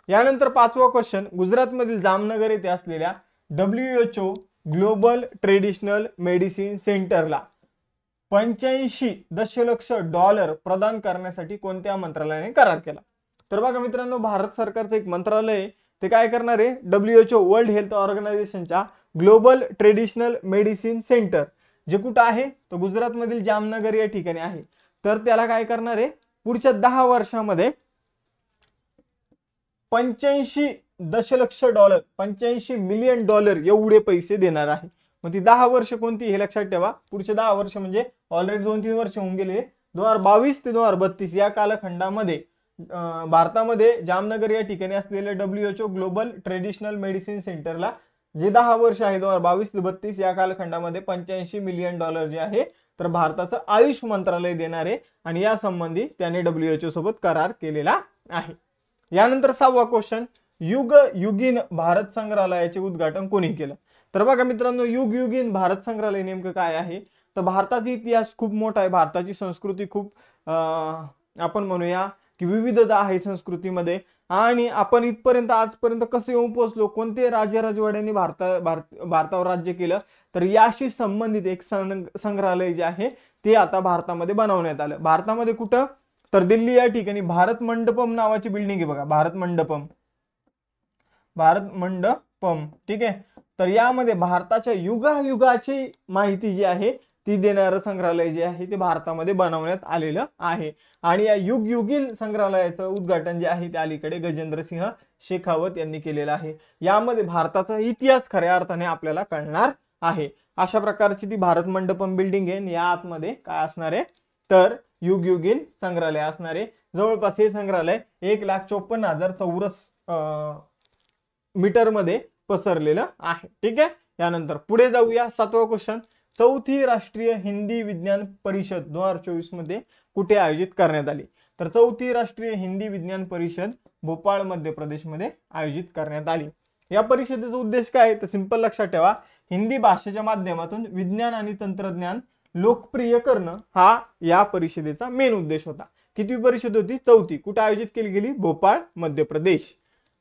यानंतर 5वा क्वेश्चन, गुजरातमधील जामनगर येथे असलेल्या WHO ग्लोबल ट्रेडिशनल मेडिसिन सेंटरला 85 दशलक्ष डॉलर प्रदान करण्यासाठी कोणत्या मंत्रालयाने करार केला. तर बघा मित्रांनो, भारत सरकारचं एक मंत्रालय आहे, ते काय करणार आहे, WHO वर्ल्ड हेल्थ ऑर्गनायझेशनच्या ग्लोबल ट्रेडिशनल मेडिसिन सेंटर जे कुठं आहे तर गुजरातमधील जामनगर या ठिकाणी आहे. तर त्याला काय करणार आहे, पुढच्या 10 वर्षामध्ये 85 दशलक्ष डॉलर 85 मिलियन डॉलर एवढे पैसे देणार आहे. मग ती 10 वर्ष कोणती हे लक्षात ठेवा. पुढचे 10 वर्ष म्हणजे ऑलरेडी 2-3 वर्ष होऊन गेले. 2022 ते 2032 या कालखंडामध्ये भारतामध्ये जामनगर या ठिकाणी असलेल्या WHO ग्लोबल ट्रेडिशनल मेडिसिन सेंटरला जे 10 वर्ष आहे 2022 ते 32 या कालखंडामध्ये 85 मिलियन डॉलर जे आहे तर भारताचं आयुष मंत्रालय देणार आहे आणि या संबंधी त्याने WHO सोबत करार केलेला आहे. यानंतर 6वा क्वेश्चन, युग युगीन भारत संग्रहालयाचे उद्घाटन कोणी केलं. तर बघा मित्रांनो, युग युगीन भारत संग्रहालय नेमकं काय आहे तर भारताचा इतिहास खूप मोठा आहे, भारताची संस्कृती खूप आपण म्हणूया की विविधता आहे संस्कृतीमध्ये आणि आपण इथपर्यंत आजपर्यंत कसे येऊन पोहोचलो, कोणते राजे राजवाड्यांनी भारतावर राज्य केलं तर याशी संबंधित एक संग्रहालय जे आहे ते आता भारतामध्ये बनवण्यात आलं. भारतामध्ये कुठं तर दिल्ली या ठिकाणी भारत मंडपम नावाची बिल्डिंग आहे बघा, भारत मंडपम. ठीक आहे. तर यामध्ये भारताच्या युगायुगाची माहिती जी आहे ती देणारं संग्रहालय जे आहे ते भारतामध्ये बनवण्यात आलेलं आहे आणि या युग युगीन संग्रहालयाचं उद्घाटन जे आहे ते अलीकडे गजेंद्रसिंह शेखावत यांनी केलेलं आहे. यामध्ये भारताचा इतिहास खऱ्या अर्थाने आपल्याला कळणार आहे. अशा प्रकारची ती भारत मंडपम बिल्डिंग आहे आणि या आतमध्ये काय असणार आहे तर युग युगीन संग्रहालय असणार आहे. जवळपास हे संग्रहालय 1,54,000 चौरस मीटर मध्ये पसरलेलं आहे. ठीक आहे. यानंतर पुढे जाऊया. 7वा क्वेश्चन, 4थी राष्ट्रीय हिंदी विज्ञान परिषद 2024 मध्ये कुठे आयोजित करण्यात आली. तर 4थी राष्ट्रीय हिंदी विज्ञान परिषद भोपाळ मध्य प्रदेश मध्ये आयोजित करण्यात आली. या परिषदेचा उद्देश काय तर सिंपल लक्षात ठेवा, हिंदी भाषेच्या माध्यमातून विज्ञान आणि तंत्रज्ञान लोकप्रिय करणं हा या परिषदेचा मेन उद्देश होता. कितवी परिषद होती, 4थी. कुठे आयोजित केली गेली, भोपाळ मध्य प्रदेश.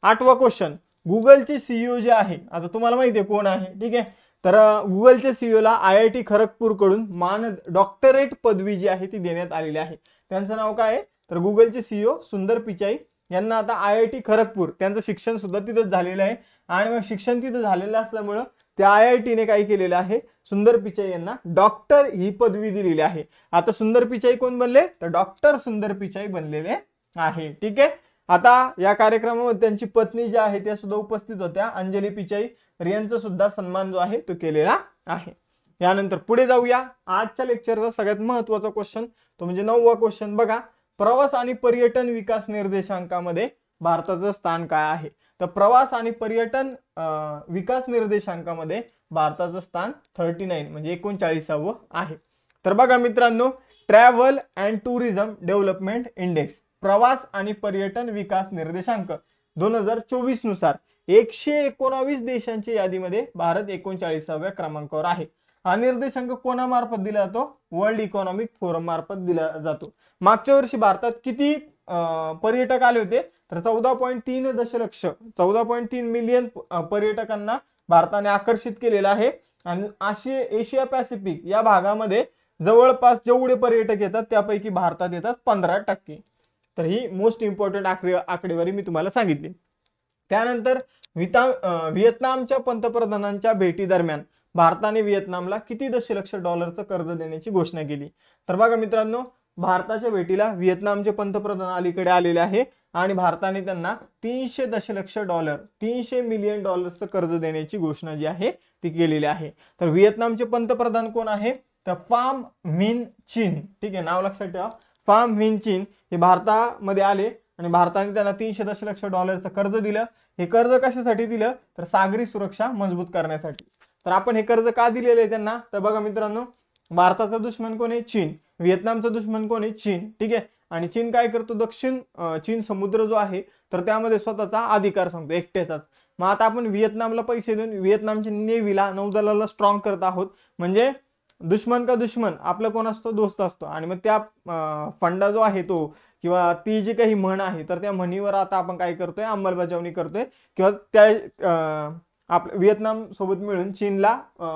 8वा क्वेश्चन, गुगलचे CEO जे आहे, आता तुम्हाला माहिती आहे कोण आहे. ठीक आहे. तर गुगलचे CEO ला IIT खरगपूर कडून डॉक्टरेट पदवी जी आहे ती देण्यात आलेली आहे. त्यांचं नाव काय आहे तर गुगलचे CEO सुंदर पिचाई यांना आता IIT खरगपूर, त्यांचं शिक्षण सुद्धा तिथंच झालेलं आहे आणि मग शिक्षण तिथं झालेलं असल्यामुळं त्या IIT ने काय केलेलं आहे, सुंदर पिचाई यांना डॉक्टर ही पदवी दिलेली आहे. आता सुंदर पिचाई कोण बनले तर डॉक्टर सुंदर पिचाई बनलेले आहे. ठीक आहे. आता या कार्यक्रमामध्ये त्यांची पत्नी जी आहे त्या सुद्धा उपस्थित होत्या, अंजली पिचाई. तर यांचा सुद्धा सन्मान जो आहे तो केलेला आहे. यानंतर पुढे जाऊया. आजच्या लेक्चरचा सगळ्यात महत्त्वाचा क्वेश्चन तो म्हणजे 9वा क्वेश्चन बघा, प्रवास आणि पर्यटन विकास निर्देशांकामध्ये भारताचं स्थान काय आहे. तर प्रवास आणि पर्यटन विकास निर्देशांकामध्ये भारताचं स्थान 39 म्हणजे 39वे आहे. तर बघा मित्रांनो, travel and tourism development index प्रवास आणि पर्यटन विकास निर्देशांक 2024 नुसार 119 देशांच्या यादीमध्ये भारत 39व्या क्रमांकावर आहे. हा निर्देशांक कोणामार्फत दिला जातो, वर्ल्ड इकॉनॉमिक फोरम मार्फत दिला जातो. मागच्या वर्षी भारतात किती पर्यटक आले होते तर 14.3 दशलक्ष 14.3 मिलियन पर्यटकांना भारताने आकर्षित केलेलं आहे आणि एशिया पॅसिफिक या भागामध्ये जवळपास जेवढे पर्यटक येतात त्यापैकी भारतात येतात 15%. तर ही मोस्ट इम्पॉर्टंट आकडेवारी मी तुम्हाला सांगितली. त्यानंतर व्हिएतनामच्या पंतप्रधानांच्या भेटी दरम्यान भारताने व्हिएतनामला किती दशलक्ष डॉलरचं कर्ज देण्याची घोषणा केली. तर बघा मित्रांनो, भारताच्या भेटीला व्हिएतनामचे पंतप्रधान अलीकडे आलेले आहे आणि भारताने त्यांना 300 दशलक्ष डॉलर 300 मिलियन डॉलर्सचं कर्ज देण्याची घोषणा जी आहे ती केलेली आहे। तर व्हिएतनामचे पंतप्रधान कोण आहे तर फाम मिन चिन, ठीक आहे, नाव लक्षात ठेवा, फाम मिन चिन हे भारतामध्ये आले आणि भारताने त्यांना 300 दशलक्ष डॉलरचं कर्ज दिलं। हे कर्ज कशासाठी दिलं तर सागरी सुरक्षा मजबूत करण्यासाठी। तर आपण हे कर्ज का दिलेले आहे त्यांना तर बघा मित्रांनो, भारताचा दुश्मन कोण आहे चीन, व्हिएतनामचा दुश्मन कोण आहे चीन, ठीक आहे, आणि चीन काय करतो दक्षिण चीन समुद्र जो आहे तर त्यामध्ये स्वतःचा अधिकार सांगतो एकट्याचाच। मग आता आपण व्हिएतनामला पैसे देऊन व्हिएतनामच्या नेव्हीला नौदलाला स्ट्रॉंग करत आहोत, म्हणजे दुश्मन का दुश्मन आपला कोण असतो दोस्त असतो। आणि मग त्या फंडा जो आहे तो किंवा ती जी काही म्हण आहे तर त्या म्हणीवर आता आपण काय करतोय अंमलबजावणी करतोय किंवा त्या व्हिएतनाम सोबत मिळून चीनला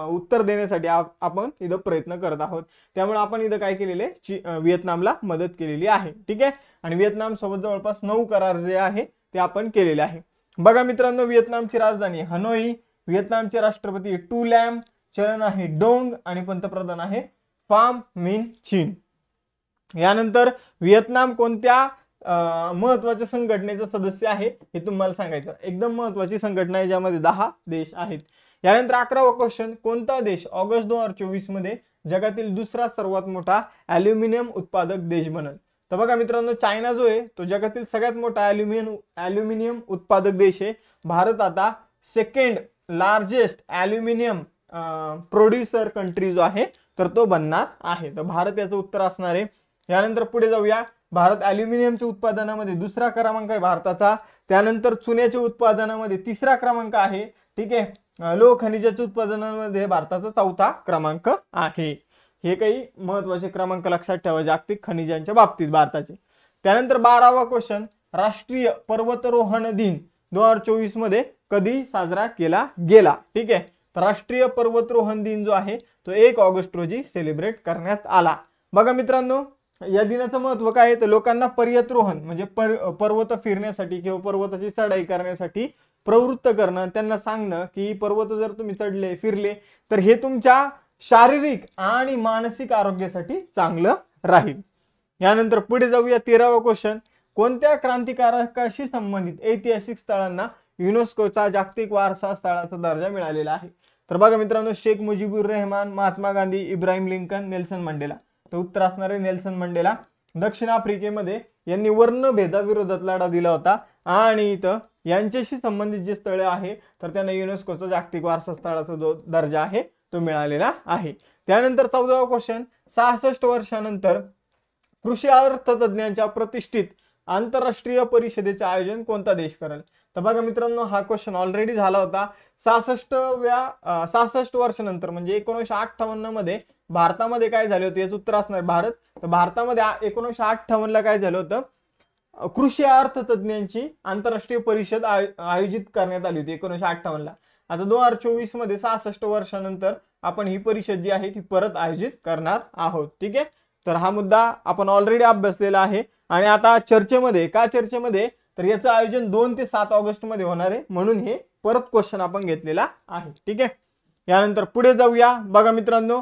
उत्तर देण्यासाठी आपण इथं प्रयत्न करत आहोत। त्यामुळे आपण इथं काय केलेले व्हिएतनामला मदत केलेली आहे, ठीक आहे, आणि व्हिएतनाम सोबत जवळपास 9 करार जे आहे ते आपण केलेले आहे। बघा मित्रांनो, व्हिएतनामची राजधानी हनोई, व्हिएतनामचे राष्ट्रपती टू लॅम, चलन आहे डोंग आणि पंतप्रधान आहे फाम मिन चिन। यानंतर व्हिएतनाम कोणत्या महत्वाच्या संघटनेचा सदस्य आहे हे तुम्हाला सांगायचं। एकदम महत्वाची संघटना आहे ज्यामध्ये 10 देश आहेत। यानंतर 11वा क्वेश्चन, कोणता देश ऑगस्ट 2024 मध्ये जगातील दुसरा सर्वात मोठा ॲल्युमिनियम उत्पादक देश बनल? तर बघा मित्रांनो, चायना जो आहे तो जगातील सगळ्यात मोठा ॲल्युमिनियम उत्पादक देश आहे। भारत आता second largest aluminium producer country जो आहे तर तो बनणार आहे। तर भारत याचं उत्तर असणार आहे। यानंतर पुढे जाऊया, भारत ॲल्युमिनियमच्या उत्पादनामध्ये दुसरा क्रमांक आहे भारताचा। त्यानंतर चुन्याच्या उत्पादनामध्ये तिसरा क्रमांक आहे, ठीक आहे, लोह खनिजाच्या उत्पादनामध्ये भारताचा 4था क्रमांक आहे। हे काही महत्वाचे क्रमांक लक्षात ठेवा जागतिक खनिजांच्या बाबतीत भारताचे। त्यानंतर 12वा क्वेश्चन, राष्ट्रीय पर्वतारोहण दिन 2024 मध्ये कधी साजरा केला गेला? ठीक आहे, तर राष्ट्रीय पर्वतारोहण दिन जो आहे तो 1 ऑगस्ट रोजी सेलिब्रेट करण्यात आला। बघा मित्रांनो, या दिनाचं महत्व काय आहे तर लोकांना पर्वतारोहण म्हणजे पर्वत फिरण्यासाठी किंवा पर्वताची चढाई करण्यासाठी प्रवृत्त करणं, त्यांना सांगणं की पर्वत जर तुम्ही चढले फिरले तर हे तुमच्या शारीरिक आणि मानसिक आरोग्यासाठी चांगलं राहील। यानंतर पुढे जाऊया, 13वा क्वेश्चन, कोणत्या क्रांतिकारकाशी संबंधित ऐतिहासिक स्थळांना युनेस्कोचा जागतिक वारसा स्थळाचा दर्जा मिळालेला आहे? तर बघा मित्रांनो, Sheikh Mujibur Rahman, Mahatma Gandhi, Abraham Lincoln, Nelson Mandela. तर उत्तर असणार आहे नेल्सन मंडेला। दक्षिण आफ्रिकेमध्ये यांनी वर्णभेदाविरोधात लढा दिला होता आणि इथं यांच्याशी संबंधित जे स्थळे आहे तर त्यांना युनेस्कोचा जागतिक वारसा स्थळाचा जो दर्जा आहे तो मिळालेला आहे। त्यानंतर 14वा क्वेश्चन, 66 वर्षानंतर कृषी अर्थतज्ञांच्या प्रतिष्ठित आंतरराष्ट्रीय परिषदेचे आयोजन कोणता देश करेल? तर बघा मित्रांनो, हा क्वेश्चन ऑलरेडी झाला होता। 66 वर्षानंतर म्हणजे 1958 मध्ये भारतामध्ये काय झाले होते याचं उत्तर असणार भारत। तर भारतामध्ये 1958 ला काय झालं होतं, कृषी अर्थतज्ञांची आंतरराष्ट्रीय परिषद आयोजित करण्यात आली होती 1958 ला। आता 2024 मध्ये 66 वर्षानंतर आपण ही परिषद जी आहे ती परत आयोजित करणार आहोत, ठीक आहे। तर हा मुद्दा आपण ऑलरेडी अभ्यासलेला आहे आणि आता चर्चेमध्ये तर याचं आयोजन 2 ते 7 ऑगस्ट मध्ये होणार आहे, म्हणून हे परत क्वेश्चन आपण घेतलेला आहे, ठीक आहे। यानंतर पुढे जाऊया, बघा मित्रांनो,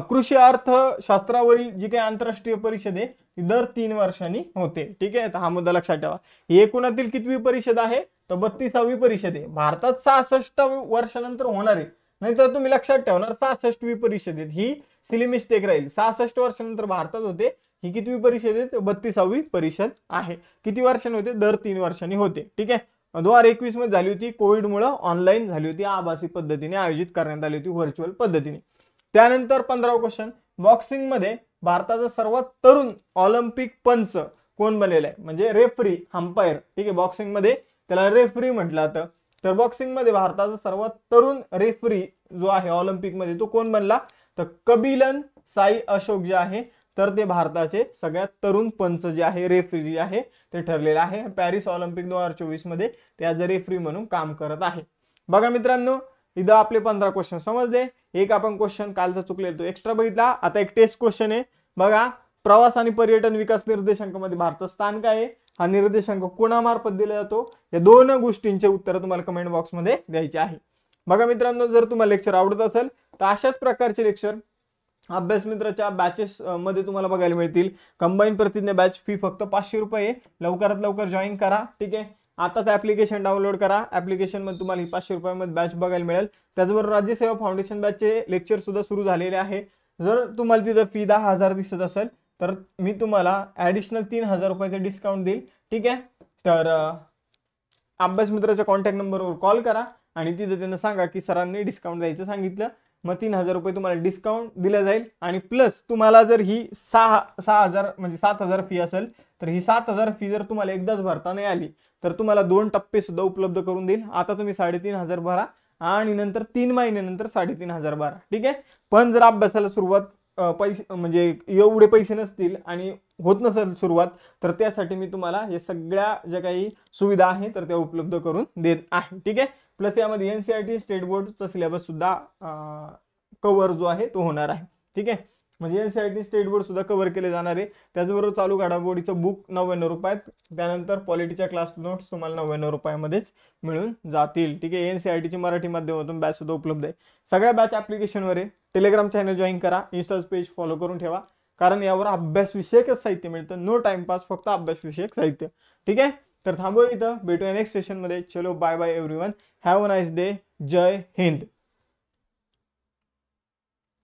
कृषी अर्थशास्त्रावरील जी काही आंतरराष्ट्रीय परिषद आहे ती दर 3 वर्षांनी होते, ठीक आहे। तर हा मुद्दा लक्षात ठेवा। ही एकूणातील कितवी परिषद आहे तर 32वी परिषद आहे। भारतात 66 वर्षानंतर होणार आहे, नाहीतर तुम्ही लक्षात ठेवणार 66वी परिषद आहे, ही सिली मिस्टेक राहील। 66 वर्षानंतर भारतात होते, ही कितवी परिषद आहे 32वी परिषद आहे। किती वर्षांनी होते? दर 3 वर्षांनी होते, ठीक आहे। 2021 मध्ये झाली होती, कोविडमुळे ऑनलाईन झाली होती, आभासी पद्धतीने आयोजित करण्यात आली होती, व्हर्च्युअल पद्धतीने। त्यानंतर 15वा क्वेश्चन, बॉक्सिंग मध्ये भारताचा सर्वात तरुण ऑलिम्पिक पंच कोण बनलेला आहे? म्हणजे रेफरी, अंपायर, ठीक आहे, बॉक्सिंग मध्ये त्याला रेफरी म्हटलं जातं। तर बॉक्सिंग मध्ये भारताचा सर्वात तरुण रेफरी जो आहे ऑलिम्पिक मध्ये तो कोण बनला तर कबिलन साई अशोक जे आहे तर ते भारताचे सगळ्यात तरुण पंच जे आहे, रेफरी जे आहे ते ठरलेले आहे। पॅरिस ऑलिम्पिक 2024 मध्ये ते ॲज अ रेफरी म्हणून काम करत आहे। बघा मित्रांनो, इथं आपले 15 क्वेश्चन समजले। एक आपण क्वेश्चन कालचा चुकलेला तो एक्स्ट्रा बघितला। आता एक टेस्ट क्वेश्चन आहे बघा, प्रवास आणि पर्यटन विकास निर्देशांकामध्ये भारताचं स्थान काय आहे? हा निर्देशांक कोणामार्फत दिला जातो? या 2 गोष्टींचे उत्तर तुम्हाला कमेंट बॉक्स मध्ये द्यायचे आहे। बघा मित्रांनो, जर तुम्हाला लेक्चर आवडत असेल तर अशाच प्रकारचे लेक्चर अभ्यास मित्राच्या बॅचेस मध्ये तुम्हाला बघायला मिळतील. कंबाईन प्रतिज्ञा बॅच फी फक्त 500 रुपये. लवकरात लवकर जॉईन करा. ठीक आहे, आताच ऍप्लिकेशन डाउनलोड करा. ऍप्लिकेशन मध्ये तुम्हाला ही 500 रुपयामध्ये बॅच बघायला मिळेल. त्याचबरोबर राज्यसेवा फाउंडेशन बॅचचे लेक्चर सुद्धा सुरू झालेले आहे. जर तुम्हाला तिथं फी 10,000 दिसत असेल तर मी तुम्हाला ॲडिशनल 3,000 रुपयाचं डिस्काउंट देईल. ठीक आहे, तर अभ्यास मित्राच्या कॉन्टॅक्ट नंबरवर कॉल करा आणि तिथं त्यांना सांगा की सरांनी डिस्काउंट द्यायचं सांगितलं. मग 3,000 रुपये तुम्हाला डिस्काउंट दिलं जाईल. आणि प्लस तुम्हाला जर ही 6,000 म्हणजे 7,000 फी असेल तर ही 7,000 फी जर तुम्हाला एकदाच भरता नाही आली तर तुम्हाला 2 टप्पे सुद्धा उपलब्ध करून देईल. आता तुम्ही 3,500 भरा आणि नंतर 3 महिन्यानंतर 3,500 भरा. ठीक आहे, पण जर अभ्यासाला सुरुवात पैसे म्हणजे एवढे पैसे नसतील आणि होत नसेल सुरुवात तर त्यासाठी मी तुम्हाला हे सगळ्या ज्या काही सुविधा आहे तर त्या उपलब्ध करून देत आहे. ठीक आहे, प्लस यामध्ये NCERT स्टेट बोर्डचा सिलेबस सुद्धा कव्हर जो आहे तो होणार आहे. ठीक आहे, म्हणजे NCERT स्टेट बोर्ड सुद्धा कव्हर केले जाणार आहे. त्याचबरोबर चालू घडामोडीचं बुक 99 रुपयात, त्यानंतर पॉलिटीच्या क्लास नोट्स तुम्हाला 99 रुपयामध्येच मिळून जातील. ठीक आहे, NCERTची मराठी माध्यमातून बॅच सुद्धा उपलब्ध आहे. सगळ्या बॅच ॲप्लिकेशनवर आहे. टेलिग्राम चॅनल जॉईन करा, इंस्टा पेज फॉलो करून ठेवा, कारण यावर अभ्यासविषयकच साहित्य मिळतं. नो टाइमपास, फक्त अभ्यासविषयक साहित्य. ठीक आहे, तर थांबूया इथं, भेटूया नेक्स्ट सेशनमध्ये. चलो bye bye everyone, have a nice day. जय हिंद.